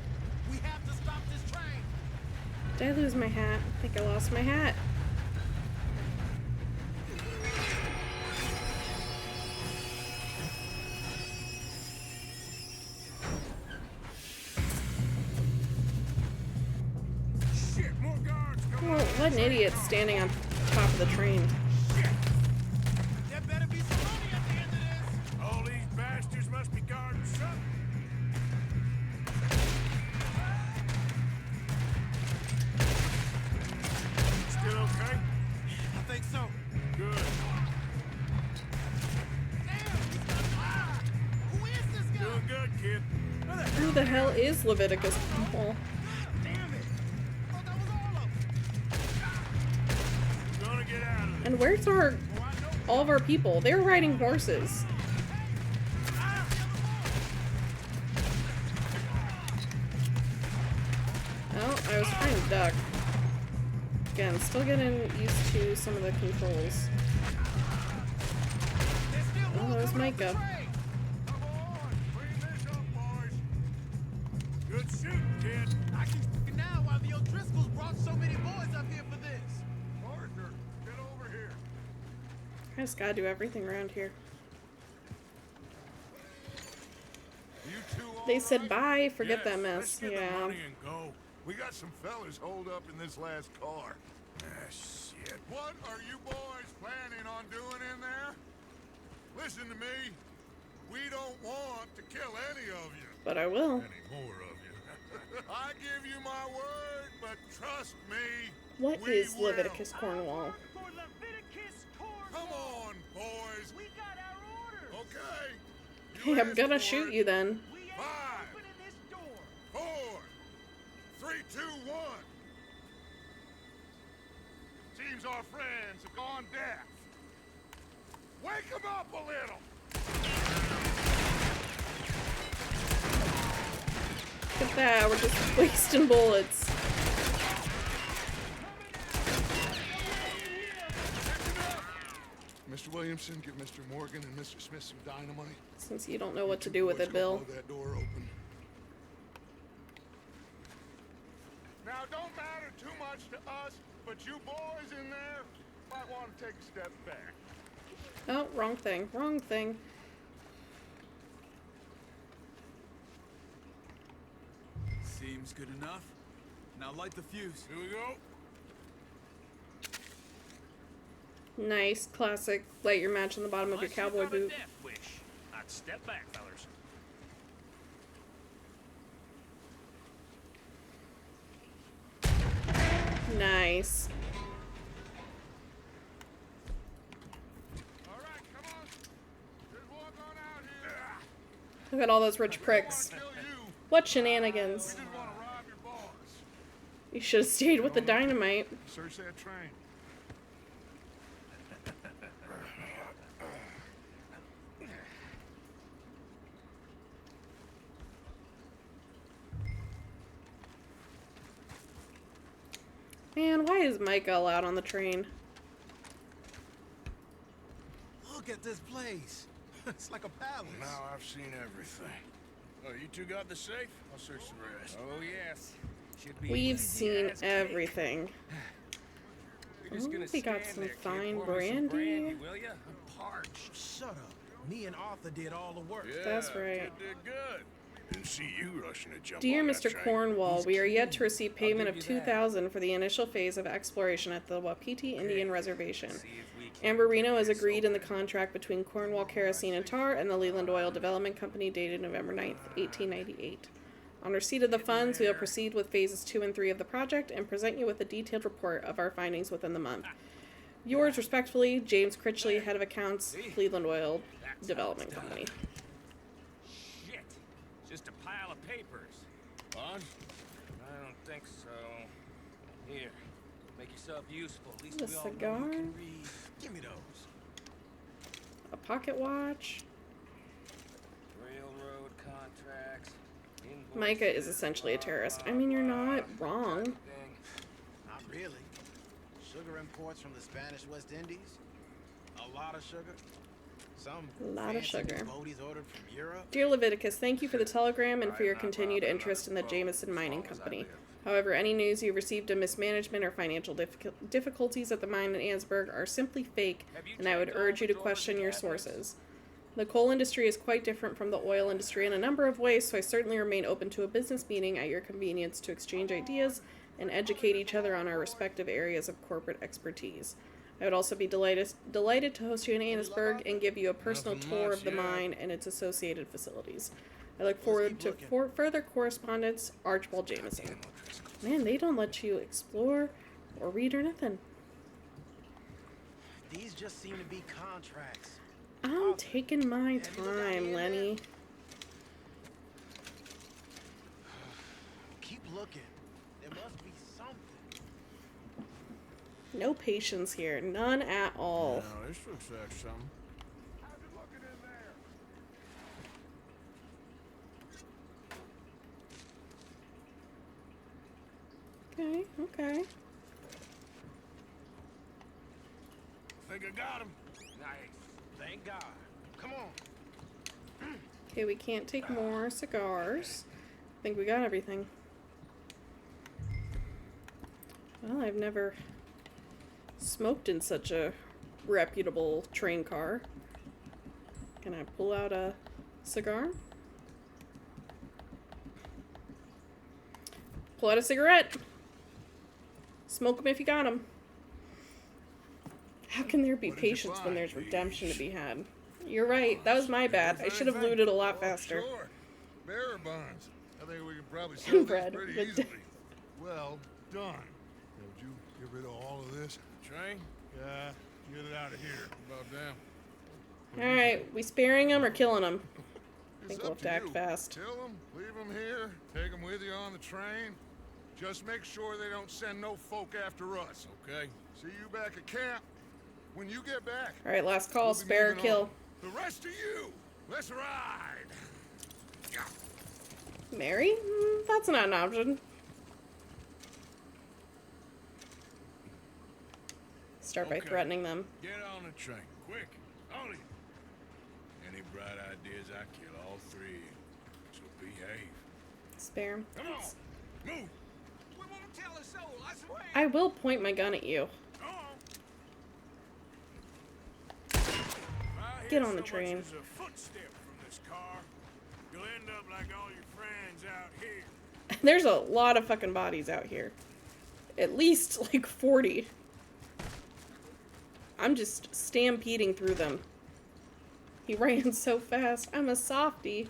We have to stop this train. Did I lose my hat? I think I lost my hat. Shit, more guards coming. Oh, what an idiot standing on top of the train. There better be some money at the end of this. All these bastards must be guarding something. Still okay? I think so. Good. Damn, he's got fire. Who is this guy? Doing good, kid. Who the hell is Leviticus Paul? Damn it. Thought that was all of them. Gonna get out of there. And where's all of our people? They're riding horses. Oh, I was trying to duck. Again, still getting used to some of the controls. Oh, there's Micah. Come on, clean this up, boys. Good shooting, kid. I can see now why the O'Driscolls brought so many boys up here for this. Arthur, get over here. I just gotta do everything around here. You two all They said right? bye, forget Yes, that let's mess. get the Yeah. money and go. We got some fellas holed up in this last car. Ah, shit. What are you boys planning on doing in there? Listen to me. We don't want to kill any of you. But I will. Any more of you. I give you my word, but trust me. What we is will. Leviticus Cornwall? For Leviticus Come on, boys. We got our orders. Okay. Hey, I'm asked gonna for shoot it. you then. We ain't 5, opening this door. 4, 3, 2, 1. Seems our friends have gone deaf. Wake them up a little. Look at that, we're just wasting bullets. Mr. Williamson, give Mr. Morgan and Mr. Smith some dynamite. Since you don't know what to do with it, Bill. Blow that door open. Now, don't matter too much to us, but you boys in there might want to take a step back. Oh, wrong thing. Wrong thing. Seems good enough. Now light the fuse. Here we go. Nice, classic. Light your match on the bottom of your cowboy boot. Death wish. I'd step back, fellers. nice. All right, come on. Just walk on out here. Look at all those rich pricks. What shenanigans. We just want to rob your boss. You should have stayed with the dynamite. Search that train. Man, why is Micah allowed on the train? Look at this place. It's like a palace. Now I've seen everything. Oh, you two got the safe? I'll search the rest. Oh, yes. Should be We've easy seen as cake. everything. You're just Ooh, gonna we got stand some there, kid. fine Pour me some brandy. will ya? I'm parched. Shut up. Me and Arthur did all the work. Yeah, That's right. kid did good. Didn't see you rushing to jump Dear on that Mr. train. Cornwall, we are yet to receive payment of give you that. $2,000 for the initial phase of exploration at the Wapiti Indian Reservation. See if we can Amberino get has this agreed in the open. contract between Cornwall Kerosene and Tar and the Leland Oil Development Company dated November 9th, 1898. On receipt of the funds, we will proceed with phases 2 and 3 of the project and present you with a detailed report of our findings within the month. Yours respectfully, James Critchley, Head of Accounts, Leland Oil Development Company. Shit. Just a pile of papers. Bonds? I don't think so. Here. Make yourself useful. At least A we all know cigar? you can read. Give me those. A pocket watch. Railroad contracts. Micah is essentially a terrorist. I mean, you're not wrong. Not really. Sugar imports from the Spanish West Indies. A lot of sugar. Some A lot of fancy sugar. boaties ordered from Europe. Dear Leviticus, thank you for the telegram and for your continued interest in the Jameson Mining Company. However, any news you received of mismanagement or financial difficulties at the mine in Annesburg are simply fake, and I would urge you to question your sources. The coal industry is quite different from the oil industry in a number of ways, so I certainly remain open to a business meeting at your convenience to exchange ideas and educate each other on our respective areas of corporate expertise. I would also be delighted to host you in Annesburg and give you a personal tour of the mine and its associated facilities. I look forward to further correspondence, Archibald Jameson. Man, they don't let you explore or read or nothing. These just seem to be contracts. I'm taking my time, Lenny. Keep looking. There must be something. No patience here. None at all. No, this looks like something. How's it looking in there? Okay, okay. Think I got him. Nice. Thank God. Come on. Okay, we can't take more cigars. I think we got everything. Well, I've never smoked in such a reputable train car. Can I pull out a cigar? Pull out a cigarette. Smoke them if you got them. How can there be patience when there's redemption to be had? You're right. That was my bad. I should have looted a lot faster. Sure. Bearer bonds. I think we can probably sell these Bread. pretty easily. Well done. Would you get rid of all of this? Train? Yeah, get it out of here. About damn. Alright, we sparing them or killing them? I think It's we'll up have to act you. fast. Kill them, leave them here, take them with you on the train. Just make sure they don't send no folk after us. Okay. See you back at camp. When you get back. Alright, last call. we'll be Spare or moving kill. on. The rest of you, let's ride. Mary? That's not an option. Start by Okay. threatening them. Get on the train, quick. All of you. Any bright ideas, I kill all three of you. So behave. Spare. Come on, move. We won't tell a soul, I swear. I will point my gun at you. Get on the train. There's a footstep from this car. You'll end up like all your friends out here. There's a lot of fucking bodies out here. At least like 40. I'm just stampeding through them. He ran so fast. I'm a softie.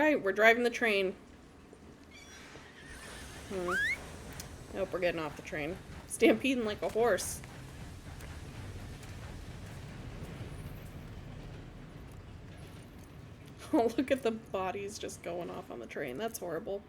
Alright, we're driving the train. Nope, we're getting off the train. Stampeding like a horse. Oh, look at the bodies just going off on the train. That's horrible.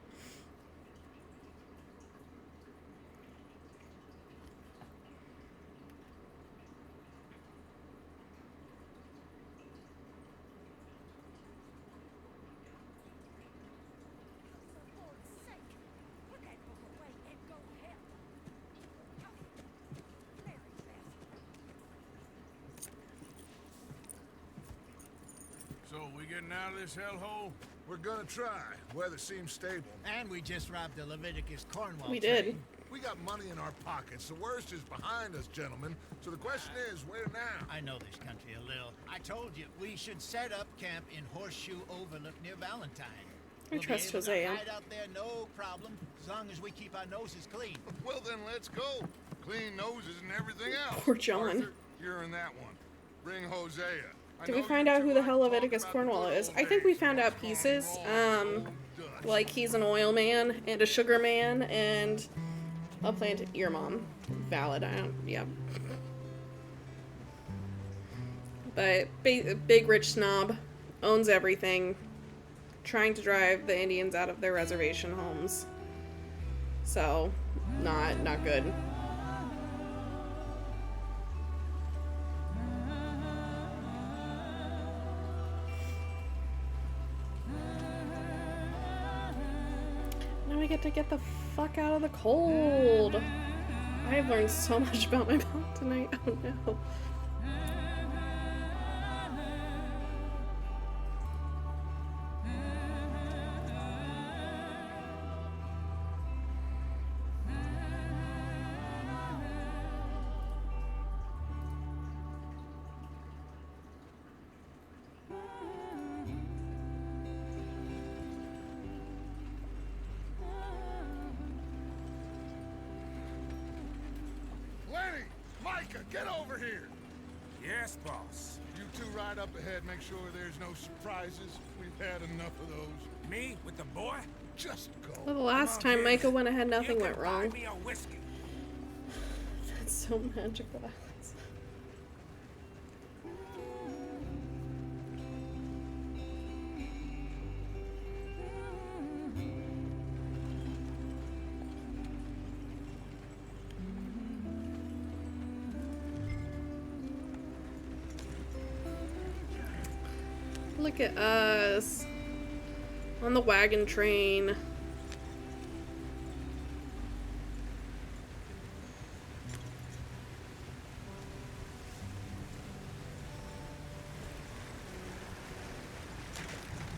So, we getting out of this hellhole? We're gonna try. Weather seems stable. And we just robbed the Leviticus Cornwall We train. did. We got money in our pockets. The worst is behind us, gentlemen. So the question is, where now? I know this country a little. I told you, we should set up camp in Horseshoe Overlook near Valentine. We'll trust be able Hosea. to hide out there, no problem, as long as we keep our noses clean. Well, then let's go. Clean noses and everything else. Poor John. Arthur, you're in that one. Bring Hosea. Did we find out who the hell Leviticus Cornwall is? I think we found out pieces. Like he's an oil man and a sugar man and a plant. Your mom. Valid. I don't. Yeah. But big rich snob, owns everything, trying to drive the Indians out of their reservation homes. So, not good. Now we get to get the fuck out of the cold. I've learned so much about my mom tonight. Oh no. Lenny! Micah, get over here! Yes, boss. You two ride up ahead, make sure there's no surprises. We've had enough of those. Me with the boy? Just go. Well, the last time Micah went ahead, nothing went wrong. Buy me a whiskey. That's so magical, Alex. Look at us on the wagon train.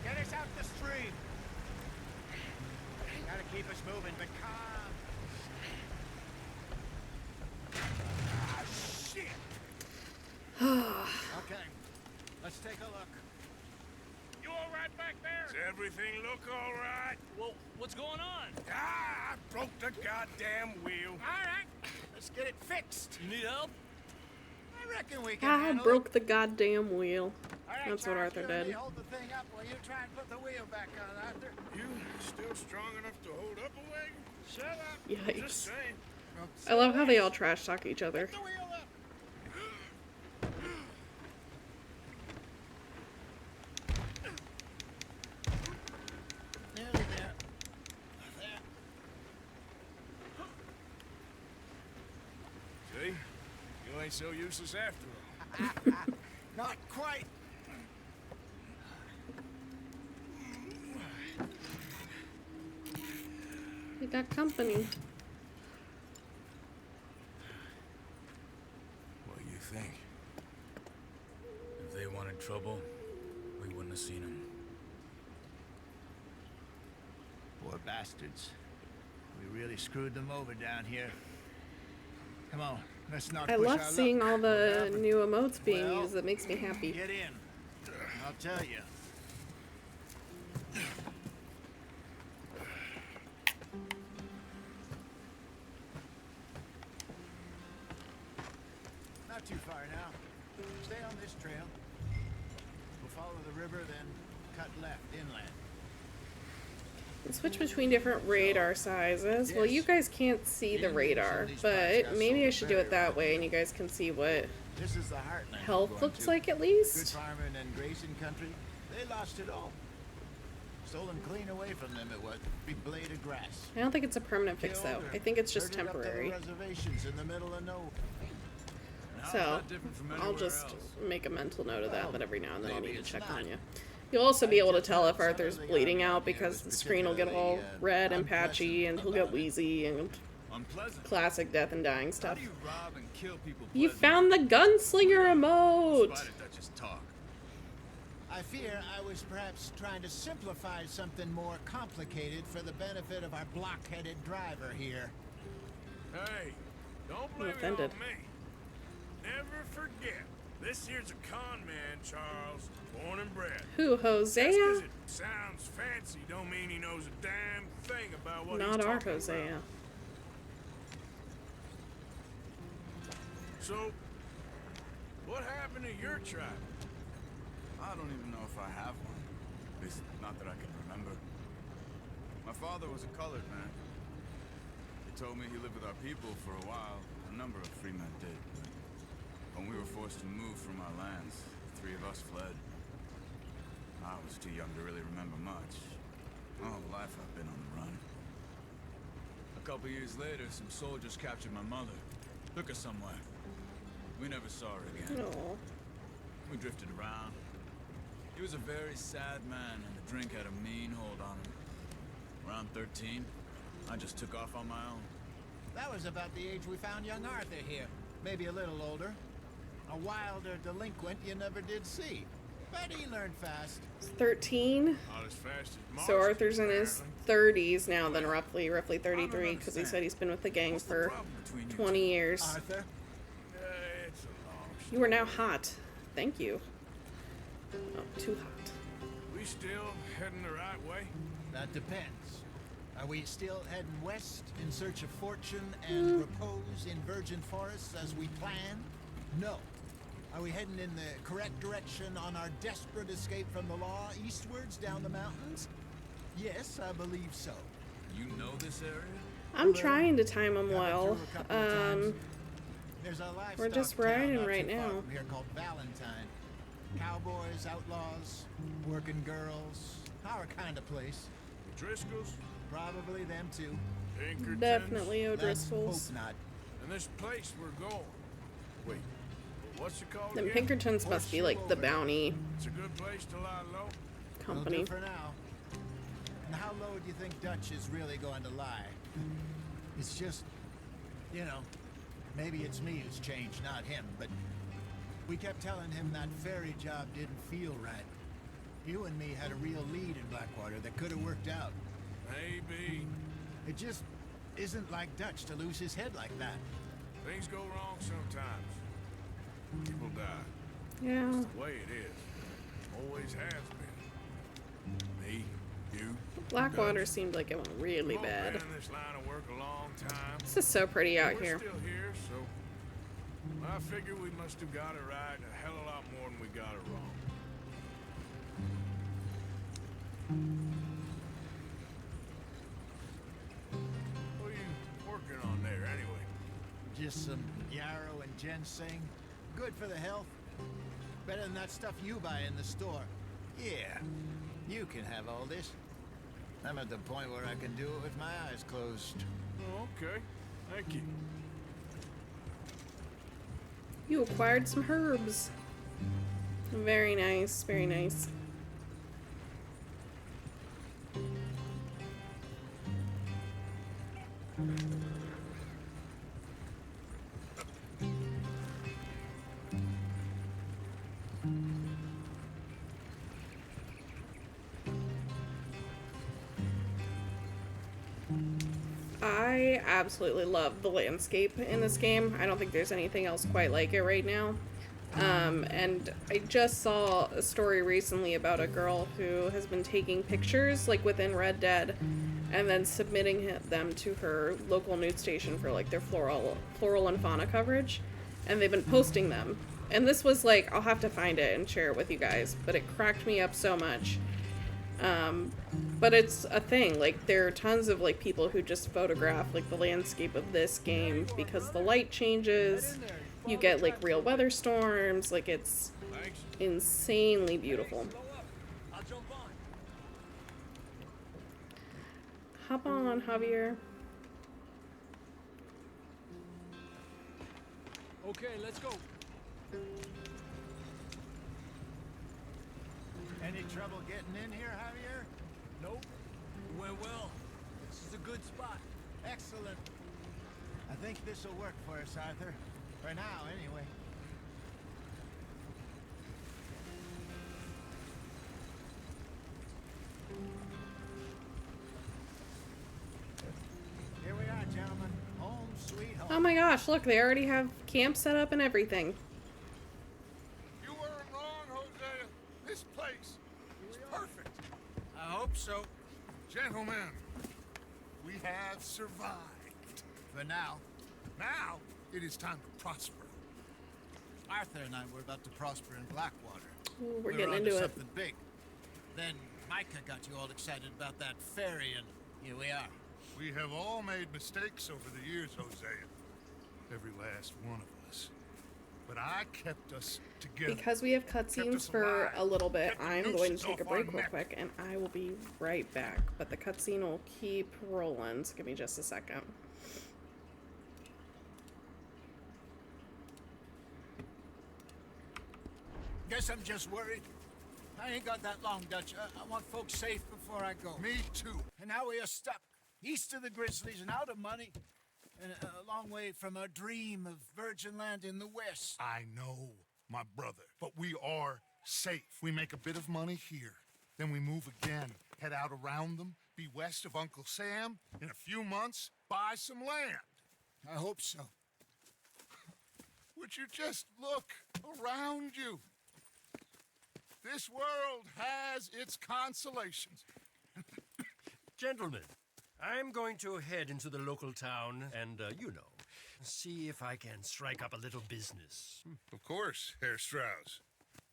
Get us out the stream. Gotta keep us moving, but calm. Ah, shit. Okay, let's take a look. You all right back there? Does everything look all right? Well, what's going on? Ah, I broke the goddamn wheel. All right, let's get it fixed. You need help? I reckon we can I handle broke the goddamn wheel. it. All right, That's what Charles, Arthur you and me did. Hold the thing up while you try and put the wheel back on, Arthur. You still strong enough to hold up a wagon? Shut up. Yikes. Just saying. I love how they all trash talk each other. Put the wheel up. Nearly there. See? You ain't so useless after all. Not quite. We got company. What do you think? If they wanted trouble, we wouldn't have seen them. Poor bastards. We really screwed them over down here. Come on, let's not I push love our seeing luck. all the Whatever. new emotes being Well, used. That makes me happy. Get in. I'll tell you. Not too far now. Stay on this trail. We'll follow the river, then cut left inland. Switch between different radar sizes. Well, you guys can't see the radar, but maybe I should do it that way and you guys can see what This is the heartland health looks like at least. Good farming and grazing country. They lost it all. Stolen clean away from them at what? Big blade of grass. I don't think it's a permanent fix though. I think it's just Herded up to the temporary. reservations in the middle of nowhere. So I'll just make a mental note of that every now and then I'll need to check on you. You'll also be able to tell if Arthur's bleeding out because the screen will get all red and patchy and he'll get wheezy and classic death and dying stuff. You found the gunslinger emote! I fear I was perhaps trying to simplify something more complicated for the benefit of our block-headed driver here. Hey, don't blame it on me. Never forget, this here's a con man, Charles, born and bred. Who, Hosea? Just 'cause it sounds fancy don't mean he knows a damn thing about what Not he's our talking Hosea. about. So, what happened to your tribe? I don't even know if I have one. At least, not that I can remember. My father was a colored man. He told me he lived with our people for a while. A number of free men did. When we were forced to move from our lands, the 3 of us fled. I was too young to really remember much. My whole life I've been on the run. A couple years later, some soldiers captured my mother. Took her somewhere. We never saw her again. Aww. We drifted around. He was a very sad man, and the drink had a mean hold on him. Around 13, I just took off on my own. That was about the age we found young Arthur here. Maybe a little older. A wilder delinquent you never did see. But he learned fast. 13? Not as fast as So Arthur's in his 30s now, then roughly 33, because he said he's been with the gang for 20 years. Arthur? It's a long You are now hot. Thank you. Oh, too hot. We still heading the right way? That depends. Are we still heading west in search of fortune and repose in virgin forests as we planned? No. Are we heading in the correct direction on our desperate escape from the law eastwards down the mountains? Yes, I believe so. You know this area? I'm trying to time them well. There's a livestock We're just town riding not right too far now. from here called Valentine. Cowboys, outlaws, working girls, our kind of place. The Driscolls? Probably them too. Pinkertons? Definitely Let's O'Driscolls. hope not. And this place we're going. Wait, what's it called Them again? Pinkertons must be like the bounty It's a good place to lie low. company. Will do for now. And how low do you think Dutch is really going to lie? It's just, you know, maybe it's me who's changed, not him, but we kept telling him that ferry job didn't feel right. You and me had a real lead in Blackwater that could have worked out. Maybe. It just isn't like Dutch to lose his head like that. Things go wrong sometimes. People die. Yeah. It's the way it is. Always has been. Me, you. Blackwater seemed like it went really We've all bad. been in this line of work a long time. This is so pretty out We're here. still here, so I figure we must have got it right a hell of a lot more than we got it wrong. What are you working on there, anyway? Just some yarrow and ginseng. Good for the health. Better than that stuff you buy in the store. Yeah, you can have all this. I'm at the point where I can do it with my eyes closed. Oh, okay. Thank you. You acquired some herbs. Very nice, very nice. I absolutely love the landscape in this game. I don't think there's anything else quite like it right now. And I just saw a story recently about a girl who has been taking pictures like within Red Dead and then submitting them to her local news station for like their floral and fauna coverage, and they've been posting them. And this was like, I'll have to find it and share it with you guys, but it cracked me up so much. But it's a thing. Like, there are tons of like people who just photograph like the landscape of this game because the light changes. You get like real weather storms. Like, it's insanely beautiful. I'll jump on. Hop on, Javier. Okay, let's go. Any trouble getting in here, Javier? Nope. It went well. This is a good spot. Excellent. I think this will work for us, Arthur. For now, anyway. Here we are, gentlemen. Home sweet home. Oh my gosh, look, they already have camp set up and everything. You weren't wrong, Hosea. This place is perfect. I hope so. Gentlemen, we have survived. For now. Now, it is time to prosper. Arthur and I were about to prosper in Blackwater. Ooh, we're We getting were into onto it. something big. Then Micah got you all excited about that ferry, and here we are. We have all made mistakes over the years, Hosea. Every last one of us. But I kept us together. Because we have cutscenes for a little bit, I'm going to nooses take a off our break real neck. quick, and I will be right back. But the cutscene will keep rolling, so give me just a second. Guess I'm just worried. I ain't got that long, Dutch. I want folks safe before I go. Me too. And now we are stuck east of the Grizzlies and out of money, and a long way from our dream of virgin land in the west. I know, my brother, but we are safe. We make a bit of money here, then we move again, head out around them, be west of Uncle Sam. In a few months, buy some land. I hope so. Would you just look around you? This world has its consolations. Gentlemen, I'm going to head into the local town and, see if I can strike up a little business. Of course, Herr Strauss.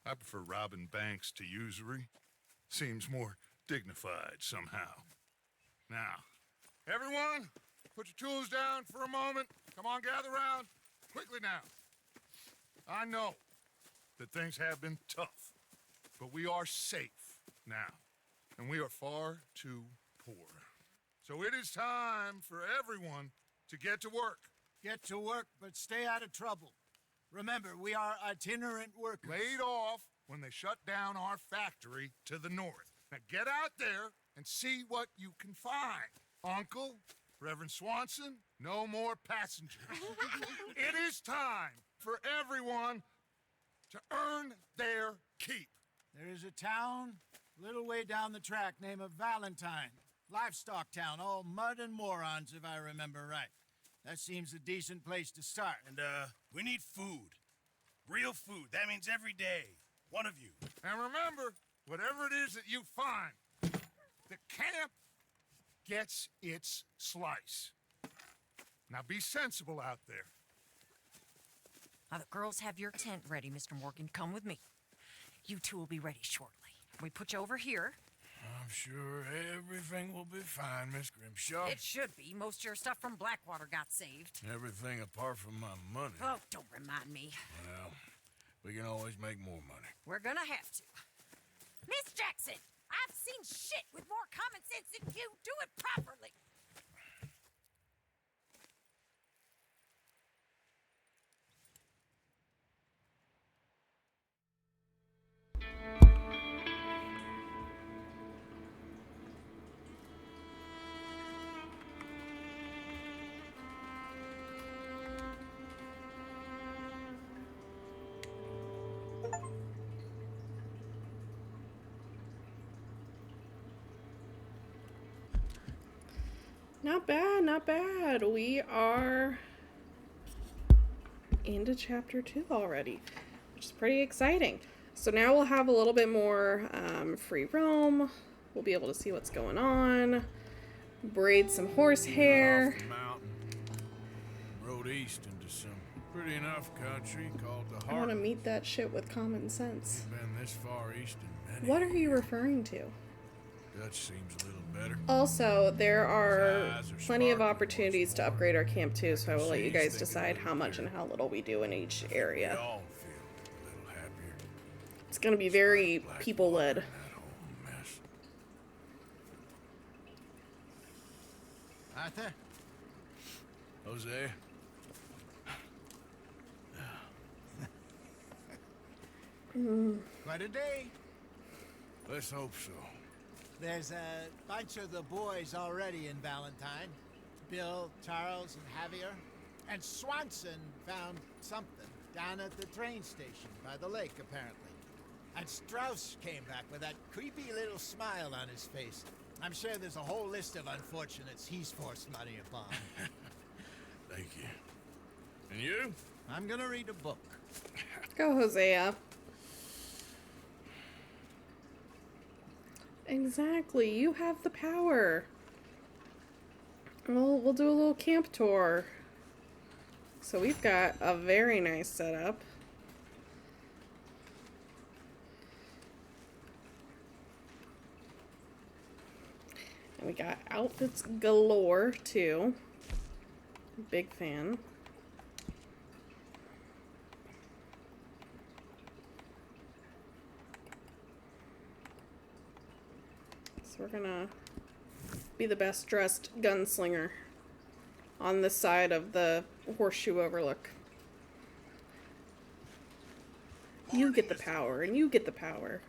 I prefer robbing banks to usury. Seems more dignified somehow. Now, everyone, put your tools down for a moment. Come on, gather round. Quickly now. I know that things have been tough, but we are safe now, and we are far too poor. So it is time for everyone to get to work. Get to work, but stay out of trouble. Remember, we are itinerant workers. Laid off when they shut down our factory to the north. Now get out there and see what you can find. Uncle, Reverend Swanson, no more passengers. It is time for everyone to earn their keep. There is a town a little way down the track named Valentine. Livestock town, all mud and morons, if I remember right. That seems a decent place to start. And, we need food. Real food. That means every day. One of you. And remember, whatever it is that you find, the camp gets its slice. Now be sensible out there. Now, the girls have your tent ready, Mr. Morgan. Come with me. You two will be ready shortly. We put you over here. I'm sure everything will be fine, Miss Grimshaw. It should be. Most of your stuff from Blackwater got saved. Everything apart from my money. Oh, don't remind me. Well, we can always make more money. We're gonna have to. Miss Jackson, I've seen shit with more common sense than you. Do it properly. Not bad, not bad. We are into chapter 2 already, which is pretty exciting. So now we'll have a little bit more free roam. We'll be able to see what's going on, braid some horsehair. Off the mountain, rode east into some pretty enough country called the I want to Heart. meet that shit with common sense. We've been this far east in many. What are you referring to? Dutch seems a little better. Also, there are His eyes are plenty of sparkling opportunities once to more. upgrade our camp too, so I will let See you he's guys thinking a decide little how much clearer. and how little we do in each We area. all feel a little happier. It's going to be very people-led. That whole mess. Arthur? Jose? Quite a day. Let's hope so. There's a bunch of the boys already in Valentine. Bill, Charles, and Javier. And Swanson found something down at the train station by the lake, apparently. And Strauss came back with that creepy little smile on his face. I'm sure there's a whole list of unfortunates he's forced money upon. Thank you. And you? I'm gonna read a book. Go, Hosea. Exactly, you have the power. Well, we'll do a little camp tour. So we've got a very nice setup. And we got outfits galore, too. Big fan. So we're gonna be the best dressed gunslinger on this side of the horseshoe overlook. You get the power, and you get the power.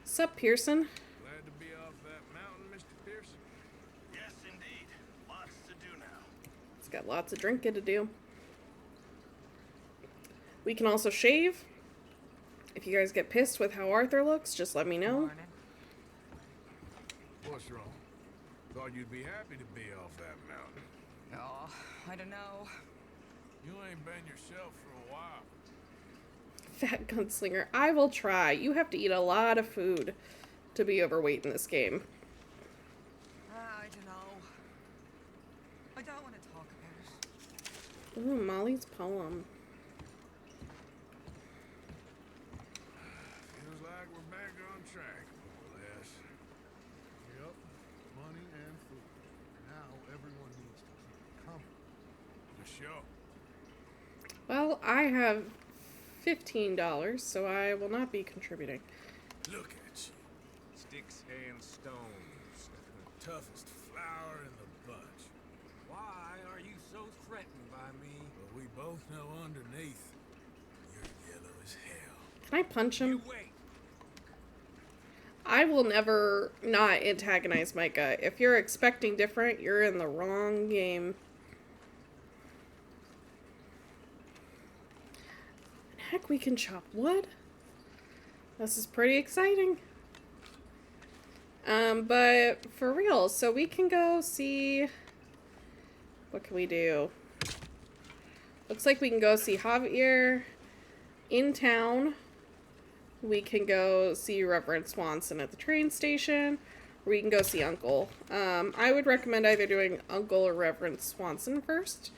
Sup, Pearson? Glad to be off that mountain, Mr. Pearson. Yes, indeed. Lots to do now. It's got lots of drinking to do. We can also shave. If you guys get pissed with how Arthur looks, just let me know. What's wrong? Thought you'd be happy to be off that mountain. Oh, I don't know. You ain't been yourself for a while. Fat gunslinger, I will try. You have to eat a lot of food to be overweight in this game. I don't know. I don't want to talk about it. Ooh, Molly's poem. Feels like we're back on track, more or less. Yep. Money and food. Now everyone needs to keep it coming. For sure. Well, I have $15, so I will not be contributing. Look at you. Sticks and stones. Toughest flower in the bunch. Why are you so threatened by me? But we both know underneath, you're yellow as hell. Can I punch him? You wait. I will never not antagonize Micah. If you're expecting different, you're in the wrong game. Heck, we can chop wood. This is pretty exciting. But for real, so we can go see... What can we do? Looks like we can go see Javier in town. We can go see Reverend Swanson at the train station. Or we can go see Uncle. I would recommend either doing Uncle or Reverend Swanson first.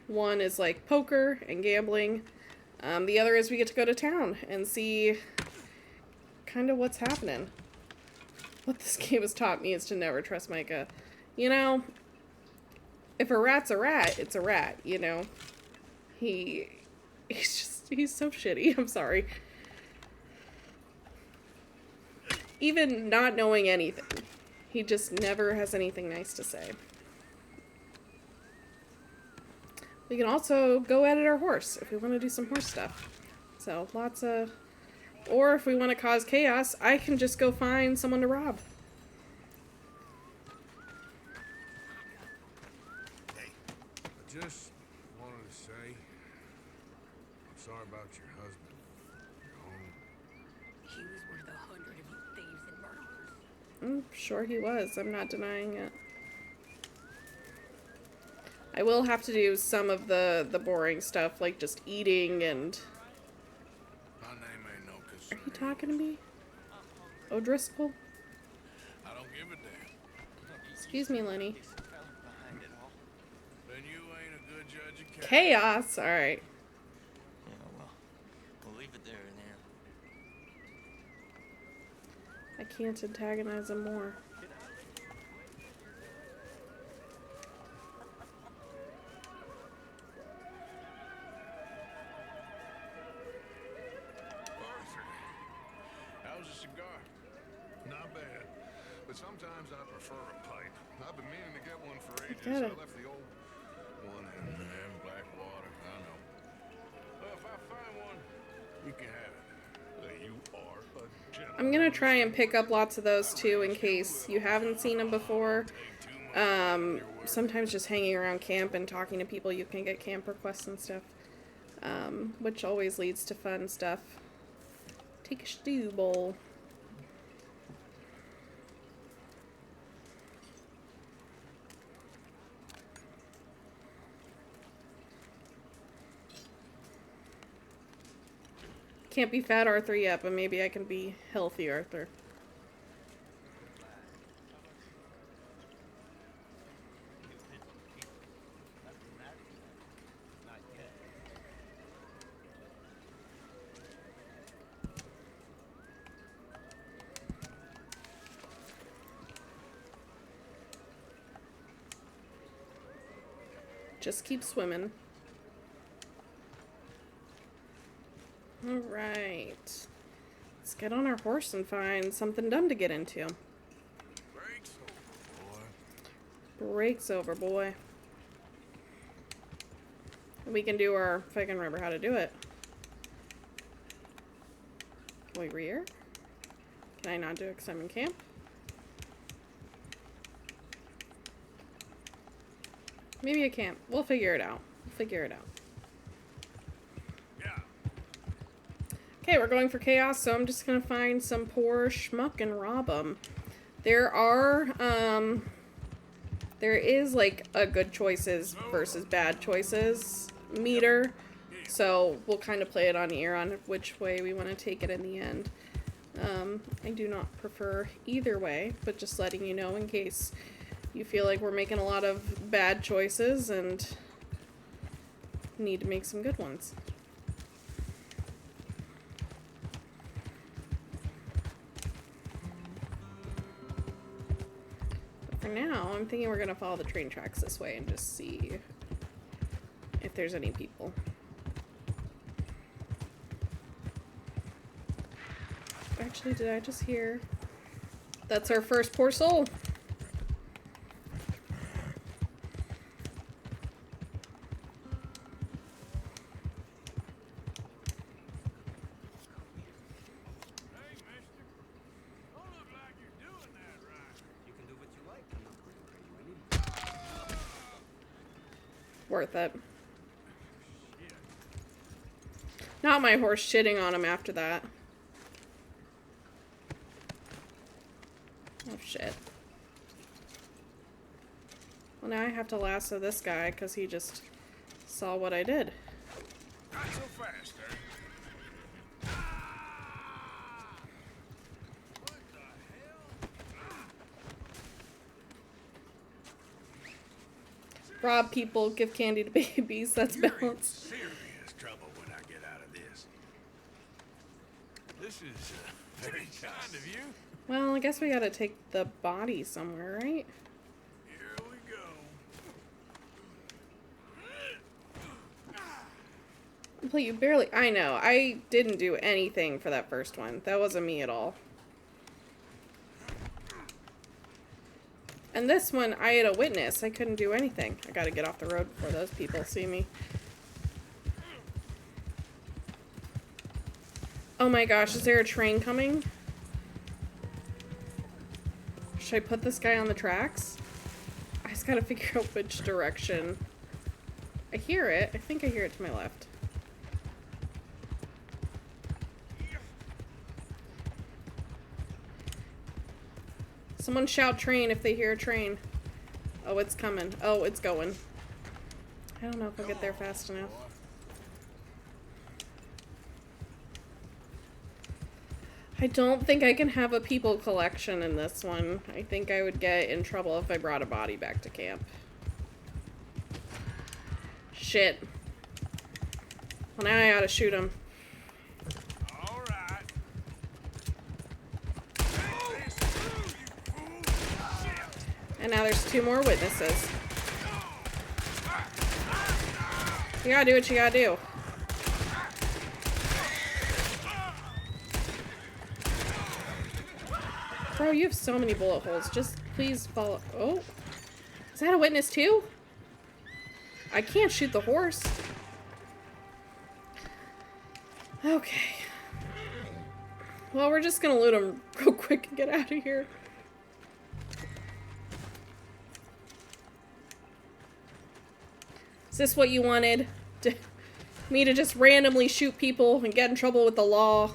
One is like poker and gambling. The other is we get to go to town and see kind of what's happening. What this game has taught me is to never trust Micah. You know, if a rat's a rat, it's a rat, you know. He's so shitty. I'm sorry. Even not knowing anything, he just never has anything nice to say. We can also go edit our horse if we want to do some horse stuff. So, lots of... Or if we want to cause chaos, I can just go find someone to rob. Hey, I just wanted to say, I'm sorry about your husband. Your home. He was worth 100 of you thieves and murderers. I'm sure he was. I'm not denying it. I will have to do some of the boring stuff, like just eating and... My name ain't no concern. Are you talking to me? O'Driscoll? I don't give a damn. Excuse me, Lenny. Then you ain't a good judge of Chaos! Alright. Yeah, well, we'll leave it there and there. I can't antagonize him more. but sometimes I prefer a pipe. I've been meaning to get one for ages. Got it. I left the old one in Blackwater, I know. Well, if I find one, you can have it. You are a gentleman. I'm gonna try and pick up lots of those too in case you haven't seen them before. Sometimes just hanging around camp and talking to people, you can get camp requests and stuff, which always leads to fun stuff. Take a stew bowl. Can't be fat Arthur yet, but maybe I can be healthy Arthur. Just keep swimming. Alright. Let's get on our horse and find something dumb to get into. Breaks over, boy. Breaks over, boy. We can do our, if I can remember how to do it. Can we rear? Can I not do it because I'm in camp? Maybe I can't. We'll figure it out. We'll figure it out. Okay, we're going for chaos, so I'm just gonna find some poor schmuck and rob them. There is like a good choices versus bad choices meter, so we'll kind of play it on ear on which way we want to take it in the end. I do not prefer either way, but just letting you know in case you feel like we're making a lot of bad choices and need to make some good ones. For now, I'm thinking we're gonna follow the train tracks this way and just see if there's any people. Actually, did I just hear? That's our first poor soul. Worth it. Not my horse shitting on him after that. Oh shit. Well, now I have to lasso this guy because he just saw what I did. Not so fast, eh? Rob people, give candy to babies. That's balanced. Serious trouble when I get out of this. This is very kind of you. Well, I guess we gotta take the body somewhere, right? Here we go. Well, you barely... I know. I didn't do anything for that first one. That wasn't me at all. And this one, I had a witness. I couldn't do anything. I gotta get off the road before those people see me. Oh my gosh, is there a train coming? Should I put this guy on the tracks? I just gotta figure out which direction. I hear it. I think I hear it to my left. Someone shout train if they hear a train. Oh, it's coming. Oh, it's going. I don't know if I'll get there fast enough. I don't think I can have a people collection in this one. I think I would get in trouble if I brought a body back to camp. Shit. Well, now I ought to shoot him. And now there's 2 more witnesses. You gotta do what you gotta do. Bro, you have so many bullet holes. Just please follow. Oh. Is that a witness too? I can't shoot the horse. Okay. Well, we're just gonna loot him real quick and get out of here. Is this what you wanted? Me to just randomly shoot people and get in trouble with the law?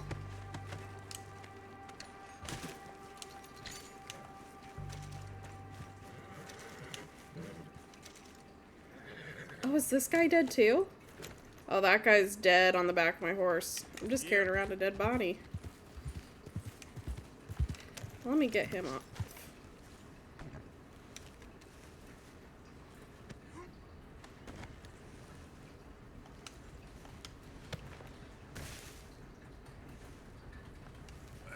Oh, is this guy dead too? Oh, that guy's dead on the back of my horse. I'm just carrying around a dead body. Let me get him up.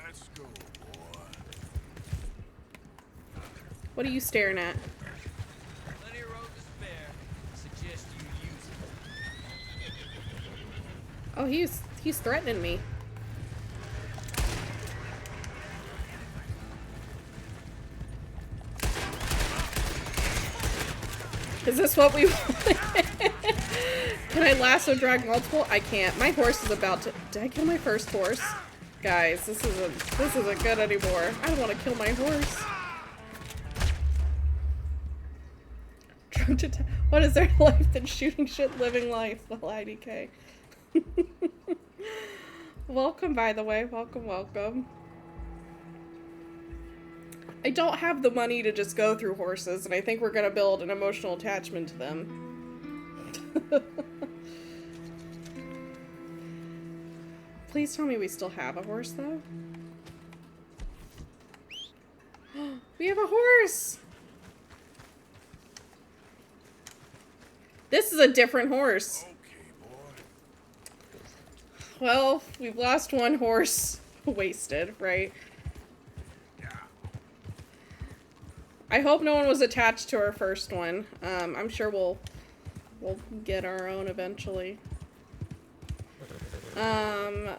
Let's go, boy. What are you staring at? Plenty of road to spare. Suggest you use it. Oh, he's threatening me. Is this what we want? Can I lasso drag multiple? I can't. My horse is about to. Did I kill my first horse? Guys, this isn't good anymore. I don't want to kill my horse. What is their life than shooting shit living life? Well, IDK. Welcome, by the way. Welcome, welcome. I don't have the money to just go through horses, and I think we're gonna build an emotional attachment to them. Please tell me we still have a horse, though. We have a horse! This is a different horse. Well, we've lost one horse. Wasted, right? I hope no one was attached to our first one. I'm sure we'll get our own eventually. Mon,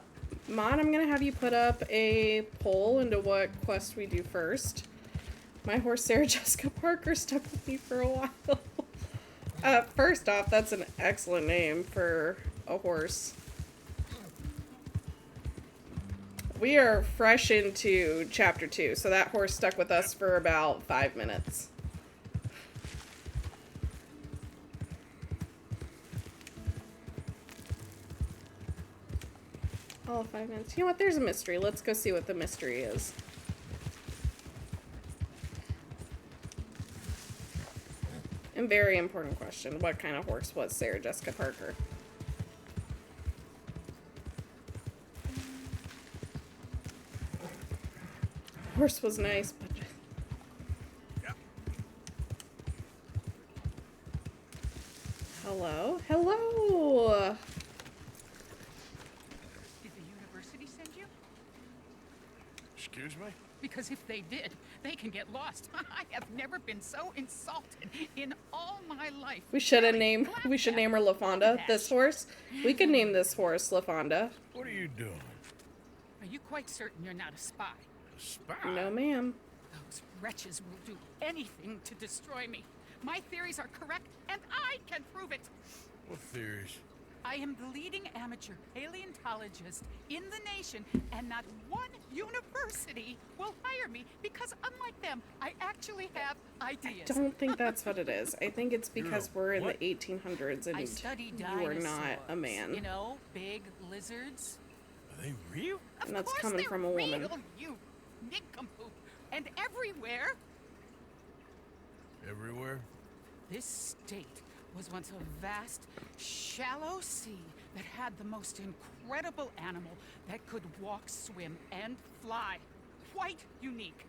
I'm gonna have you put up a poll into what quest we do first. My horse Sarah Jessica Parker stuck with me for a while. First off, that's an excellent name for a horse. We are fresh into chapter 2, so that horse stuck with us for about 5 minutes. All 5 minutes. You know what? There's a mystery. Let's go see what the mystery is. And very important question. What kind of horse was Sarah Jessica Parker? Horse was nice, but... Hello? Hello! Did the university send you? Excuse me? Because if they did, they can get lost. I have never been so insulted in all my life. We should name her Lafawnduh. This horse? We could name this horse Lafawnduh. What are you doing? Are you quite certain you're not a spy? A spy? No, ma'am. Those wretches will do anything to destroy me. My theories are correct, and I can prove it. What theories? I am the leading amateur paleontologist in the nation, and not one university will hire me because, unlike them, I actually have ideas. I don't think that's what it is. I think it's because we're in the 1800s and I study you are not a man. You know, big lizards. Are they real? And that's coming from a woman. Real, you nincompoop. And everywhere. Everywhere? This state was once a vast, shallow sea that had the most incredible animal that could walk, swim, and fly. Quite unique.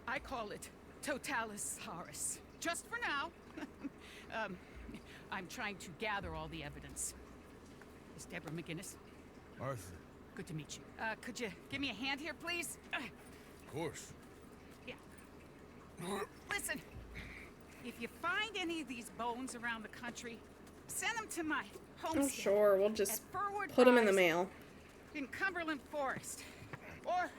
I call it Totalisaurus. Just for now. I'm trying to gather all the evidence. Miss Deborah McGinnis. Arthur. Good to meet you. Could you give me a hand here, please? Of course. Yeah. Listen, if you find any of these bones around the country, send them to my homestead. Oh, sure. We'll just put them in the mail. In Cumberland Forest. Or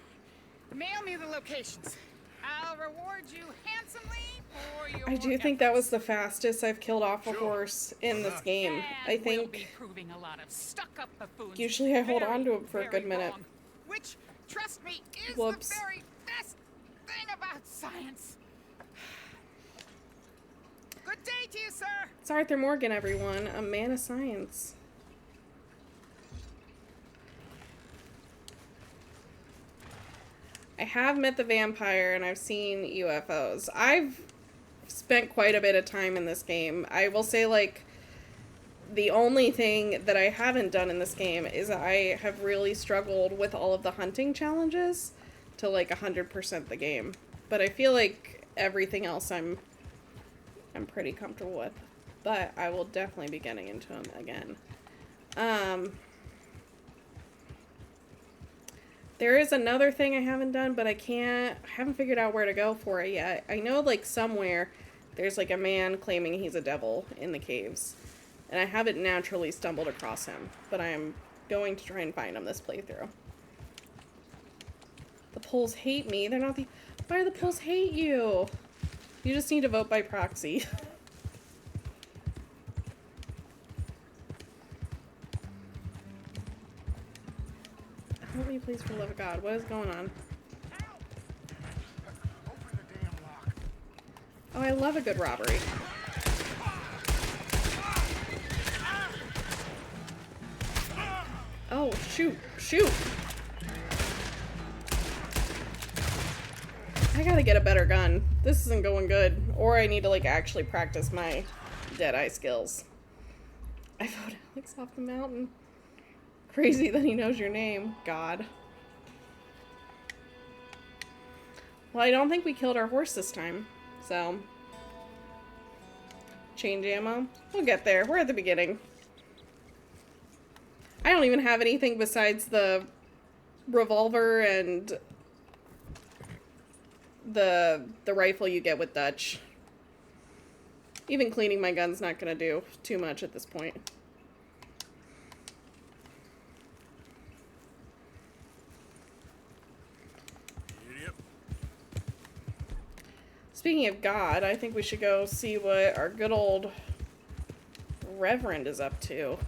Mail me the locations. I'll reward you handsomely for your I do think that was the fastest I've killed off a horse in this game. I We'll think be proving a lot of stuck-up buffoons. usually I hold very, on to him for a good very minute. wrong, which, trust me, is Whoops. the very best thing about science. Good day to you, sir. It's Arthur Morgan, everyone, a man of science. I have met the vampire and I've seen UFOs. I've spent quite a bit of time in this game. I will say, like, the only thing that I haven't done in this game is I have really struggled with all of the hunting challenges to, like, 100% the game. But I feel like everything else I'm pretty comfortable with. But I will definitely be getting into them again. There is another thing I haven't done, but I haven't figured out where to go for it yet. I know, like, somewhere there's, like, a man claiming he's a devil in the caves. And I haven't naturally stumbled across him, but I am going to try and find him this playthrough. The polls hate me. They're not the... Why do the polls hate you? You just need to vote by proxy. Help me, please, for the love of God. What is going on? Oh, I love a good robbery. Oh, shoot. Shoot! I gotta get a better gun. This isn't going good. Or I need to, like, actually practice my Deadeye skills. I voted Alex off the mountain. Crazy that he knows your name. God. Well, I don't think we killed our horse this time. So. Change ammo. We'll get there. We're at the beginning. I don't even have anything besides the revolver and the rifle you get with Dutch. Even cleaning my gun's not gonna do too much at this point. Speaking of God, I think we should go see what our good old Reverend is up to.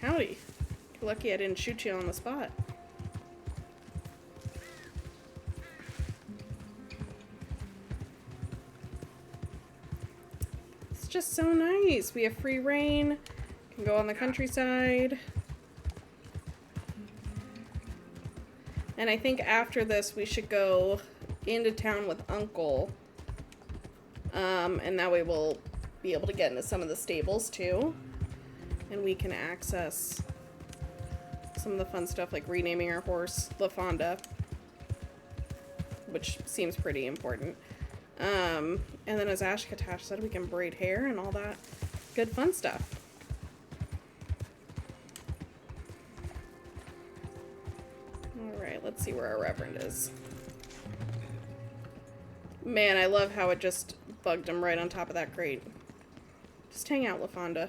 Howdy. You're lucky I didn't shoot you on the spot. It's just so nice. We have free reign. Can go on the countryside. And I think after this we should go into town with Uncle. And that way we'll be able to get into some of the stables too. And we can access some of the fun stuff like renaming our horse Lafawnduh, which seems pretty important. And then as Ashkatash said, we can braid hair and all that good fun stuff. Alright, let's see where our Reverend is. Man, I love how it just bugged him right on top of that crate. Just hang out, Lafawnduh.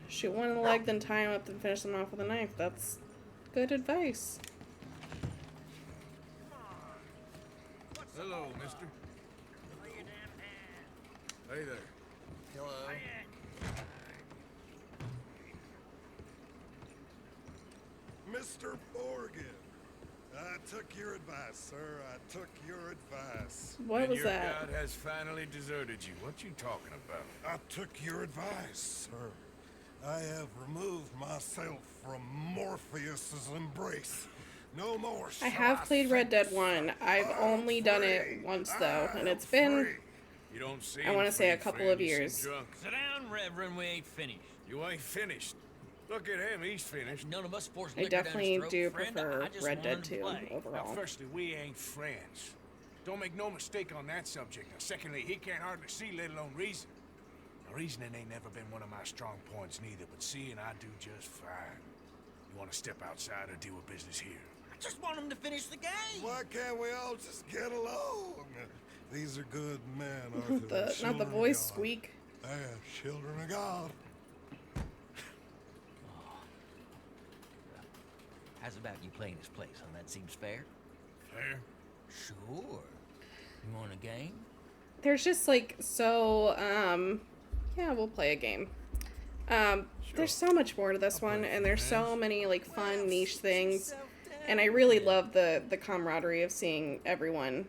Shoot one in the leg, then tie him up, then finish them off with a knife. That's good advice. Hello, mister. Hey there. Hello. Mr. Morgan, I took your advice, sir. I took your advice. What was your that? God has finally deserted you. What you talking about? I took your advice, sir. I have removed myself from Morpheus's embrace. No more. I have played Red Dead 1. I've only done it once though, and it's been, You don't see I want to say, a couple of years. Sit down, Reverend. We ain't finished. You ain't finished. Look at him, he's finished. None of us forced I liquor down definitely his throat, do friend. prefer I just Red Dead wanted to 2 play. overall. Now, firstly, we ain't friends. Don't make no mistake on that subject. Now, secondly, he can't hardly see, let alone reason. Now, reasoning ain't never been one of my strong points neither, but seeing I do just fine. You want to step outside or deal with business here? I just want him to finish the game. Why can't we all just get along? These are good men, Arthur. Not the Children of voice God. squeak. They are children of God. How's about you playing his place, huh? That seems fair? Fair? Sure. You want a game? There's just like so yeah, we'll play a game. There's so much more to this one, and there's so many like fun niche things, and I really love the camaraderie of seeing everyone.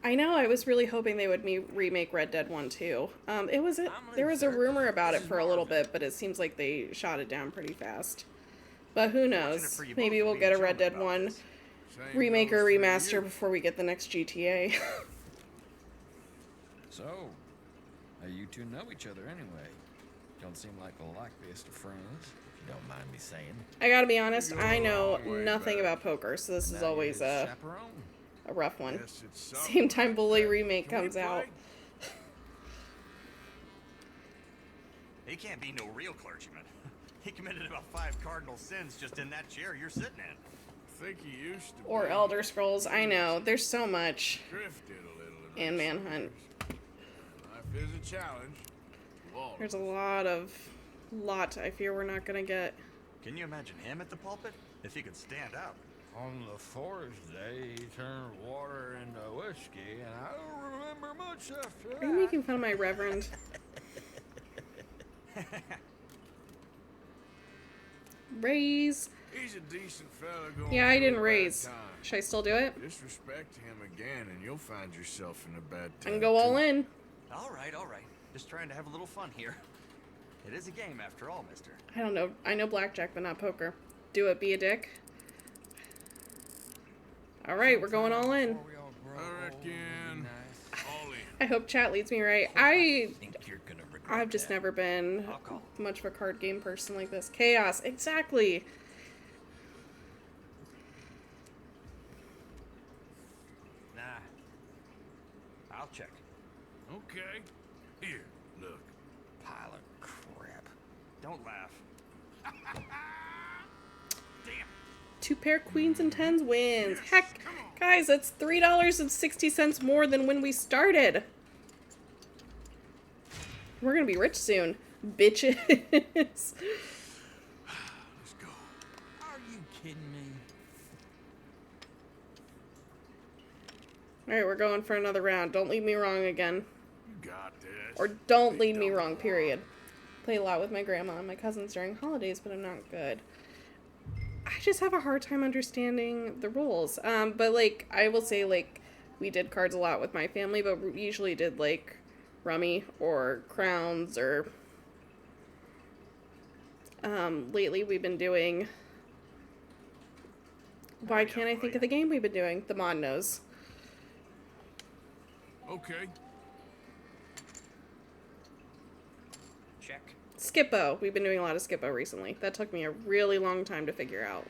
I know I was really hoping they would remake Red Dead 1 too. There was a rumor about it for a little bit, but it seems like they shot it down pretty fast. But who knows? Maybe we'll get a Red Dead 1 remake or remaster before we get the next GTA. So, how you two know each other anyway? Don't seem like the likeliest of friends, if you don't mind me saying. I gotta be honest, I know nothing about poker, so this is always a rough one. Same time Bully remake comes out. He can't be no real clergyman. He committed about 5 cardinal sins just in that chair you're sitting in. I think he used to Or be. Elder Scrolls, I know. There's so much. Drifted a little in And recent Manhunt. years. Life is a challenge. There's a lot I fear we're not gonna get. Can you imagine him at the pulpit? If he could stand out. On the forest day, he turned water into whiskey, and I don't remember much after that. Are you making fun of my reverend? Raise. He's a decent fella going Yeah, I through didn't a bad raise. time. Should I still do it? Disrespect him again, and you'll find yourself in a bad I time. can go all too. in. All right. Just trying to have a little fun here. It is a game after all, mister. I don't know. I know blackjack, but not poker. Do it, be a dick. Alright, we're going all in. I reckon all in. I hope chat leads me right. I've just never been much of a card game person like this. Chaos, exactly. Nah. I'll check. Okay. Here, look. Pile of crap. Don't laugh. Damn. 2 pair queens and 10s wins. Heck, guys, that's $3.60 more than when we started. We're gonna be rich soon, bitches. Let's go. Are you kidding me? Alright, we're going for another round. Don't lead me wrong again. You got this. Or don't lead me wrong, period. Play a lot with my grandma and my cousins during holidays, but I'm not good. I just have a hard time understanding the rules. But, like, I will say, like, we did cards a lot with my family, but we usually did, like, rummy or crowns or... lately we've been doing... Why can't I think of the game we've been doing? The Mod knows. Okay. Check. Skippo. We've been doing a lot of Skippo recently. That took me a really long time to figure out.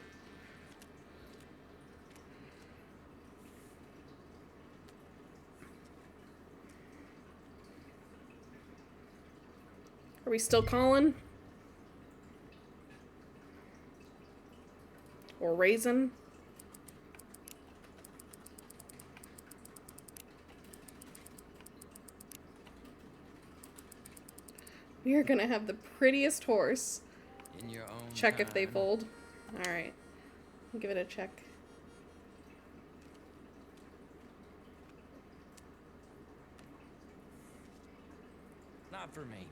Are we still calling? Or raising? We are gonna have the prettiest horse. In your own Check if they time. fold. Alright. Give it a check. Not for me.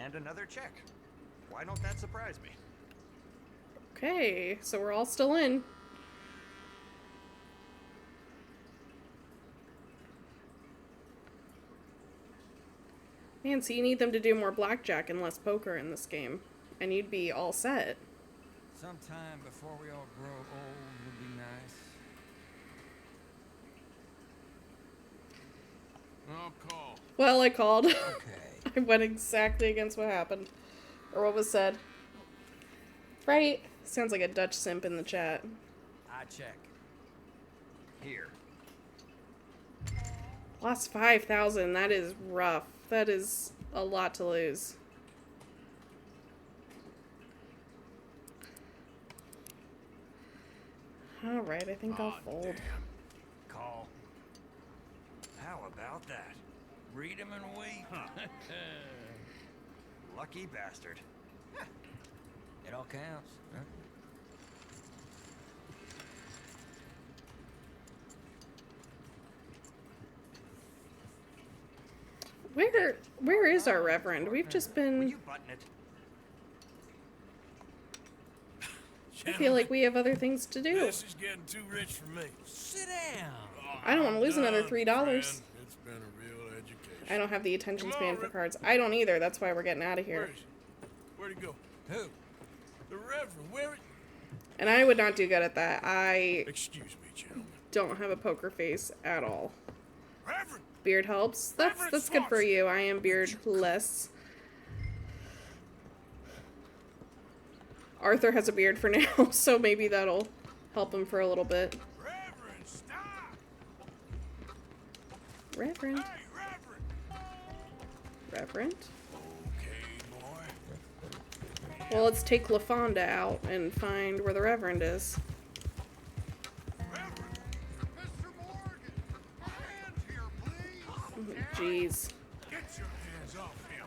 And another check. Why don't that surprise me? Okay, so we're all still in. Man, so you need them to do more blackjack and less poker in this game. And you'd be all set. Sometime before we all grow old would be nice. I'll call. Well, I called. Okay. I went exactly against what happened. Or what was said. Right? Sounds like a Dutch simp in the chat. I check. Here. Lost 5,000. That is rough. That is a lot to lose. Alright, I think I'll fold. Call. How about that? Read him and weep. Huh. Lucky bastard. It all counts, huh? Where is our Reverend? We've just been... I feel like we have other things to do. This is getting too rich for me. Sit down. I don't want to lose another $3. Friend. It's been a real education. I don't have the attention span for cards. I don't either. That's why we're getting out of here. Where'd he go? Who? The Reverend. Where? And I would not do good at that. Excuse me, gentlemen. Don't have a poker face at all. Reverend. Beard helps. That's good for you. I am beardless. Arthur has a beard for now, so maybe that'll help him for a little bit. Reverend, stop! Reverend. Hey, Reverend! Reverend? Okay, boy. Well, let's take Lafawnduh out and find where the Reverend is. Reverend! Mr. Morgan! A hand here, please! Jeez. Get your hands off him!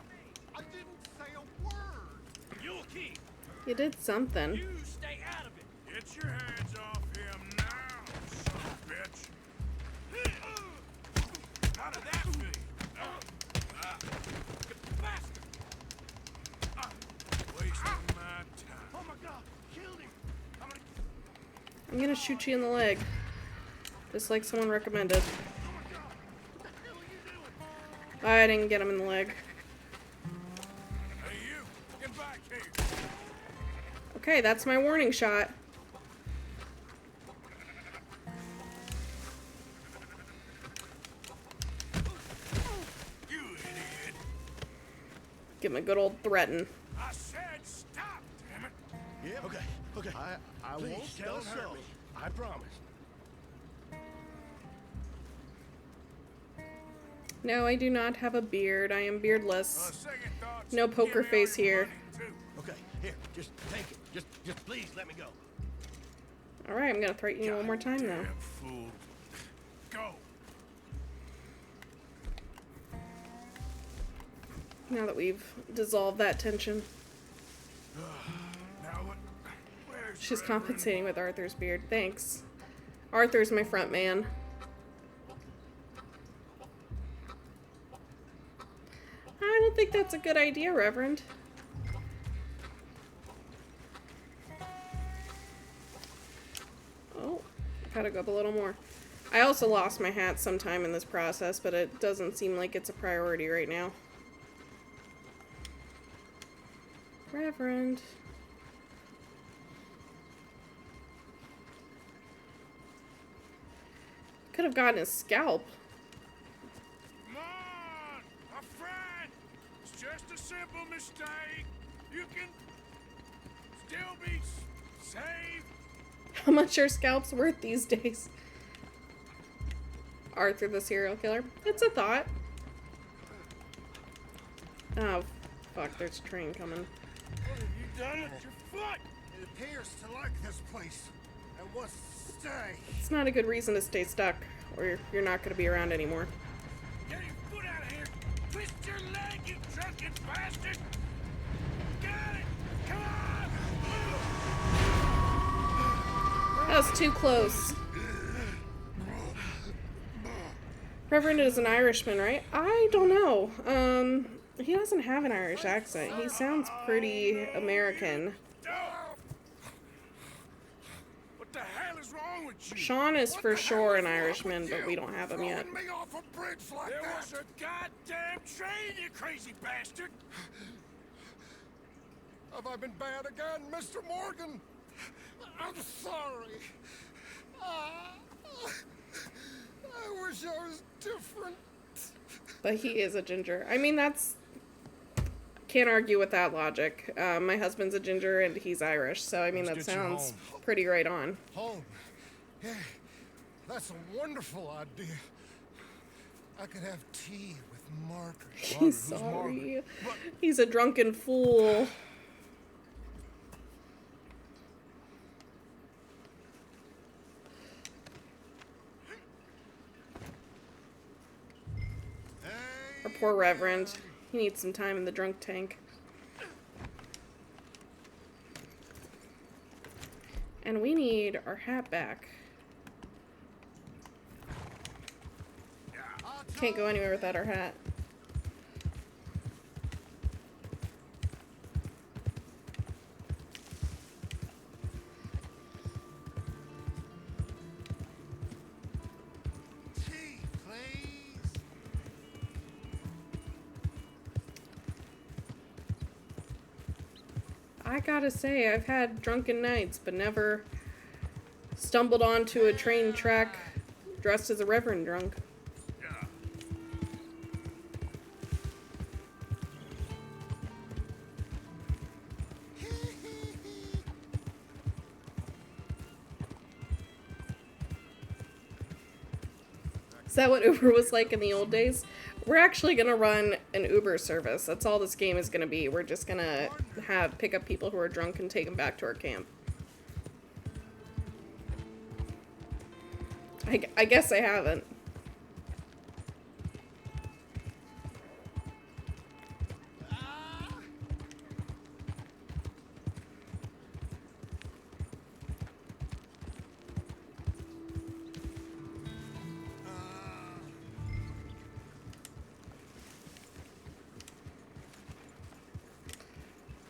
I didn't say a word! You'll keep! You did something. You stay out of it! Get your hands off him now, son of a bitch! How did that feel? Bastard! Wasting my time. Oh my God! Killed him! I'm gonna shoot you in the leg. Just like someone recommended. I didn't get him in the leg. Hey, you! Get back here! Okay, that's my warning shot. You idiot! Give him a good old threaten. I said stop, damn it! Yeah, okay. I Please, won't don't tell hurt so. me. I promise. No, I do not have a beard. I am beardless. Second thoughts, No poker give me all face your here. money, too. Okay, here, just take it. Just please let me go. Alright, I'm gonna threaten you one more time though. Damn fool. Go. Now that we've dissolved that tension. Now what? Where's She's Reverend? compensating with Arthur's beard. Thanks. Arthur's my front man. I don't think that's a good idea, Reverend. Oh, gotta go up a little more. I also lost my hat sometime in this process, but it doesn't seem like it's a priority right now. Reverend. Could have gotten his scalp. Come on, my friend. It's just a simple mistake. You can still be saved. How much are scalps worth these days? Arthur the serial killer. It's a thought. Oh, fuck, there's a train coming. What have you done with your foot? It appears to like this place and wants to stay. It's not a good reason to stay stuck, or you're not going to be around anymore. Get your foot out of here. Twist your leg, you drunken bastard. Got it. Come on. That was too close. Reverend is an Irishman, right? I don't know. He doesn't have an Irish accent. He sounds pretty American. What the hell is wrong with you? Sean is for sure an Irishman, but we don't have him yet. Me off a bridge like there was a goddamn train, you crazy bastard! Have I been bad again, Mr. Morgan? I'm sorry. I wish I was different. But he is a ginger. I mean, can't argue with that logic. My husband's a ginger and he's Irish, so I mean, that sounds pretty right on. Home. Yeah, that's a wonderful idea. I could have tea with Margaret. He's sorry. He's a drunken fool. poor Reverend. He needs some time in the drunk tank. And we need our hat back. Can't go anywhere without our hat. I gotta say, I've had drunken nights, but never stumbled onto a train track dressed as a reverend drunk. Is that what Uber was like in the old days? We're actually gonna run an Uber service. That's all this game is gonna be. We're just gonna pick up people who are drunk and take them back to our camp. I guess I haven't.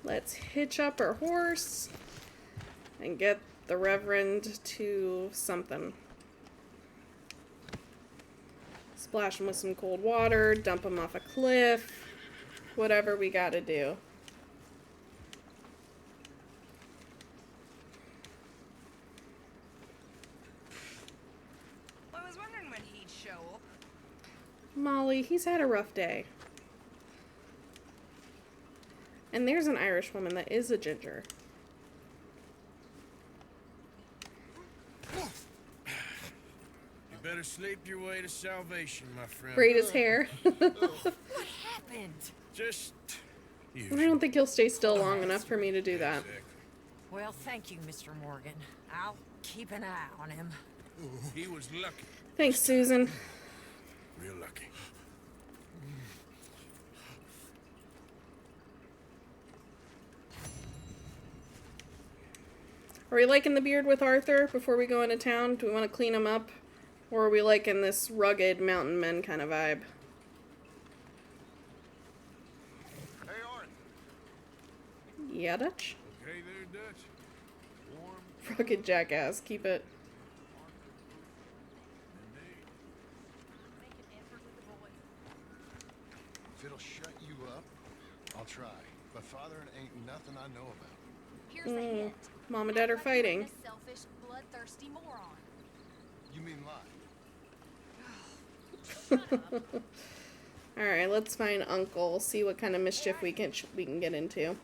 Let's hitch up our horse and get the Reverend to something. Splash him with some cold water, dump him off a cliff, whatever we gotta do. I was wondering when he'd show up. Molly, he's had a rough day. And there's an Irish woman that is a ginger. You better sleep your way to salvation, my friend. Braid his hair. What happened? Just I don't think he'll stay still long enough for me to do that. Well, thank you, Mr. Morgan. I'll keep an eye on him. He was lucky. Thanks, Susan. Real lucky. Are we liking the beard with Arthur before we go into town? Do we want to clean him up? Or are we liking this rugged mountain men kind of vibe? Hey, Art. Yeah, Dutch? Okay there, Dutch? Warm. Rugged jackass. Keep it. If it'll shut you up, I'll try. But fathering ain't nothing I know about. Here's a hint. Mom and Dad are fighting. A selfish, bloodthirsty moron. You mean lie? Alright, let's find Uncle. See what kind of mischief we can get into.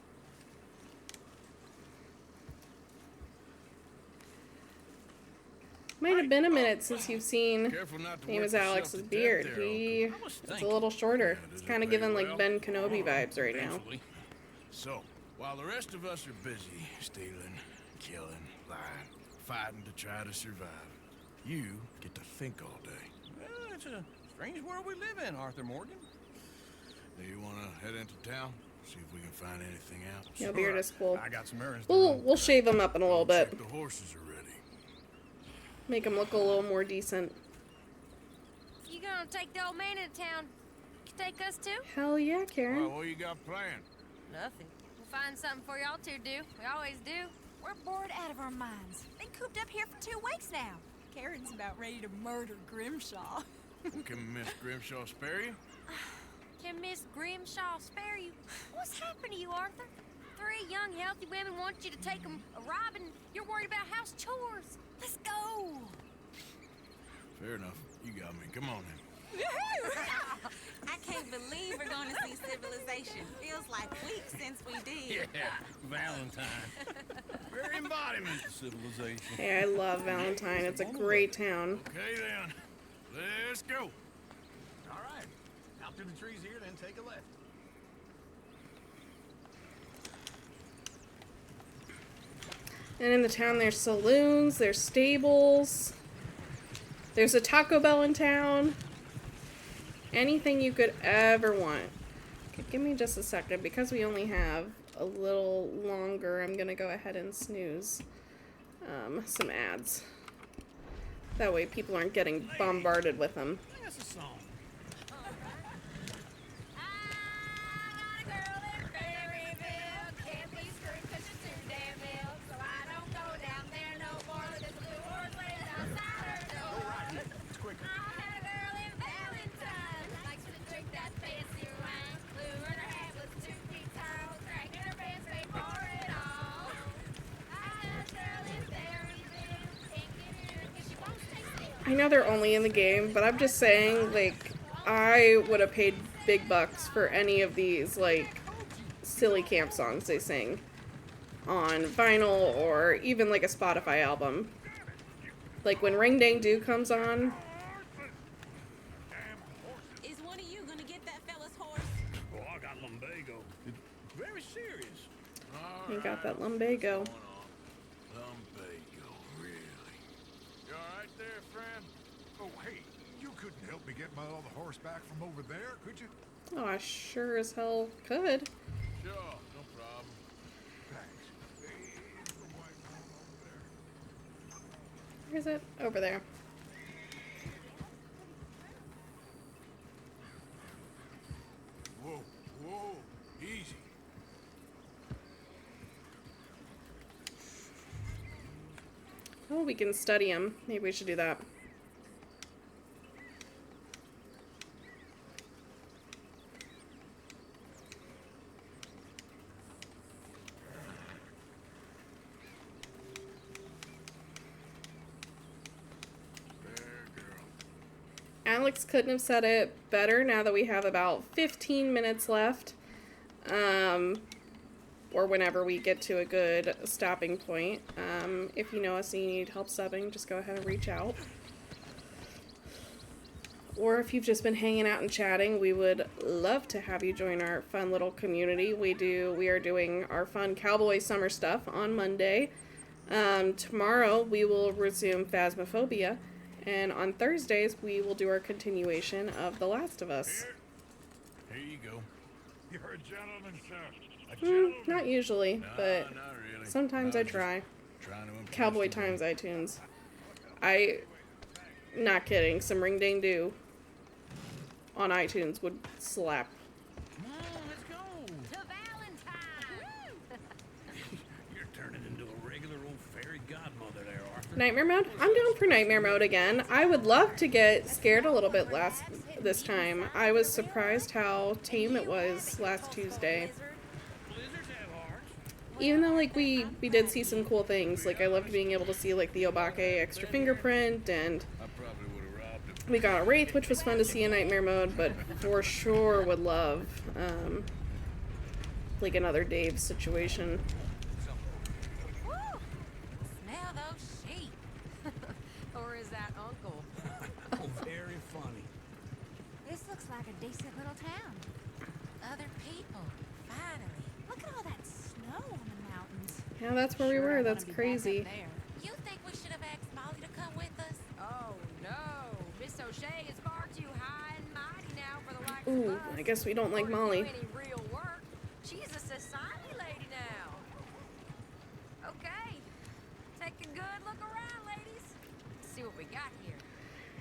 Might have been a minute since you've seen Amos Alex's beard. It's a little shorter. It's kind of giving like Ben Kenobi vibes right now. So, while the rest of us are busy stealing, killing, lying, fighting to try to survive, you get to think all day. Well, it's a strange world we live in, Arthur Morgan. Do you want to head into town? See if we can find anything out? Yeah, beard is cool. I got some errands. We'll shave him up in a little bit. Check the horses are ready. Make him look a little more decent. You gonna take the old man into town? You take us too? Hell yeah, Karen. Well, what you got planned? Nothing. We'll find something for y'all two to do. We always do. We're bored out of our minds. Been cooped up here for 2 weeks now. Karen's about ready to murder Grimshaw. Can Miss Grimshaw spare you? Can Miss Grimshaw spare you? What's happened to you, Arthur? 3 young, healthy women want you to take them a ride, and you're worried about house chores. Let's go. Fair enough. You got me. Come on then. I can't believe we're going to see civilization. Feels like weeks since we did. Yeah, Valentine. Very embodiment of civilization. Hey, I love Valentine. It's a great town. Okay then. Let's go. All right. Out through the trees here, then take a left. And in the town, there's saloons, there's stables, there's a Taco Bell in town. Anything you could ever want. Okay, give me just a second. Because we only have a little longer, I'm gonna go ahead and snooze some ads. That way people aren't getting bombarded with them. That's a song. I know they're only in the game, but I'm just saying, like, I would have paid big bucks for any of these, like, silly camp songs they sing on vinyl or even, like, a Spotify album. Like, when Ring Dang Do comes on. Is one of you gonna get that fella's horse? Oh, I got lumbago. It's very serious. You got that lumbago. Lumbago, really? You all right there, friend? Oh, hey, you couldn't help me get my other horse back from over there, could you? Oh, I sure as hell could. Sure, no problem. Thanks. Hey, the white one over there. Where's it? Over there. Whoa, whoa, easy. Oh, we can study him. Maybe we should do that. Alex couldn't have said it better now that we have about 15 minutes left. Or whenever we get to a good stopping point. If you know us and you need help subbing, just go ahead and reach out. Or if you've just been hanging out and chatting, we would love to have you join our fun little community. We are doing our fun Cowboy Summer stuff on Monday. Tomorrow we will resume Phasmophobia. And on Thursdays, we will do our continuation of The Last of Us. Here you go. You're a gentleman, sir. Not usually, but not really. sometimes I try. Cowboy Times iTunes. Not kidding, some Ring Dang Do on iTunes would slap. Come on, let's go. To Valentine! You're turning into a regular old fairy godmother there, Arthur. Nightmare mode? I'm down for nightmare mode again. I would love to get scared a little bit this time. I was surprised how tame it was last Tuesday. Even though, like, we did see some cool things. Like, I loved being able to see, like, the Obake extra fingerprint, and we got a Wraith, which was fun to see in nightmare mode, but for sure would love, like, another Dave situation. Woo! Smell those sheep. Or is that Uncle? Oh, very funny. This looks like a decent little town. Other people. Finally. Look at all that snow on the mountains. Yeah, that's where we were. That's crazy. You think we should have asked Molly to come with us? Oh, no. Miss O'Shea is far too high and mighty now for the likes Ooh, of us. I guess we don't like Or to do Molly. any real work. She's a society lady now. Okay. Take a good look around, ladies. See what we got here.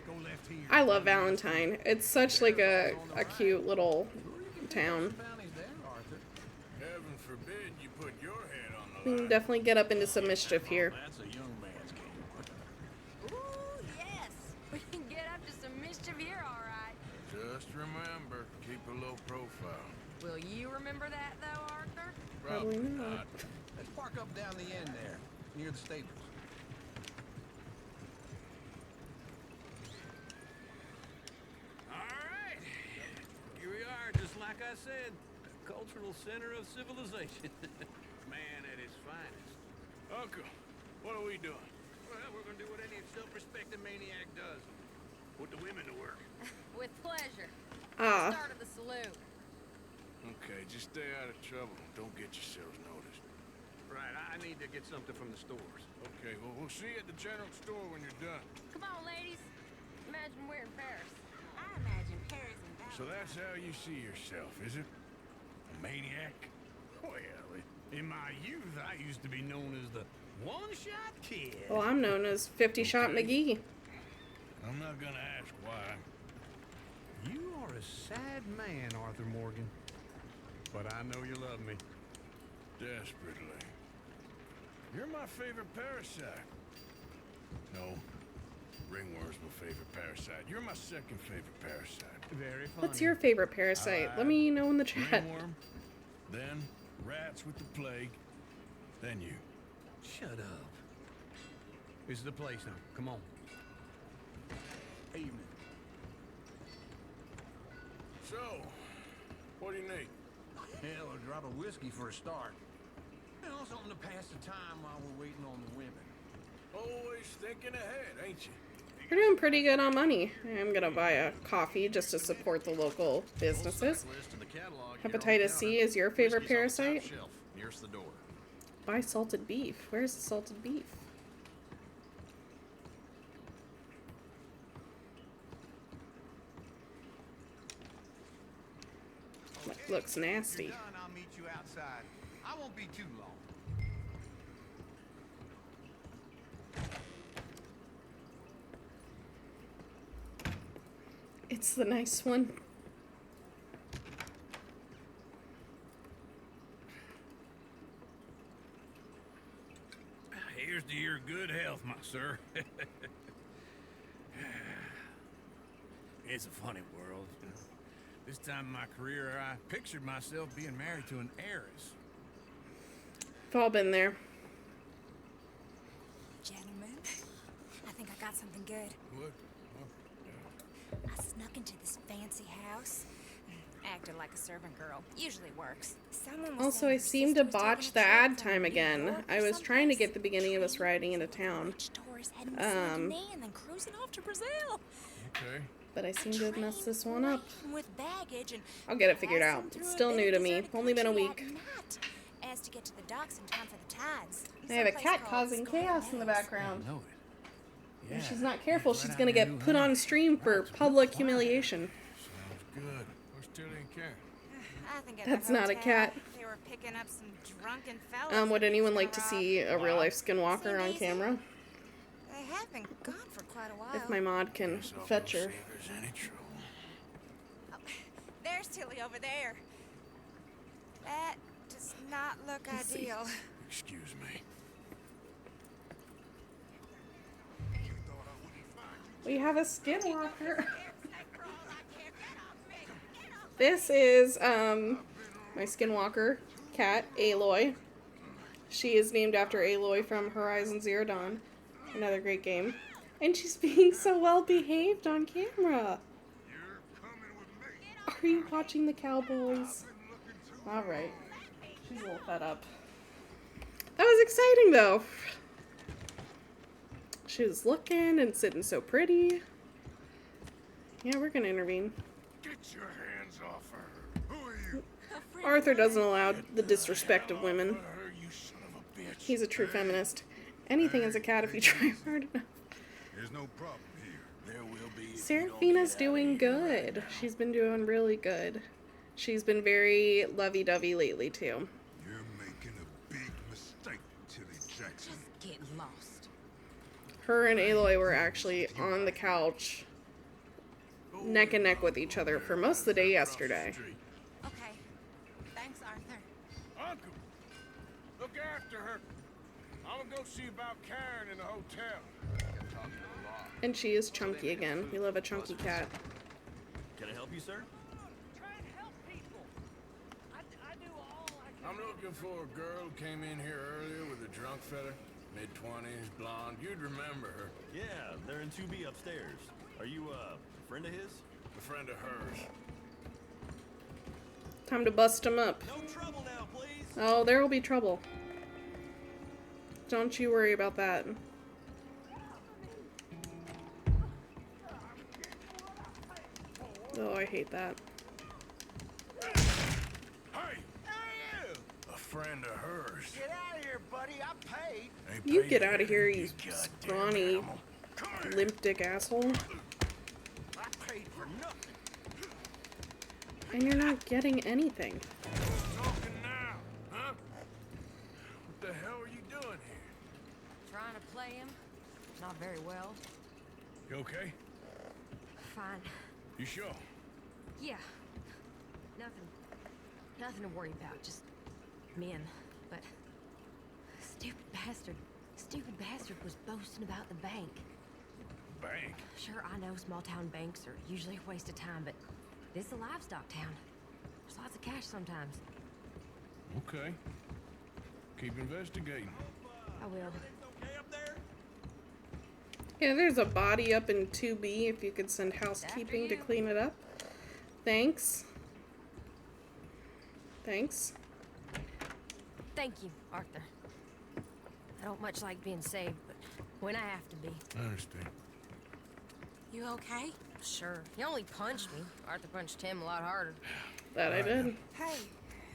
Go left here. I love Valentine. It's such, like, a cute little town. Heaven forbid you put your head on the We can definitely get up into some mischief here. That's a young man's game. Ooh, yes. We can get up to some mischief here, all right. Just remember, keep a low profile. Will you remember that, though, Arthur? Probably not. Let's park up down the end there, near the stables. All right. Here we are, just like I said. A cultural center of civilization. Man at his finest. Uncle, what are we doing? Well, we're gonna do what any self-respecting maniac does. Put the women to work. With pleasure. Ah. Start of the saloon. Okay, just stay out of trouble. Don't get yourselves noticed. Right, I need to get something from the stores. Okay, well, we'll see you at the general store when you're done. Come on, ladies. Imagine we're in Paris. I imagine Paris and So that's how you see yourself, is it? A maniac? Well, in my youth, I used to be known as the one-shot kid. Well, I'm known as 50 Shot McGee. I'm not gonna ask why. You are a sad man, Arthur Morgan. But I know you love me. Desperately. You're my favorite parasite. No, ringworm's my favorite parasite. You're my second favorite parasite. Very funny. What's your favorite parasite? Let me know in the chat. Ringworm, then rats with the plague, then you. Shut up. This is the place now. Come on. Evening. So, what do you need? Hell, a drop of whiskey for a start. You know, something to pass the time while we're waiting on the women. Always thinking ahead, ain't you? We're doing pretty good on money. I'm gonna buy a coffee just to support the local businesses. Hepatitis C is your favorite parasite? Nearest the door. Buy salted beef. Where's the salted beef? Looks nasty. If you're done, I'll meet you outside. I won't be too long. It's the nice one. Here's to your good health, my sir. It's a funny world. This time in my career, I pictured myself being married to an heiress. We've all been there. Gentlemen, I think I got something good. What? I snuck into this fancy house. Acted like a servant girl. Usually works. Someone was Also, saying I her seem sister to was taking botch a the trip ad from time New again. York I or was trying to someplace. get the beginning of us riding into town. Tourists heading to Saint Denis and then cruising off to Brazil. Okay. But I seem to have messed this one up. With baggage and I'll get it figured out. passing It's through still a new bit to of me. deserted Only been a country week. at night, as to get to the docks in time for the tides. I have a Someplace cat called causing Skull chaos in the Banks. background. Know it. If she's not careful, she's gonna get put on stream for public humiliation. Sounds good. Where's Tilly and Karen? I think at That's the not a hotel, cat. They were picking up some drunken fellas. Would that anyone was like to gonna see a real life skinwalker on Seemed camera? They have been gone for quite a while. If my mod can Guess I'll fetch go her. see if there's any trouble. There's Tilly over there. That does not look ideal. Excuse me. We have a skinwalker. This is my skinwalker cat, Aloy. She is named after Aloy from Horizon Zero Dawn. Another great game. And she's being so well behaved on camera. Are you watching the Cowboys? Alright. She's a little fed up. That was exciting though. She was looking and sitting so pretty. Yeah, we're gonna intervene. Get your hands off her. Who are you? Arthur doesn't allow the disrespect of women. He's a true feminist. Anything is a cat if you try hard enough. There's no problem here. There will be. Seraphina's doing good. She's been doing really good. She's been very lovey-dovey lately, too. You're making a big mistake, Tilly Jackson. Get lost. Her and Aloy were actually on the couch, neck and neck with each other for most of the day yesterday. Okay. Thanks, Arthur. Uncle, look after her. I'm gonna go see about Karen in the hotel. And she is chunky again. We love a chunky cat. Can I help you, sir? I'm looking for a girl who came in here earlier with a drunk fella, mid-20s, blonde. You'd remember her. Yeah, they're in 2B upstairs. Are you a friend of his? A friend of hers. Time to bust him up. No trouble now, please. Oh, there will be trouble. Don't you worry about that. Oh, I hate that. A friend of hers. Get out of here, buddy. I paid. You get out of here, you scrawny, limp dick asshole. I paid for nothing. And you're not getting anything. Talking now, huh? What the hell are you doing here? Trying to play him. Not very well. You okay? Fine. You sure? Yeah. Nothing to worry about. Just men. But stupid bastard was boasting about the bank. Bank? Sure, I know small town banks are usually a waste of time, but this is a livestock town. There's lots of cash sometimes. Okay. Keep investigating. I will. Yeah, there's a body up in 2B if you could send housekeeping to clean it up. Thanks. Thanks. Thank you, Arthur. I don't much like being saved, but when I have to be. I understand. You okay? Sure. He only punched me. Arthur punched him a lot harder. That I did. Hey,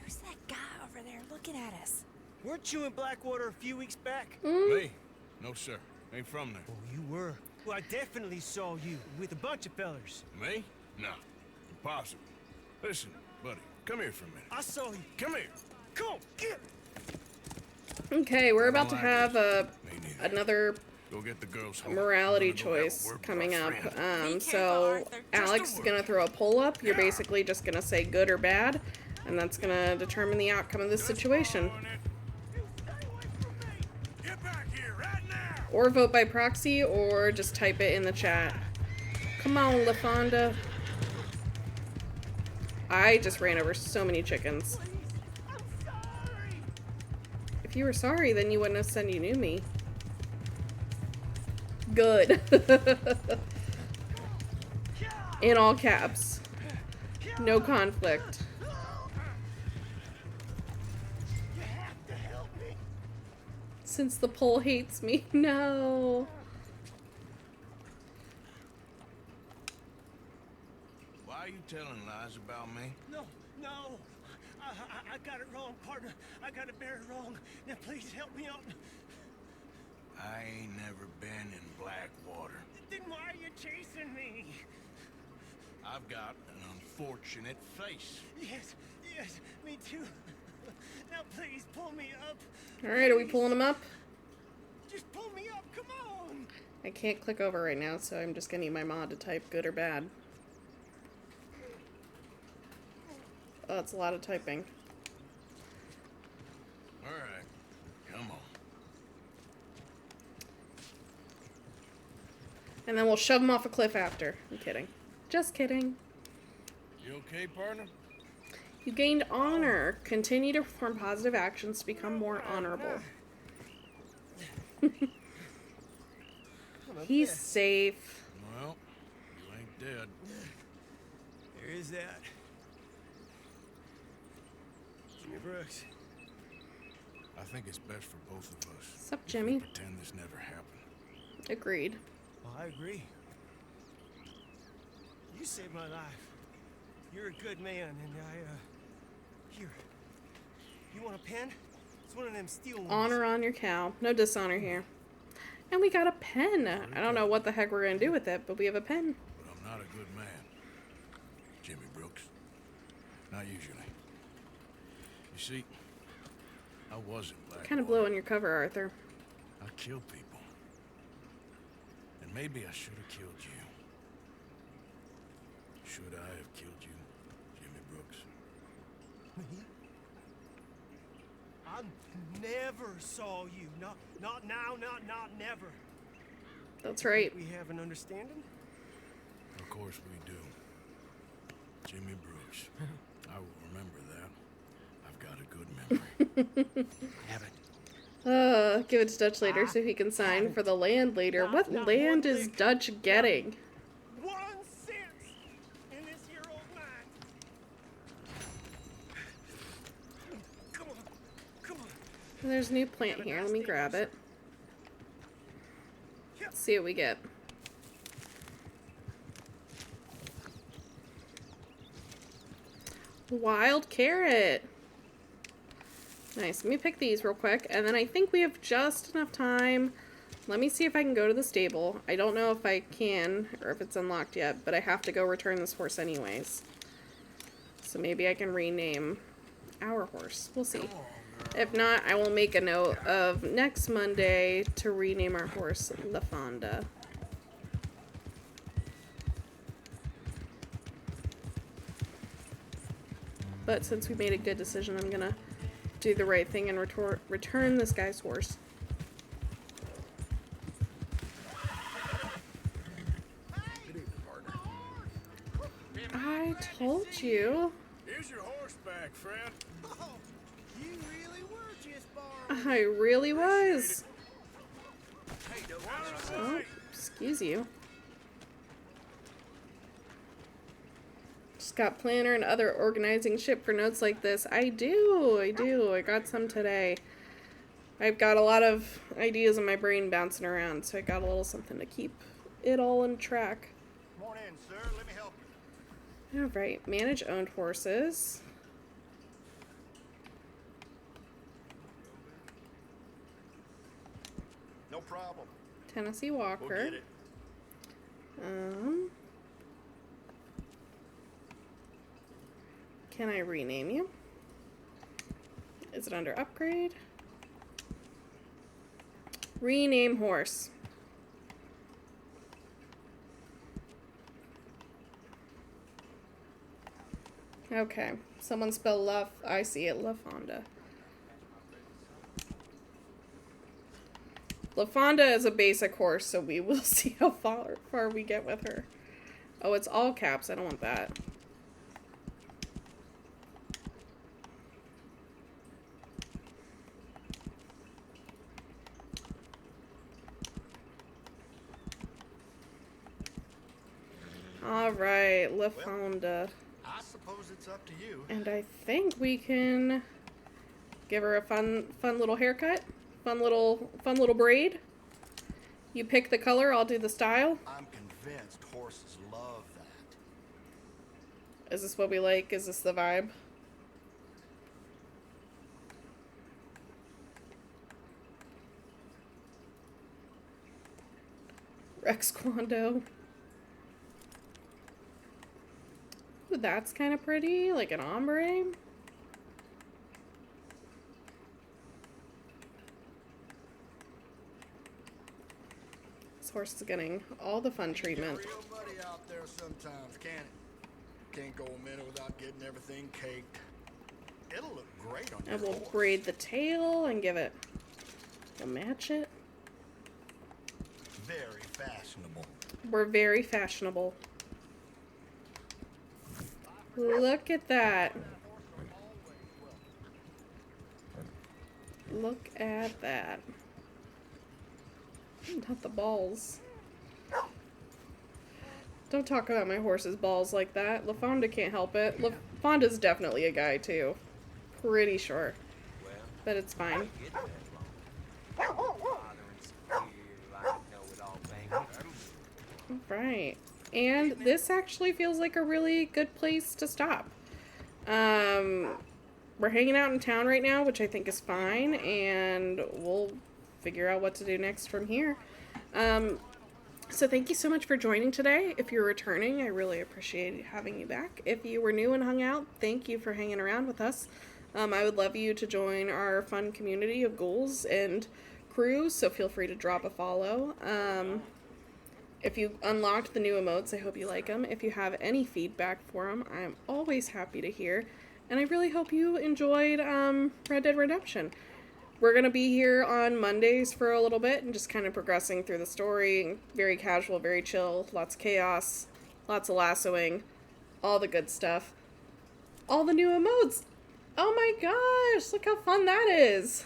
who's that guy over there looking at us? Weren't you in Blackwater a few weeks back? Me? No, sir. Ain't from there. Oh, you were. Well, I definitely saw you with a bunch of fellers. Me? No. Impossible. Listen, buddy, come here for a minute. I saw you. Come here. Come on, get. Okay, we're about to have another Go get the girls home. morality choice coming up. So Alex is gonna throw a poll up. You're basically just gonna say good or bad, and that's gonna determine the outcome of this situation. Or vote by proxy, or just type it in the chat. Come on, Lafawnduh. I just ran over so many chickens. If you were sorry, then you wouldn't have said you knew me. Good. In all caps. No conflict. Since the poll hates me. No. Why are you telling lies about me? No. I got it wrong, partner. I got it very wrong. Now, please help me out. I ain't never been in Blackwater. Then why are you chasing me? I've got an unfortunate face. Yes, me too. Now, please pull me up. Alright, are we pulling them up? Just pull me up, come on. I can't click over right now, so I'm just gonna need my mod to type good or bad. Oh, it's a lot of typing. Alright, come on. And then we'll shove them off a cliff after. I'm kidding. Just kidding. You okay, partner? You gained honor. Continue to perform positive actions to become more honorable. He's safe. Well, you ain't dead. There is that. Jimmy Brooks. I think it's best for both of us. What's up, Jimmy? Pretend this never happened. Agreed. Well, I agree. You saved my life. You're a good man, and here. You want a pen? It's one of them steel ones. Honor on your cow. No dishonor here. And we got a pen. I don't know what the heck we're gonna do with it, but we have a pen. But I'm not a good man, Jimmy Brooks. Not usually. You see, I wasn't Blackwater. Kind of blowing your cover, Arthur. I kill people. And maybe I should have killed you. Should I have killed you, Jimmy Brooks? Me? I never saw you. Not now, not never. That's right. We have an understanding? Of course we do. Jimmy Brooks. I will remember that. I've got a good memory. Have it. Give it to Dutch later so he can sign for the land later. What land is Dutch getting? 1 cent in this here old mine. Come on. There's a new plant here. Let me grab it. Let's see what we get. Wild carrot. Nice. Let me pick these real quick. And then I think we have just enough time. Let me see if I can go to the stable. I don't know if I can or if it's unlocked yet, but I have to go return this horse anyways. So maybe I can rename our horse. We'll see. If not, I will make a note of next Monday to rename our horse Lafawnduh. But since we made a good decision, I'm gonna do the right thing and return this guy's horse. I told you. Here's your horseback, friend. Oh, you really were just borrowing. I really was. Hey, Oh, excuse you. Just got planner and other organizing shit for notes like this. I do. I got some today. I've got a lot of ideas in my brain bouncing around, so I got a little something to keep it all on track. Come on in, sir. Let me help you. Alright, manage owned horses. No problem. Tennessee Walker. We'll get it. Can I rename you? Is it under upgrade? Rename horse. Okay, someone spell love. I see it, Lafawnduh. Lafawnduh is a basic horse, so we will see how far we get with her. Oh, it's all caps. I don't want that. All right, Lafawnduh. I suppose it's up to you. And I think we can give her a fun little haircut. Fun little braid. You pick the color, I'll do the style. I'm convinced horses love that. Is this what we like? Is this the vibe? Rex Quando. Ooh, that's kind of pretty. Like an ombre. This horse is getting all the fun treatment. Real muddy out there sometimes, can't it? Can't go a minute without getting everything caked. It'll look great on your And we'll horse. braid the tail and give it. We'll match it. Very fashionable. We're very fashionable. Look at that. Look at that. Not the balls. Don't talk about my horse's balls like that. Lafawnduh can't help it. Lafawnduh's definitely a guy too. Pretty sure. But it's fine. Alright. And this actually feels like a really good place to stop. We're hanging out in town right now, which I think is fine, and we'll figure out what to do next from here. So thank you so much for joining today. If you're returning, I really appreciate having you back. If you were new and hung out, thank you for hanging around with us. I would love you to join our fun community of ghouls and crews, so feel free to drop a follow. If you unlocked the new emotes, I hope you like them. If you have any feedback for them, I'm always happy to hear. And I really hope you enjoyed Red Dead Redemption. We're going to be here on Mondays for a little bit and just kind of progressing through the story. Very casual, very chill, lots of chaos, lots of lassoing, all the good stuff. All the new emotes! Oh my gosh, look how fun that is!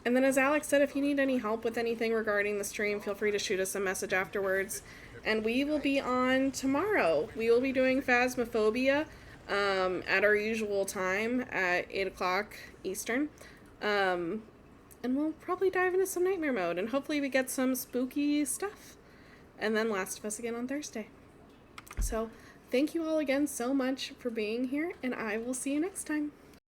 And then as Alex said, if you need any help with anything regarding the stream, feel free to shoot us a message afterwards. And we will be on tomorrow. We will be doing Phasmophobia at our usual time at 8 o'clock Eastern. And we'll probably dive into some Nightmare Mode. And hopefully we get some spooky stuff. And then Last of Us again on Thursday. So thank you all again so much for being here. And I will see you next time.